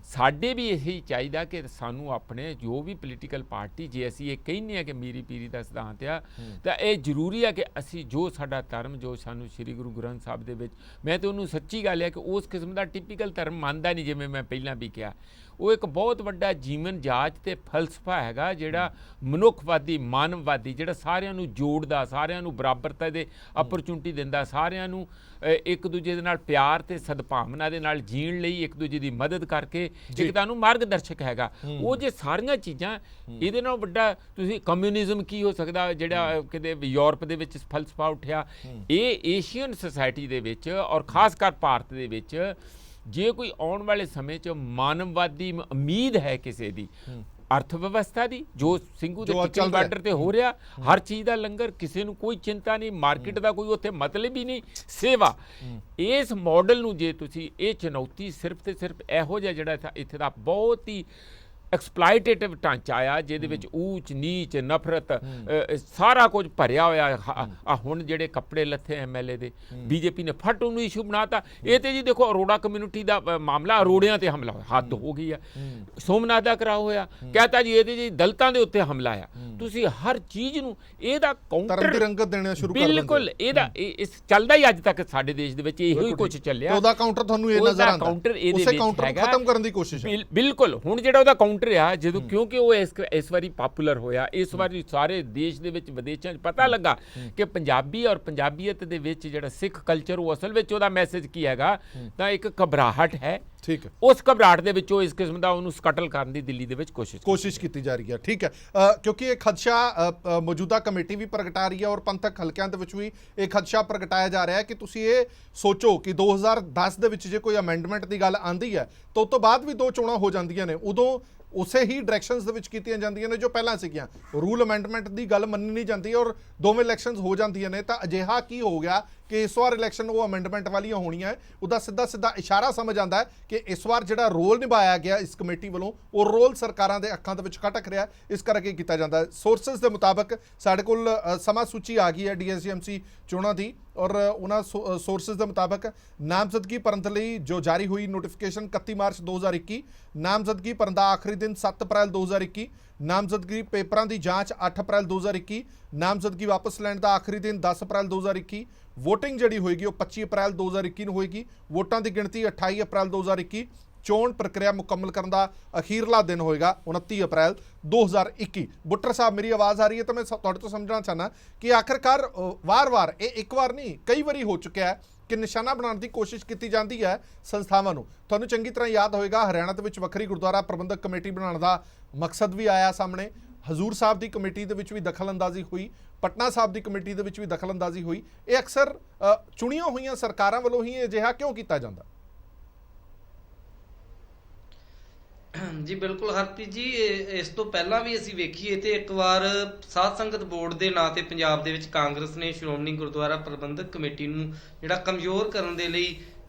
ਸਾਡੇ ਵੀ ਇਹੀ ਚਾਹੀਦਾ ਕਿ ਸਾਨੂੰ ਆਪਣੇ ਜੋ ਵੀ ਪੋਲੀਟੀਕਲ ਪਾਰਟੀ, ਜੇ ਅਸੀਂ ਇਹ ਕਹਿੰਦੇ ਆ ਕਿ ਮੀਰੀ ਪੀਰੀ ਦਾ ਸਿਧਾਂਤ ਆ, ਤਾਂ ਇਹ ਜ਼ਰੂਰੀ ਆ ਕਿ ਅਸੀਂ ਜੋ ਸਾਡਾ ਧਰਮ, ਜੋ ਸਾਨੂੰ ਸ੍ਰੀ ਗੁਰੂ ਗ੍ਰੰਥ ਸਾਹਿਬ ਦੇ ਵਿੱਚ, ਮੈਂ ਤਾਂ ਉਹਨੂੰ ਸੱਚੀ ਗੱਲ ਹੈ ਕਿ ਉਸ ਕਿਸਮ ਦਾ ਟਿਪੀਕਲ ਧਰਮ ਮੰਨਦਾ ਨਹੀਂ, ਜਿਵੇਂ ਮੈਂ ਪਹਿਲਾਂ ਵੀ ਕਿਹਾ। ਉਹ ਇੱਕ ਬਹੁਤ ਵੱਡਾ ਜੀਵਨ ਜਾਚ ਤੇ ਫਲਸਫਾ ਹੈਗਾ, ਜਿਹੜਾ ਮਨੁੱਖਵਾਦੀ, ਮਾਨਵਵਾਦੀ, ਜਿਹੜਾ ਸਾਰਿਆਂ ਨੂੰ ਜੋੜਦਾ, ਸਾਰਿਆਂ ਨੂੰ ਬਰਾਬਰਤਾ ਦੇ ਅਪਰਚੁਨਿਟੀ ਦਿੰਦਾ, ਸਾਰਿਆਂ ਨੂੰ ਇੱਕ ਦੂਜੇ ਦੇ ਨਾਲ ਪਿਆਰ ਤੇ ਸਦਭਾਵਨਾ ਦੇ ਨਾਲ ਜੀਣ ਲਈ ਇੱਕ ਦੂਜੇ ਦੀ ਮਦਦ ਕਰਕੇ ਇੱਕ ਤੁਹਾਨੂੰ ਮਾਰਗਦਰਸ਼ਕ ਹੈਗਾ। ਉਹ ਜੇ ਸਾਰੀਆਂ ਚੀਜ਼ਾਂ, ਇਹਦੇ ਨਾਲ ਵੱਡਾ ਤੁਸੀਂ ਕਮਿਊਨਿਜ਼ਮ ਕੀ ਹੋ ਸਕਦਾ, ਜਿਹੜਾ ਕਿਤੇ ਯੂਰਪ ਦੇ ਵਿੱਚ ਫਲਸਫਾ ਉੱਠਿਆ। ਇਹ ਏਸ਼ੀਅਨ ਸੁਸਾਇਟੀ ਦੇ ਵਿੱਚ ਔਰ ਖਾਸ ਕਰ ਭਾਰਤ ਦੇ ਵਿੱਚ ਜੇ ਕੋਈ ਆਉਣ ਵਾਲੇ ਸਮੇਂ 'ਚ ਮਾਨਵਵਾਦੀ ਉਮੀਦ ਹੈ ਕਿਸੇ ਦੀ, ਅਰਥ ਵਿਵਸਥਾ ਦੀ, ਜੋ ਸਿੰਘੂ ਦੇ ਟਿੱਕੀ ਬਾਰਡਰ ਤੇ ਹੋ ਰਿਹਾ, ਹਰ ਚੀਜ਼ ਦਾ ਲੰਗਰ, ਕਿਸੇ ਨੂੰ ਕੋਈ ਚਿੰਤਾ ਨਹੀਂ, ਮਾਰਕੀਟ ਦਾ ਕੋਈ ਉੱਥੇ ਮਤਲਬ ਹੀ ਨਹੀਂ, ਸੇਵਾ, ਇਸ ਮਾਡਲ ਨੂੰ ਜੇ ਤੁਸੀਂ, ਇਹ ਚੁਣੌਤੀ ਸਿਰਫ ਤੇ ਸਿਰਫ ਇਹੋ ਜਿਹਾ ਜਿਹੜਾ ਇੱਥੇ ਦਾ ਬਹੁਤ ਹੀ ਐਕਸਪਲਾਈਟੇਟਿਵ ਢਾਂਚਾ ਆ, ਜਿਹਦੇ ਵਿੱਚ ਊਚ ਨੀਚ, ਨਫ਼ਰਤ, ਸਾਰਾ ਕੁਝ ਭਰਿਆ ਹੋਇਆ। ਆ ਹੁਣ ਜਿਹੜੇ ਕੱਪੜੇ ਲੱਥੇ MLA ਦੇ, ਬੀਜੇਪੀ ਨੇ ਫਟ ਉਹਨੂੰ ਇਸ਼ੂ ਬਣਾਤਾ। ਇਹ ਤੇ ਜੀ ਦੇਖੋ ਅਰੋੜਾ ਕਮਿਊਨਿਟੀ ਦਾ ਮਾਮਲਾ, ਅਰੋੜਿਆਂ ਤੇ ਹਮਲਾ ਹੋਇਆ, ਹੱਦ ਹੋ ਗਈ ਆ। ਸੋਮਨਾਥ ਦਾ ਕਰਾ ਹੋਇਆ, ਕਹਤਾ ਜੀ ਇਹਦੇ ਜੀ ਦਲਿਤਾਂ ਦੇ ਉੱਤੇ ਹਮਲਾ ਆ। ਤੁਸੀਂ ਹਰ ਚੀਜ਼ ਨੂੰ ਇਹਦਾ ਕਾਊਂਟਰ, ਧਰਮ ਦੀ ਰੰਗਤ ਦੇਣਾ ਸ਼ੁਰੂ ਕਰ ਦਿੰਦੇ। ਬਿਲਕੁਲ, ਇਹਦਾ ਇਸ ਚੱਲਦਾ ਹੀ ਅੱਜ ਤੱਕ ਸਾਡੇ ਦੇਸ਼ ਦੇ ਵਿੱਚ ਇਹੋ ਹੀ ਕੁਝ ਚੱਲਿਆ। ਉਹਦਾ ਕਾਊਂਟਰ ਤੁਹਾਨੂੰ ਇਹ ਨਜ਼ਰ ਆਉਂਦਾ, ਕਾਊਂਟਰ ਇਹਦੇ ਵਿੱਚ ਹੈਗਾ, ਖਤਮ ਕਰਨ ਦੀ ਕੋਸ਼ਿਸ਼ ਹੈ। ਬਿਲਕੁਲ, ਹੁਣ ਜਿਹੜਾ ਉਹਦਾ ਕਾਊਂਟਰ ਆ, ਜਦੋਂ ਕਿਉਂਕਿ ਉਹ ਇਸ ਵਾਰੀ ਪਾਪੂਲਰ ਹੋਇਆ, ਇਸ ਵਾਰੀ ਸਾਰੇ ਦੇਸ਼ ਦੇ ਵਿੱਚ, ਵਿਦੇਸ਼ਾਂ 'ਚ ਪਤਾ ਲੱਗਾ ਕਿ ਪੰਜਾਬੀ ਔਰ ਪੰਜਾਬੀਅਤ ਦੇ ਵਿੱਚ ਜਿਹੜਾ ਸਿੱਖ ਕਲਚਰ, ਉਹ ਅਸਲ ਵਿੱਚ ਉਹਦਾ ਮੈਸੇਜ ਕੀ ਹੈਗਾ, ਤਾਂ ਇੱਕ ਘਬਰਾਹਟ ਹੈ। ਠੀਕ ਹੈ, ਉਸ ਘਬਰਾਹਟ ਦੇ ਵਿੱਚੋਂ ਇਸ ਕਿਸਮ ਦਾ ਉਹਨੂੰ ਸਕਟਲ ਕਰਨ ਦੀ ਦਿੱਲੀ ਦੇ ਵਿੱਚ ਕੋਸ਼ਿਸ਼ ਕੀਤੀ ਜਾ ਰਹੀ ਹੈ। ਠੀਕ ਹੈ, ਕਿਉਂਕਿ ਇਹ ਖਦਸ਼ਾ ਮੌਜੂਦਾ ਕਮੇਟੀ ਵੀ ਪ੍ਰਗਟਾ ਰਹੀ ਹੈ ਔਰ ਪੰਥਕ ਹਲਕਿਆਂ ਦੇ ਵਿੱਚ ਵੀ ਇਹ ਖਦਸ਼ਾ ਪ੍ਰਗਟਾਇਆ ਜਾ ਰਿਹਾ ਹੈ ਕਿ ਤੁਸੀਂ ਇਹ ਸੋਚੋ ਕਿ 2010 ਦੇ ਵਿੱਚ ਜੇ ਕੋਈ ਅਮੈਂਡਮੈਂਟ ਦੀ ਗੱਲ ਆਂਦੀ ਹੈ ਤਾਂ ਉਸ ਤੋਂ ਬਾਅਦ ਵੀ 2 ਚੋਣਾਂ ਹੋ ਜਾਂਦੀਆਂ ਨੇ, ਉਦੋਂ ਉਸੇ ਹੀ ਡਾਇਰੈਕਸ਼ਨਸ ਦੇ ਵਿੱਚ ਕੀਤੀਆਂ ਜਾਂਦੀਆਂ ਨੇ ਜੋ ਪਹਿਲਾਂ ਸੀਗੀਆਂ। ਰੂਲ ਅਮੈਂਡਮੈਂਟ ਦੀ ਗੱਲ ਮੰਨੀ ਨਹੀਂ ਜਾਂਦੀ ਔਰ ਦੋਵੇਂ ਇਲੈਕਸ਼ਨਸ ਹੋ ਜਾਂਦੀਆਂ ਨੇ। ਤਾਂ ਅਜਿਹਾ ਕੀ ਹੋ ਗਿਆ ਕਿ ਇਸ ਵਾਰ ਇਲੈਕਸ਼ਨ ਉਹ ਅਮੈਂਡਮੈਂਟ ਵਾਲੀਆਂ ਹੋਣੀਆਂ? ਉਹਦਾ ਸਿੱਧਾ ਇਸ਼ਾਰਾ ਸਮਝ ਆਉਂਦਾ ਹੈ ਕਿ ਇਸ ਵਾਰ ਜਿਹੜਾ ਰੋਲ ਨਿਭਾਇਆ ਗਿਆ ਇਸ ਕਮੇਟੀ ਵੱਲੋਂ, ਉਹ ਰੋਲ ਸਰਕਾਰਾਂ ਦੇ ਅੱਖਾਂ ਦੇ ਵਿੱਚ ਖਟਕ ਰਿਹਾ, ਇਸ ਕਰਕੇ ਕੀਤਾ ਜਾਂਦਾ ਹੈ। ਸੋਰਸਸ ਦੇ ਮੁਤਾਬਕ ਸਾਡੇ ਕੋਲ ਸਮਾਂ ਸੂਚੀ ਆ ਗਈ ਹੈ DSGMC ਚੋਣਾਂ ਦੀ, ਔਰ ਉਹਨਾਂ ਸੋਰਸਸ ਦੇ ਮੁਤਾਬਕ ਨਾਮਜ਼ਦਗੀ ਭਰਨ ਲਈ ਜੋ ਜਾਰੀ ਹੋਈ ਨੋਟੀਫਿਕੇਸ਼ਨ 31 ਮਾਰਚ 2021, ਨਾਮਜ਼ਦਗੀ ਭਰਨ ਦਾ ਆਖਰੀ ਦਿਨ 7 ਅਪ੍ਰੈਲ 2021, ਨਾਮਜ਼ਦਗੀ ਪੇਪਰਾਂ ਦੀ ਜਾਂਚ 8 ਅਪ੍ਰੈਲ 2021, ਨਾਮਜ਼ਦਗੀ ਵਾਪਸ ਲੈਣ ਦਾ ਆਖਰੀ ਦਿਨ 10 ਅਪ੍ਰੈਲ 2021, ਵੋਟਿੰਗ ਜਿਹੜੀ ਹੋਏਗੀ ਉਹ 25 ਅਪ੍ਰੈਲ 2021 ਨੂੰ ਹੋਏਗੀ, ਵੋਟਾਂ ਦੀ ਗਿਣਤੀ 28 ਅਪ੍ਰੈਲ 2021, ਚੋਣ ਪ੍ਰਕਿਰਿਆ ਮੁਕੰਮਲ ਕਰਨ ਦਾ ਅਖੀਰਲਾ ਦਿਨ ਹੋਏਗਾ 29 ਅਪ੍ਰੈਲ 2021। ਬੁੱਟਰ ਸਾਹਿਬ, ਮੇਰੀ ਆਵਾਜ਼ ਆ ਰਹੀ ਹੈ? ਤਾਂ ਮੈਂ ਤੁਹਾਡੇ ਤੋਂ ਸਮਝਣਾ ਚਾਹੁੰਦਾ ਕਿ ਆਖਰਕਾਰ ਵਾਰ-ਵਾਰ, ਇਹ ਇੱਕ ਵਾਰ ਨਹੀਂ ਕਈ ਵਾਰੀ ਹੋ ਚੁੱਕਿਆ ਹੈ ਕਿ ਨਿਸ਼ਾਨਾ ਬਣਾਉਣ ਦੀ ਕੋਸ਼ਿਸ਼ ਕੀਤੀ ਜਾਂਦੀ ਹੈ ਸੰਸਥਾਵਾਂ ਨੂੰ। ਤੁਹਾਨੂੰ ਚੰਗੀ ਤਰ੍ਹਾਂ ਯਾਦ ਹੋਏਗਾ ਹਰਿਆਣਾ ਦੇ ਵਿੱਚ ਵੱਖਰੀ ਗੁਰਦੁਆਰਾ ਪ੍ਰਬੰਧਕ ਕਮੇਟੀ ਬਣਾਉਣ ਦਾ ਮਕਸਦ ਵੀ ਆਇਆ ਸਾਹਮਣੇ, ਹਜ਼ੂਰ ਸਾਹਿਬ ਦੀ ਕਮੇਟੀ ਦੇ ਵਿੱਚ ਵੀ ਦਖਲਅੰਦਾਜ਼ੀ ਹੋਈ, ਪਟਨਾ ਸਾਹਿਬ ਦੀ ਕਮੇਟੀ ਦੇ ਵਿੱਚ ਵੀ ਦਖਲਅੰਦਾਜ਼ੀ ਹੋਈ। ਇਹ ਅਕਸਰ ਚੁਣੀਆਂ ਹੋਈਆਂ ਸਰਕਾਰਾਂ ਵੱਲੋਂ ਹੀ ਅਜਿਹਾ ਕਿਉਂ ਕੀਤਾ ਜਾਂਦਾ? ਜੀ ਬਿਲਕੁਲ ਹਰਪ੍ਰੀਤ ਜੀ, ਇਸ ਤੋਂ ਪਹਿਲਾਂ ਵੀ ਅਸੀਂ ਵੇਖੀਏ ਤੇ ਇੱਕ ਵਾਰ ਸਾਧ ਸੰਗਤ ਬੋਰਡ ਦੇ ਨਾਂ ਤੇ ਪੰਜਾਬ ਦੇ ਵਿੱਚ ਕਾਂਗਰਸ ਨੇ ਸ਼੍ਰੋਮਣੀ ਗੁਰਦੁਆਰਾ ਪ੍ਰਬੰਧਕ ਕਮੇਟੀ ਨੂੰ ਜਿਹੜਾ ਕਮਜ਼ੋਰ ਕਰਨ ਦੇ ਲਈ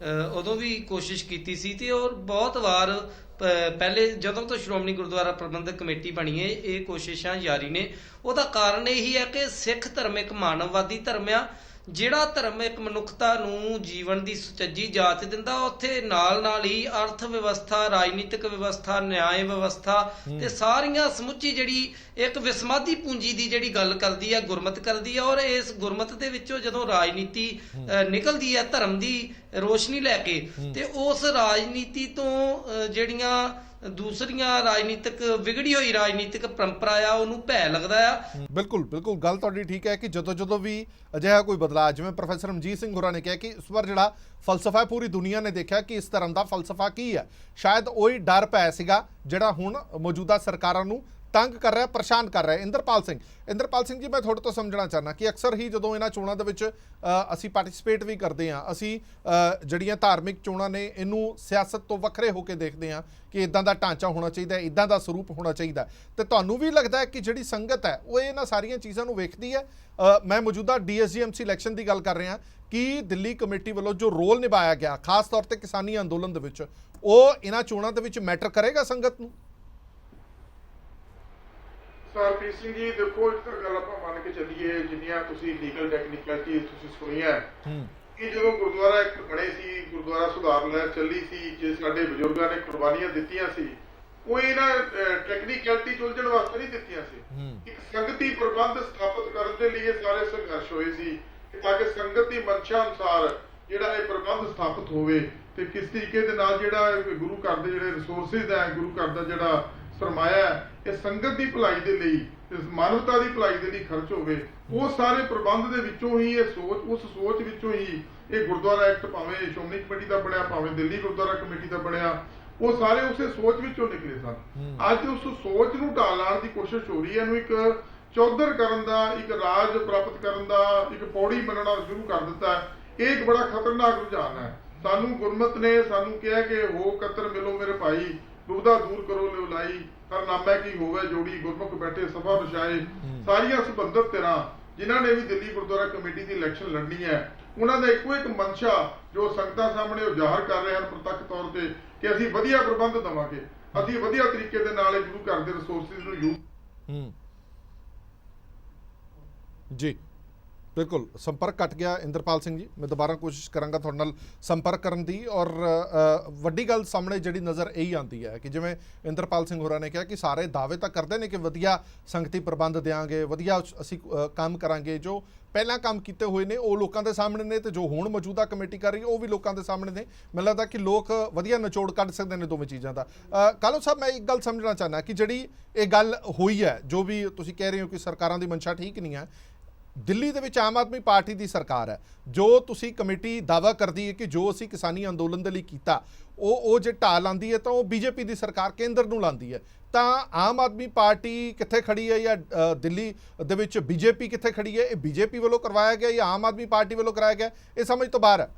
ਉਦੋਂ ਵੀ ਕੋਸ਼ਿਸ਼ ਕੀਤੀ ਸੀ। ਤੇ ਔਰ ਬਹੁਤ ਵਾਰ ਪਹਿਲੇ ਜਦੋਂ ਤੋਂ ਸ਼੍ਰੋਮਣੀ ਗੁਰਦੁਆਰਾ ਪ੍ਰਬੰਧਕ ਕਮੇਟੀ ਬਣੀ ਹੈ ਇਹ ਕੋਸ਼ਿਸ਼ਾਂ ਜਾਰੀ ਨੇ। ਉਹਦਾ ਕਾਰਨ ਇਹੀ ਹੈ ਕਿ ਸਿੱਖ ਧਰਮ ਇੱਕ ਮਾਨਵਵਾਦੀ ਧਰਮ ਆ, ਜਿਹੜਾ ਧਰਮ ਇੱਕ ਮਨੁੱਖਤਾ ਨੂੰ ਜੀਵਨ ਦੀ ਸੁਚੱਜੀ ਜਾਚ ਦਿੰਦਾ, ਉੱਥੇ ਨਾਲ ਹੀ ਅਰਥ ਵਿਵਸਥਾ, ਰਾਜਨੀਤਿਕ ਵਿਵਸਥਾ, ਨਿਆਂ ਵਿਵਸਥਾ ਤੇ ਸਾਰੀਆਂ ਸਮੁੱਚੀ ਜਿਹੜੀ ਇੱਕ ਵਿਸਮਾਦੀ ਪੂੰਜੀ ਦੀ ਜਿਹੜੀ ਗੱਲ ਕਰਦੀ ਹੈ, ਗੁਰਮਤ ਕਰਦੀ ਹੈ। ਔਰ ਇਸ ਗੁਰਮਤ ਦੇ ਵਿੱਚੋਂ ਜਦੋਂ ਰਾਜਨੀਤੀ ਨਿਕਲਦੀ ਹੈ ਧਰਮ ਦੀ ਰੋਸ਼ਨੀ ਲੈ ਕੇ, ਤੇ ਉਸ ਰਾਜਨੀਤੀ ਤੋਂ ਜਿਹੜੀਆਂ ਦੂਸਰੀਆਂ ਰਾਜਨੀਤਿਕ ਵਿਗੜੀ ਹੋਈ ਰਾਜਨੀਤਿਕ ਪਰੰਪਰਾ ਆ ਉਹਨੂੰ ਭੈ ਲੱਗਦਾ ਆ। ਬਿਲਕੁਲ ਗੱਲ ਤੁਹਾਡੀ ਠੀਕ ਹੈ ਕਿ ਜਦੋਂ ਵੀ ਅਜਿਹਾ ਕੋਈ ਬਦਲਾਅ, ਜਿਵੇਂ ਪ੍ਰੋਫੈਸਰ ਰਣਜੀਤ ਸਿੰਘ ਹੋਰਾਂ ਨੇ ਕਿਹਾ ਕਿ ਇਸ ਵਾਰ ਜਿਹੜਾ ਫਲਸਫਾ ਪੂਰੀ ਦੁਨੀਆ ਨੇ ਦੇਖਿਆ ਕਿ ਇਸ ਧਰਮ ਦਾ ਫਲਸਫਾ ਕੀ ਹੈ, ਸ਼ਾਇਦ ਉਹੀ ਡਰ ਭੈ ਸੀਗਾ ਜਿਹੜਾ ਹੁਣ ਮੌਜੂਦਾ ਸਰਕਾਰਾਂ ਨੂੰ ਤੰਗ ਕਰ ਰਿਹਾ, ਪਰੇਸ਼ਾਨ ਕਰ ਰਿਹਾ। ਇੰਦਰਪਾਲ ਸਿੰਘ ਜੀ, ਮੈਂ ਤੁਹਾਡੇ ਤੋਂ ਸਮਝਣਾ ਚਾਹੁੰਦਾ ਕਿ ਅਕਸਰ ਹੀ ਜਦੋਂ ਇਹਨਾਂ ਚੋਣਾਂ ਦੇ ਵਿੱਚ ਅਸੀਂ ਪਾਰਟਿਸਿਪੇਟ ਵੀ ਕਰਦੇ ਹਾਂ, ਅਸੀਂ ਜਿਹੜੀਆਂ ਧਾਰਮਿਕ ਚੋਣਾਂ ਨੇ ਇਹਨੂੰ ਸਿਆਸਤ ਤੋਂ ਵੱਖਰੇ ਹੋ ਕੇ ਦੇਖਦੇ ਹਾਂ ਕਿ ਇਦਾਂ ਦਾ ਢਾਂਚਾ ਹੋਣਾ ਚਾਹੀਦਾ, ਇਦਾਂ ਦਾ ਸਰੂਪ ਹੋਣਾ ਚਾਹੀਦਾ, ਤੇ ਤੁਹਾਨੂੰ ਵੀ ਲੱਗਦਾ ਹੈ ਕਿ ਜਿਹੜੀ ਸੰਗਤ ਹੈ ਉਹ ਇਹਨਾਂ ਸਾਰੀਆਂ ਚੀਜ਼ਾਂ ਨੂੰ ਵੇਖਦੀ ਹੈ? ਮੈਂ ਮੌਜੂਦਾ DSGMC ਇਲੈਕਸ਼ਨ ਦੀ ਗੱਲ ਕਰ ਰਿਹਾ ਕਿ ਦਿੱਲੀ ਕਮੇਟੀ ਵੱਲੋਂ ਜੋ ਰੋਲ ਨਿਭਾਇਆ ਗਿਆ ਖਾਸ ਤੌਰ ਤੇ ਕਿਸਾਨੀ ਅੰਦੋਲਨ ਦੇ ਵਿੱਚ, ਉਹ ਇਹਨਾਂ ਚੋਣਾਂ ਦੇ ਵਿੱਚ ਮੈਟਰ ਕਰੇਗਾ ਸੰਗਤ ਨੂੰ? ਹਰਪ੍ਰੀਤ ਸਿੰਘ ਜੀ ਦੇਖੋ, ਇੱਕ ਤਾਂ ਗੱਲ ਆਪਾਂ ਮੰਨ ਕੇ ਚੱਲੀਏ, ਜਿੰਨੀਆਂ ਤੁਸੀਂ ਲੀਗਲ ਟੈਕਨੀਕਲਿਟੀ ਤੁਸੀਂ ਸੁਣੀਆਂ ਕਿ ਜਦੋਂ ਗੁਰਦੁਆਰਾ ਐਕਟ ਬਣੇ ਸੀ, ਗੁਰਦੁਆਰਾ ਸੁਧਾਰ ਲਹਿਰ ਚੱਲੀ ਸੀ, ਜੇ ਸਾਡੇ ਬਜ਼ੁਰਗਾਂ ਨੇ ਕੁਰਬਾਨੀਆਂ ਦਿੱਤੀਆਂ ਸੀ, ਉਹ ਇਹਨਾਂ ਟੈਕਨੀਕਲਿਟੀ ਚ ਉਲਝਣ ਵਾਸਤੇ ਨਹੀਂ ਦਿੱਤੀਆਂ ਸੀ। ਇੱਕ ਸੰਗਤੀ ਪ੍ਰਬੰਧ ਸਥਾਪਿਤ ਕਰਨ ਦੇ ਲਈ ਇਹ ਸਾਰੇ ਸੰਘਰਸ਼ ਹੋਏ ਸੀ ਕਿ ਤਾਂ ਕਿ ਸੰਗਤ ਦੀ ਮਨਸ਼ਾ ਅਨੁਸਾਰ ਜਿਹੜਾ ਇਹ ਪ੍ਰਬੰਧ ਸਥਾਪਿਤ ਹੋਵੇ ਤੇ ਕਿਸ ਤਰੀਕੇ ਦੇ ਨਾਲ ਜਿਹੜਾ ਗੁਰੂ ਘਰ ਦੇ ਜਿਹੜੇ ਰਿਸੋਰਸਿਸ ਹੈ, ਗੁਰੂ ਘਰ ਦਾ ਜਿਹੜਾ ਸਰਮਾਇਆ ਹੈ, ਇਹ ਸੰਗਤ ਦੀ ਭਲਾਈ ਦੇ ਲਈ, ਇਸ ਮਾਨਵਤਾ ਦੀ ਭਲਾਈ ਦੇ ਲਈ ਖਰਚ ਹੋਵੇ। ਉਹ ਸਾਰੇ ਪ੍ਰਬੰਧ ਦੇ ਵਿੱਚੋਂ ਹੀ ਇਹ ਸੋਚ, ਉਸ ਸੋਚ ਵਿੱਚੋਂ ਹੀ ਇਹ ਗੁਰਦੁਆਰਾ ਐਕਟ ਭਾਵੇਂ ਸ਼੍ਰੋਮਣੀ ਕਮੇਟੀ ਦਾ ਬਣਿਆ, ਭਾਵੇਂ ਦਿੱਲੀ ਗੁਰਦੁਆਰਾ ਕਮੇਟੀ ਦਾ ਬਣਿਆ, ਉਹ ਸਾਰੇ ਉਸੇ ਸੋਚ ਵਿੱਚੋਂ ਨਿਕਲੇ ਸਨ। ਅੱਜ ਉਸ ਸੋਚ ਨੂੰ ਢਾਹ ਲਾਉਣ ਦੀ ਕੋਸ਼ਿਸ਼ ਹੋ ਰਹੀ ਹੈ, ਇਹਨੂੰ ਇੱਕ ਚੌਧਰ ਕਰਨ ਦਾ, ਇੱਕ ਰਾਜ ਪ੍ਰਾਪਤ ਕਰਨ ਦਾ, ਇੱਕ ਪੌੜੀ ਮੰਨਣਾ ਸ਼ੁਰੂ ਕਰ ਦਿੱਤਾ ਹੈ। ਇਹ ਇੱਕ ਬੜਾ ਖਤਰਨਾਕ ਰੁਝਾਨ ਹੈ। ਸਾਨੂੰ ਗੁਰਮਤ ਨੇ ਸਾਨੂੰ ਕਿਹਾ ਕਿ ਹੋ ਕਤਰ ਮਿਲੋ ਮੇਰੇ ਭਾਈ, ਦੁਬਦਾ ਦੂਰ ਕਰੋ ਲਿਓ ਲਾਈ, ਹਰ ਨਾਮੈ ਕੀ ਹੋਵੇ ਜੋੜੀ, ਗੁਰਮੁਖ ਬੈਠੇ ਸਭਾ ਵਿਛਾਏ। ਸਾਰੀਆਂ ਸੰਬੰਧਿਤ ਧਿਰਾਂ ਜਿਨ੍ਹਾਂ ਨੇ ਵੀ ਦਿੱਲੀ ਗੁਰਦੁਆਰਾ ਕਮੇਟੀ ਦੀ ਇਲੈਕਸ਼ਨ ਲੜਨੀ ਹੈ, ਉਹਨਾਂ ਦਾ ਇੱਕੋ ਇੱਕ ਮਨਸ਼ਾ ਜੋ ਸੰਗਤਾਂ ਸਾਹਮਣੇ ਉਹ ਜ਼ਾਹਰ ਕਰ ਰਹੇ ਹਨ ਪ੍ਰਤੱਖ ਤੌਰ ਤੇ ਕਿ ਅਸੀਂ ਵਧੀਆ ਪ੍ਰਬੰਧ ਦੇਵਾਂਗੇ, ਅਸੀਂ ਵਧੀਆ ਤਰੀਕੇ ਦੇ ਨਾਲ ਇਹ ਗੁਰੂ ਘਰ ਦੇ ਰਿਸੋਰਸਿਸ ਨੂੰ ਯੂਜ਼। ਜੀ ਬਿਲਕੁਲ, ਸੰਪਰਕ ਕੱਟ ਗਿਆ ਇੰਦਰਪਾਲ ਸਿੰਘ ਜੀ। ਮੈਂ ਦੁਬਾਰਾ ਕੋਸ਼ਿਸ਼ ਕਰਾਂਗਾ ਤੁਹਾਡੇ ਨਾਲ ਸੰਪਰਕ ਕਰਨ ਦੀ। ਔਰ ਵੱਡੀ ਗੱਲ ਸਾਹਮਣੇ ਜਿਹੜੀ ਨਜ਼ਰ ਇਹੀ ਆਉਂਦੀ ਹੈ ਕਿ ਜਿਵੇਂ ਇੰਦਰਪਾਲ ਸਿੰਘ ਹੋਰਾਂ ਨੇ ਕਿਹਾ ਕਿ ਸਾਰੇ ਦਾਅਵੇ ਤਾਂ ਕਰਦੇ ਨੇ ਕਿ ਵਧੀਆ ਸੰਗਤੀ ਪ੍ਰਬੰਧ ਦੇਵਾਂਗੇ, ਵਧੀਆ ਅਸੀਂ ਕੰਮ ਕਰਾਂਗੇ, ਜੋ ਪਹਿਲਾਂ ਕੰਮ ਕੀਤੇ ਹੋਏ ਨੇ ਉਹ ਲੋਕਾਂ ਦੇ ਸਾਹਮਣੇ ਨੇ, ਤੇ ਜੋ ਹੁਣ ਮੌਜੂਦਾ ਕਮੇਟੀ ਕਰ ਰਹੀ ਉਹ ਵੀ ਲੋਕਾਂ ਦੇ ਸਾਹਮਣੇ ਨੇ। ਮੈਨੂੰ ਲੱਗਦਾ ਕਿ ਲੋਕ ਵਧੀਆ ਨਿਚੋੜ ਕੱਢ ਸਕਦੇ ਨੇ ਦੋਵੇਂ ਚੀਜ਼ਾਂ ਦਾ। ਕਾਲੋ ਸਾਹਿਬ, ਮੈਂ ਇੱਕ ਗੱਲ ਸਮਝਣਾ ਚਾਹੁੰਦਾ ਕਿ ਜਿਹੜੀ ਇਹ ਗੱਲ ਹੋਈ ਹੈ, ਜੋ ਵੀ ਤੁਸੀਂ ਕਹਿ ਰਹੇ ਹੋ ਕਿ ਸਰਕਾਰਾਂ ਦੀ ਮਨਸ਼ਾ ਠੀਕ ਨਹੀਂ ਹੈ, ਦਿੱਲੀ ਦੇ ਵਿੱਚ ਆਮ ਆਦਮੀ ਪਾਰਟੀ ਦੀ ਸਰਕਾਰ ਹੈ, ਜੋ ਤੁਸੀਂ ਕਮੇਟੀ ਦਾਅਵਾ ਕਰਦੀ ਹੈ ਕਿ ਜੋ ਅਸੀਂ ਕਿਸਾਨੀ ਅੰਦੋਲਨ ਦੇ ਲਈ ਕੀਤਾ ਉਹ ਜੇ ਢਾਹ ਲਾਉਂਦੀ ਹੈ ਤਾਂ ਉਹ ਬੀਜੇਪੀ ਦੀ ਸਰਕਾਰ ਕੇਂਦਰ ਨੂੰ ਲਾਉਂਦੀ ਹੈ, ਤਾਂ ਆਮ ਆਦਮੀ ਪਾਰਟੀ ਕਿੱਥੇ ਖੜੀ ਹੈ ਜਾਂ ਦਿੱਲੀ ਦੇ ਵਿੱਚ ਬੀਜੇਪੀ ਕਿੱਥੇ ਖੜੀ ਹੈ? ਇਹ ਬੀਜੇਪੀ ਵੱਲੋਂ ਕਰਵਾਇਆ ਗਿਆ ਜਾਂ ਆਮ ਆਦਮੀ ਪਾਰਟੀ ਵੱਲੋਂ ਕਰਾਇਆ ਗਿਆ, ਇਹ ਸਮਝ ਤੋਂ ਬਾਹਰ ਹੈ।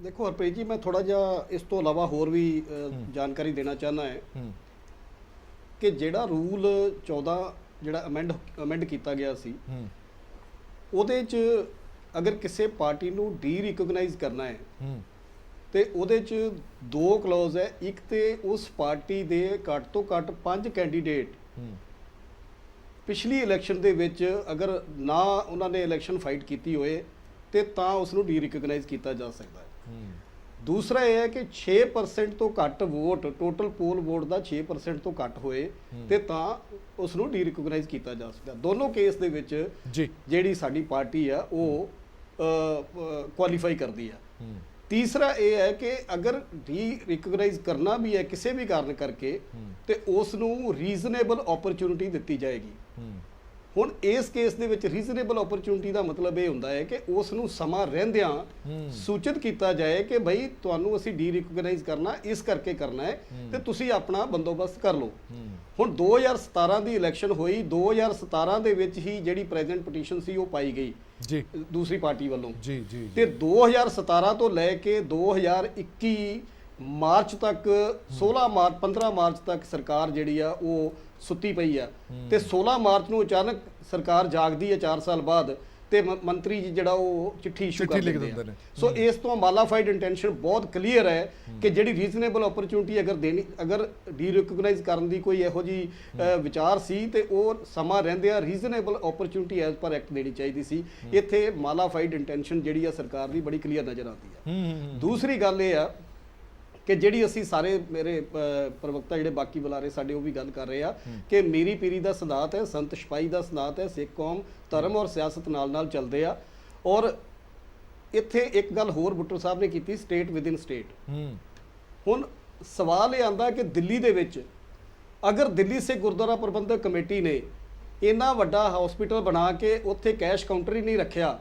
ਦੇਖੋ ਹਰਪ੍ਰੀਤ ਜੀ, ਮੈਂ ਥੋੜਾ ਜਿਹਾ ਇਸ ਤੋਂ ਇਲਾਵਾ ਹੋਰ ਵੀ ਜਾਣਕਾਰੀ ਦੇਣਾ ਚਾਹੁੰਦਾ ਹੈ ਕਿ ਜਿਹੜਾ ਰੂਲ 14 ਜਿਹੜਾ ਅਮੈਂਡ ਕੀਤਾ ਗਿਆ ਸੀ, ਉਹਦੇ 'ਚ ਅਗਰ ਕਿਸੇ ਪਾਰਟੀ ਨੂੰ ਡੀ ਰਿਕੋਗਨਾਈਜ਼ ਕਰਨਾ ਹੈ ਤੇ ਉਹਦੇ 'ਚ 2 ਕਲੌਜ਼ ਹੈ। ਇੱਕ ਤੇ ਉਸ ਪਾਰਟੀ ਦੇ ਘੱਟ ਤੋਂ ਘੱਟ 5 ਕੈਂਡੀਡੇਟ ਪਿਛਲੀ ਇਲੈਕਸ਼ਨ ਦੇ ਵਿੱਚ ਅਗਰ ਨਾ ਉਹਨਾਂ ਨੇ ਇਲੈਕਸ਼ਨ ਫਾਈਟ ਕੀਤੀ ਹੋਏ ਤੇ ਤਾਂ ਉਸ ਨੂੰ ਡੀ ਰਿਕੋਗਨਾਈਜ਼ ਕੀਤਾ ਜਾ ਸਕਦਾ ਹੈ। ਦੂਸਰਾ ਇਹ ਹੈ ਕਿ 6% ਤੋਂ ਘੱਟ ਵੋਟ, ਟੋਟਲ ਪੋਲ ਵੋਟ ਦਾ 6% ਤੋਂ ਘੱਟ ਹੋਏ ਤੇ ਤਾਂ ਉਸ ਨੂੰ ਡੀ ਰਿਕੋਗਨਾਈਜ਼ ਕੀਤਾ ਜਾ ਸਕਦਾ। ਦੋਨੋਂ ਕੇਸ ਦੇ ਵਿੱਚ ਜਿਹੜੀ ਸਾਡੀ ਪਾਰਟੀ ਆ ਉਹ ਕੁਆਲੀਫਾਈ ਕਰਦੀ ਆ। ਤੀਸਰਾ ਇਹ ਹੈ ਕਿ ਅਗਰ ਡੀ ਰਿਕੋਗਨਾਈਜ਼ ਕਰਨਾ ਵੀ ਹੈ ਕਿਸੇ ਵੀ ਕਾਰਨ ਕਰਕੇ ਤੇ ਉਸ ਨੂੰ ਰੀਜ਼ਨੇਬਲ ਓਪਰਚੁਨਿਟੀ ਦਿੱਤੀ ਜਾਏਗੀ। ਹੁਣ ਇਸ ਕੇਸ ਦੇ ਵਿੱਚ ਰੀਜ਼ਨੇਬਲ ਓਪਰਚੁਨਿਟੀ ਦਾ ਮਤਲਬ ਇਹ ਹੁੰਦਾ ਹੈ ਕਿ ਉਸ ਨੂੰ ਸਮਾਂ ਰਹਿੰਦਿਆਂ ਸੂਚਿਤ ਕੀਤਾ ਜਾਏ ਕਿ ਭਾਈ ਤੁਹਾਨੂੰ ਅਸੀਂ ਡੀ ਰਿਕੋਗਨਾਈਜ਼ ਕਰਨਾ, ਇਸ ਕਰਕੇ ਕਰਨਾ ਹੈ ਤੇ ਤੁਸੀਂ ਆਪਣਾ ਬੰਦੋਬਸਤ ਕਰ ਲਓ। ਹੁਣ 2017 ਦੀ ਇਲੈਕਸ਼ਨ ਹੋਈ, 2017 ਦੇ ਵਿੱਚ ਹੀ ਜਿਹੜੀ ਪ੍ਰੈਜ਼ੈਂਟ ਪਟੀਸ਼ਨ ਸੀ ਉਹ ਪਾਈ ਗਈ ਜੀ ਦੂਸਰੀ ਪਾਰਟੀ ਵੱਲੋਂ ਜੀ ਜੀ, ਤੇ 2017 ਤੋਂ ਲੈ ਕੇ 2021 ਮਾਰਚ ਤੱਕ 16 ਮਾਰਚ 15 ਮਾਰਚ ਤੱਕ ਸਰਕਾਰ ਜਿਹੜੀ ਆ ਉਹ ਸੁੱਤੀ ਪਈ ਆ ਤੇ 16 ਮਾਰਚ ਨੂੰ ਅਚਾਨਕ ਸਰਕਾਰ ਜਾਗਦੀ ਹੈ 4 ਸਾਲ ਬਾਅਦ ਤੇ ਮੰਤਰੀ ਜੀ ਜਿਹੜਾ ਉਹ ਚਿੱਠੀ ਇਸ਼ੂ ਕਰ ਦਿੰਦੇ ਨੇ। ਸੋ ਇਸ ਤੋਂ ਮਾਲਾਫਾਈਡ ਇੰਟੈਂਸ਼ਨ ਬਹੁਤ ਕਲੀਅਰ ਹੈ ਕਿ ਜਿਹੜੀ ਰੀਜ਼ਨੇਬਲ ਓਪਰਚੁਨਿਟੀ ਅਗਰ ਡੀ ਰਿਕੋਗਨਾਈਜ਼ ਕਰਨ ਦੀ ਕੋਈ ਇਹੋ ਜੀ ਵਿਚਾਰ ਸੀ ਤੇ ਉਹ ਸਮਾਂ ਰਹਿੰਦਿਆਂ reasonable opportunity as per act ਦੇਣੀ ਚਾਹੀਦੀ ਸੀ। ਇੱਥੇ ਮਾਲਾਫਾਈਡ ਇੰਟੈਂਸ਼ਨ ਜਿਹੜੀ ਆ ਸਰਕਾਰ ਦੀ ਬੜੀ ਕਲੀਅਰ ਨਜ਼ਰ ਆਉਂਦੀ ਹੈ। ਦੂਸਰੀ ਗੱਲ ਇਹ ਆ ਕਿ ਜਿਹੜੀ ਅਸੀਂ ਸਾਰੇ ਮੇਰੇ ਪ੍ਰਵਕਤਾ ਜਿਹੜੇ ਬਾਕੀ ਬੁਲਾਰੇ ਸਾਡੇ ਉਹ ਵੀ ਗੱਲ ਕਰ ਰਹੇ ਆ ਕਿ ਮੀਰੀ ਪੀਰੀ ਦਾ ਸਿਧਾਂਤ ਹੈ, ਸੰਤ ਸਿਪਾਹੀ ਦਾ ਸਿਧਾਂਤ ਹੈ, ਸਿੱਖ ਕੌਮ ਧਰਮ ਔਰ ਸਿਆਸਤ ਨਾਲ ਚੱਲਦੇ ਆ। ਔਰ ਇੱਥੇ ਇੱਕ ਗੱਲ ਹੋਰ ਬੁੱਟਰ ਸਾਹਿਬ ਨੇ ਕੀਤੀ, ਸਟੇਟ ਵਿਦਿਨ ਸਟੇਟ। ਹੁਣ ਸਵਾਲ ਇਹ ਆਂਦਾ ਕਿ ਦਿੱਲੀ ਦੇ ਵਿੱਚ ਅਗਰ ਦਿੱਲੀ ਸਿੱਖ ਗੁਰਦੁਆਰਾ ਪ੍ਰਬੰਧਕ ਕਮੇਟੀ ਨੇ ਇੰਨਾ ਵੱਡਾ ਹਸਪੀਟਲ ਬਣਾ ਕੇ ਉੱਥੇ ਕੈਸ਼ ਕਾਊਂਟਰ ਹੀ ਨਹੀਂ ਰੱਖਿਆ,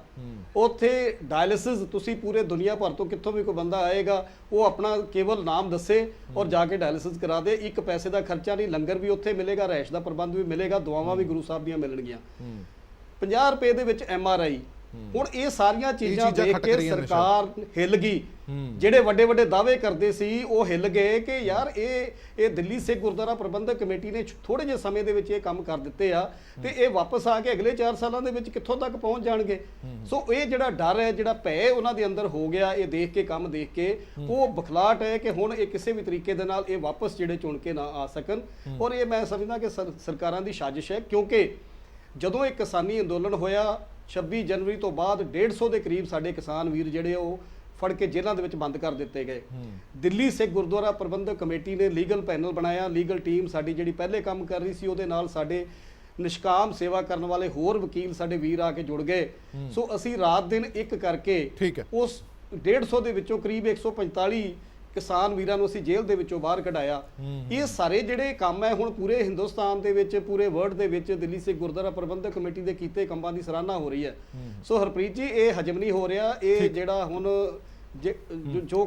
ਉੱਥੇ ਡਾਇਲਿਸਿਸ ਤੁਸੀਂ ਪੂਰੇ ਦੁਨੀਆ ਭਰ ਤੋਂ ਕਿੱਥੋਂ ਵੀ ਕੋਈ ਬੰਦਾ ਆਏਗਾ ਉਹ ਆਪਣਾ ਕੇਵਲ ਨਾਮ ਦੱਸੇ ਔਰ ਜਾ ਕੇ ਡਾਇਲਿਸਿਸ ਕਰਾ ਦੇ, ਇੱਕ ਪੈਸੇ ਦਾ ਖਰਚਾ ਨਹੀਂ, ਲੰਗਰ ਵੀ ਉੱਥੇ ਮਿਲੇਗਾ, ਰਹਿਸ਼ ਦਾ ਪ੍ਰਬੰਧ ਵੀ ਮਿਲੇਗਾ, ਦੁਆਵਾਂ ਵੀ ਗੁਰੂ ਸਾਹਿਬ ਦੀਆਂ ਮਿਲਣਗੀਆਂ। 50 ਰੁਪਏ ਦੇ ਵਿੱਚ MRI ਹੁਣ ਇਹ ਸਾਰੀਆਂ ਚੀਜ਼ਾਂ ਚੀਜ਼ਾਂ ਦੇਖ ਖਟਕ ਕੇ ਰਹੀਆਂ ਨੇ ਸਰਕਾਰ ਹਿੱਲ ਗਈ। ਜਿਹੜੇ ਵੱਡੇ ਵੱਡੇ ਦਾਅਵੇ ਕਰਦੇ ਸੀ ਉਹ ਹਿੱਲ ਗਏ ਕਿ ਯਾਰ ਇਹ ਦਿੱਲੀ ਸਿੱਖ ਗੁਰਦੁਆਰਾ ਪ੍ਰਬੰਧਕ ਕਮੇਟੀ ਨੇ ਥੋੜੇ ਜਿਹੇ ਸਮੇਂ ਦੇ ਵਿੱਚ ਇਹ ਕੰਮ ਕਰ ਦਿੱਤੇ ਆ ਤੇ ਇਹ ਵਾਪਸ ਆ ਕੇ ਅਗਲੇ 4 ਸਾਲਾਂ ਦੇ ਵਿੱਚ ਕਿੱਥੋਂ ਤੱਕ ਪਹੁੰਚ ਜਾਣਗੇ। ਸੋ ਇਹ ਜਿਹੜਾ ਡਰ ਹੈ, ਜਿਹੜਾ ਭੈ ਉਹਨਾਂ ਦੇ ਅੰਦਰ ਹੋ ਗਿਆ ਇਹ ਦੇਖ ਕੇ, ਕੰਮ ਦੇਖ ਕੇ, ਉਹ ਬਖਲਾਟ ਹੈ ਕਿ ਹੁਣ ਇਹ ਕਿਸੇ ਵੀ ਤਰੀਕੇ ਦੇ ਨਾਲ ਇਹ ਵਾਪਸ ਜਿਹੜੇ ਚੁਣ ਕੇ ਨਾ ਆ ਸਕਣ। ਔਰ ਇਹ ਮੈਂ ਸਮਝਦਾ ਕਿ ਸਰਕਾਰਾਂ ਦੀ ਸਾਜ਼ਿਸ਼ ਹੈ, ਕਿਉਂਕਿ ਜਦੋਂ ਇਹ ਕਿਸਾਨੀ ਅੰਦੋਲਨ ਹੋਇਆ 26 ਜਨਵਰੀ ਤੋਂ ਬਾਅਦ 150 ਦੇ ਕਰੀਬ ਸਾਡੇ ਕਿਸਾਨ ਵੀਰ ਜਿਹੜੇ ਉਹ ਫੜ ਕੇ ਜੇਲ੍ਹਾਂ ਦੇ ਵਿੱਚ ਬੰਦ ਕਰ ਦਿੱਤੇ ਗਏ। ਦਿੱਲੀ ਸਿੱਖ ਗੁਰਦੁਆਰਾ ਪ੍ਰਬੰਧਕ ਕਮੇਟੀ ਨੇ ਲੀਗਲ ਪੈਨਲ ਬਣਾਇਆ, ਲੀਗਲ ਟੀਮ ਸਾਡੀ ਜਿਹੜੀ ਪਹਿਲੇ ਕੰਮ ਕਰ ਰਹੀ ਸੀ ਉਹਦੇ ਨਾਲ ਸਾਡੇ ਨਿਸ਼ਕਾਮ ਸੇਵਾ ਕਰਨ ਵਾਲੇ ਹੋਰ ਵਕੀਲ ਸਾਡੇ ਵੀਰ ਆ ਕੇ ਜੁੜ ਗਏ। ਸੋ ਅਸੀਂ ਰਾਤ ਦਿਨ ਇੱਕ ਕਰਕੇ ਉਸ 150 ਦੇ ਵਿੱਚੋਂ ਕਰੀਬ 145 ਕਿਸਾਨ ਵੀਰਾਂ ਨੂੰ ਅਸੀਂ ਜੇਲ੍ਹ ਦੇ ਵਿੱਚੋਂ ਬਾਹਰ ਕਢਾਇਆ। ਇਹ ਸਾਰੇ ਜਿਹੜੇ ਕੰਮ ਹੈ ਹੁਣ ਪੂਰੇ ਹਿੰਦੁਸਤਾਨ ਦੇ ਵਿੱਚ, ਪੂਰੇ ਵਰਲਡ ਦੇ ਵਿੱਚ ਦਿੱਲੀ ਸਿੱਖ ਗੁਰਦੁਆਰਾ ਪ੍ਰਬੰਧਕ ਕਮੇਟੀ ਦੇ ਕੀਤੇ ਕੰਮਾਂ ਦੀ ਸਰਾਹਨਾ ਹੋ ਰਹੀ ਹੈ। ਸੋ ਹਰਪ੍ਰੀਤ ਜੀ, ਇਹ ਹਜਮ ਨਹੀਂ ਹੋ ਰਿਹਾ। ਇਹ ਜਿਹੜਾ ਹੁਣ ਜੋ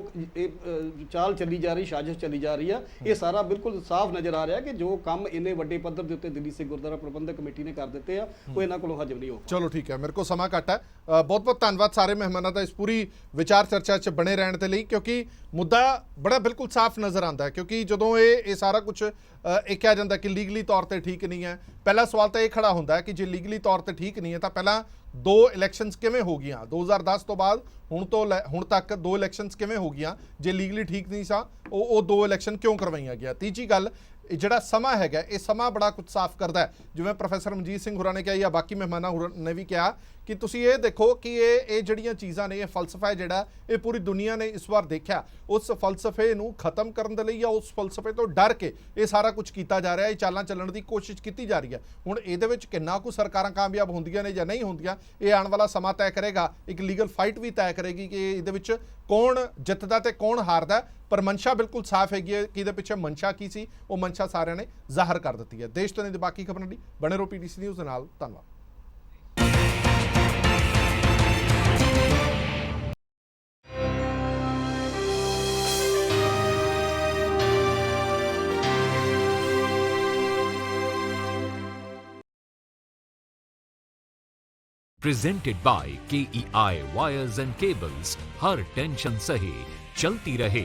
ਚਾਲ ਚੱਲੀ ਜਾ ਰਹੀ, ਸਾਜ਼ਿਸ਼ ਚੱਲੀ ਜਾ ਰਹੀ ਆ, ਇਹ ਸਾਰਾ ਬਿਲਕੁਲ ਸਾਫ਼ ਨਜ਼ਰ ਆ ਰਿਹਾ ਕਿ ਜੋ ਕੰਮ ਇੰਨੇ ਵੱਡੇ ਪੱਧਰ ਦੇ ਉੱਤੇ ਦਿੱਲੀ ਸਿੱਖ ਗੁਰਦੁਆਰਾ ਪ੍ਰਬੰਧਕ ਕਮੇਟੀ ਨੇ ਕਰ ਦਿੱਤੇ ਆ ਉਹ ਇਹਨਾਂ ਕੋਲੋਂ ਹਜਮ ਨਹੀਂ ਹੋ। ਚਲੋ ਠੀਕ ਹੈ, ਮੇਰੇ ਕੋਲ ਸਮਾਂ ਘੱਟ ਹੈ। ਬਹੁਤ ਬਹੁਤ ਧੰਨਵਾਦ ਸਾਰੇ ਮਹਿਮਾਨਾਂ ਦਾ ਇਸ ਪੂਰੀ ਵਿਚਾਰ ਚਰਚਾ 'ਚ ਬਣੇ ਰਹਿਣ ਦੇ ਲਈ, ਕਿਉਂਕਿ ਮੁੱਦਾ ਬੜਾ ਬਿਲਕੁਲ ਸਾਫ਼ ਨਜ਼ਰ ਆਉਂਦਾ ਹੈ। ਕਿਉਂਕਿ ਜਦੋਂ ਇਹ ਸਾਰਾ ਕੁਝ ਇਹ ਕਿਹਾ ਜਾਂਦਾ ਕਿ ਲੀਗਲੀ ਤੌਰ ਤੇ ਠੀਕ ਨਹੀਂ ਹੈ, ਪਹਿਲਾ ਸਵਾਲ ਤਾਂ ਇਹ ਖੜਾ ਹੁੰਦਾ ਹੈ ਕਿ ਜੇ ਲੀਗਲੀ ਤੌਰ ਤੇ ਠੀਕ ਨਹੀਂ ਹੈ ਤਾਂ ਪਹਿਲਾਂ 2 ਇਲੈਕਸ਼ਨਸ ਕਿਵੇਂ ਹੋ ਗਈਆਂ? 2010 ਤੋਂ ਬਾਅਦ ਹੁਣ ਤੱਕ 2 ਇਲੈਕਸ਼ਨਸ ਕਿਵੇਂ ਹੋ ਗਈਆਂ? ਜੇ ਲੀਗਲੀ ਠੀਕ ਨਹੀਂ ਸਾ ਉਹ 2 ਇਲੈਕਸ਼ਨ ਕਿਉਂ ਕਰਵਾਈਆਂ ਗਿਆ? ਤੀਜੀ ਗੱਲ, ਜਿਹੜਾ ਸਮਾਂ ਹੈਗਾ ਇਹ ਸਮਾਂ ਬੜਾ ਕੁਝ ਸਾਫ਼ ਕਰਦਾ ਹੈ। ਜਿਵੇਂ ਪ੍ਰੋਫੈਸਰ ਮਨਜੀਤ ਸਿੰਘ ਹੋਰਾਂ ਨੇ ਕਿਹਾ ਜਾਂ ਬਾਕੀ ਮਹਿਮਾਨਾਂ ਹੋਰਾਂ ਨੇ ਵੀ ਕਿਹਾ ਕਿ ਤੁਸੀਂ ਇਹ ਦੇਖੋ ਕਿ ਇਹ ਜਿਹੜੀਆਂ ਚੀਜ਼ਾਂ ਨੇ, ਇਹ ਫਲਸਫਾ ਹੈ ਜਿਹੜਾ ਇਹ ਪੂਰੀ ਦੁਨੀਆ ਨੇ ਇਸ ਵਾਰ ਦੇਖਿਆ। ਉਸ ਫਲਸਫੇ ਨੂੰ ਖਤਮ ਕਰਨ ਦੇ ਲਈ ਜਾਂ ਉਸ ਫਲਸਫੇ ਤੋਂ ਡਰ ਕੇ ਇਹ ਸਾਰਾ ਕੁਝ ਕੀਤਾ ਜਾ ਰਿਹਾ, ਇਹ ਚਾਲਾਂ ਚੱਲਣ ਦੀ ਕੋਸ਼ਿਸ਼ ਕੀਤੀ ਜਾ ਰਹੀ ਹੈ। ਹੁਣ ਇਹਦੇ ਵਿੱਚ ਕਿੰਨਾ ਕੁ ਸਰਕਾਰਾਂ ਕਾਮਯਾਬ ਹੁੰਦੀਆਂ ਨੇ ਜਾਂ ਨਹੀਂ ਹੁੰਦੀਆਂ, ਇਹ ਆਉਣ ਵਾਲਾ ਸਮਾਂ ਤੈਅ ਕਰੇਗਾ। ਇੱਕ ਲੀਗਲ ਫਾਈਟ ਵੀ ਤੈਅ ਕਰੇਗੀ ਕਿ ਇਹਦੇ ਵਿੱਚ ਕੌਣ ਜਿੱਤਦਾ ਤੇ ਕੌਣ ਹਾਰਦਾ। ਪਰ ਮਨਸ਼ਾ ਬਿਲਕੁਲ ਸਾਫ਼ ਹੈਗੀ ਹੈ ਕਿ ਇਹਦੇ ਪਿੱਛੇ ਮਨਸ਼ਾ ਕੀ ਸੀ, ਉਹ ਮਨਸ਼ਾ ਸਾਰਿਆਂ ਨੇ ਜ਼ਾਹਰ ਕਰ ਦਿੱਤੀ ਹੈ। ਦੇਸ਼ ਤੋਂ ਨਹੀਂ ਦੇ ਬਾਕੀ ਖਬਰਾਂ ਲਈ ਬਣੇ ਰਹੋ PTC ਨਿਊਜ਼ ਦੇ ਨਾਲ। ਧੰਨਵਾਦ। Presented by KEI Wires and Cables, her tension सही चलती रहे।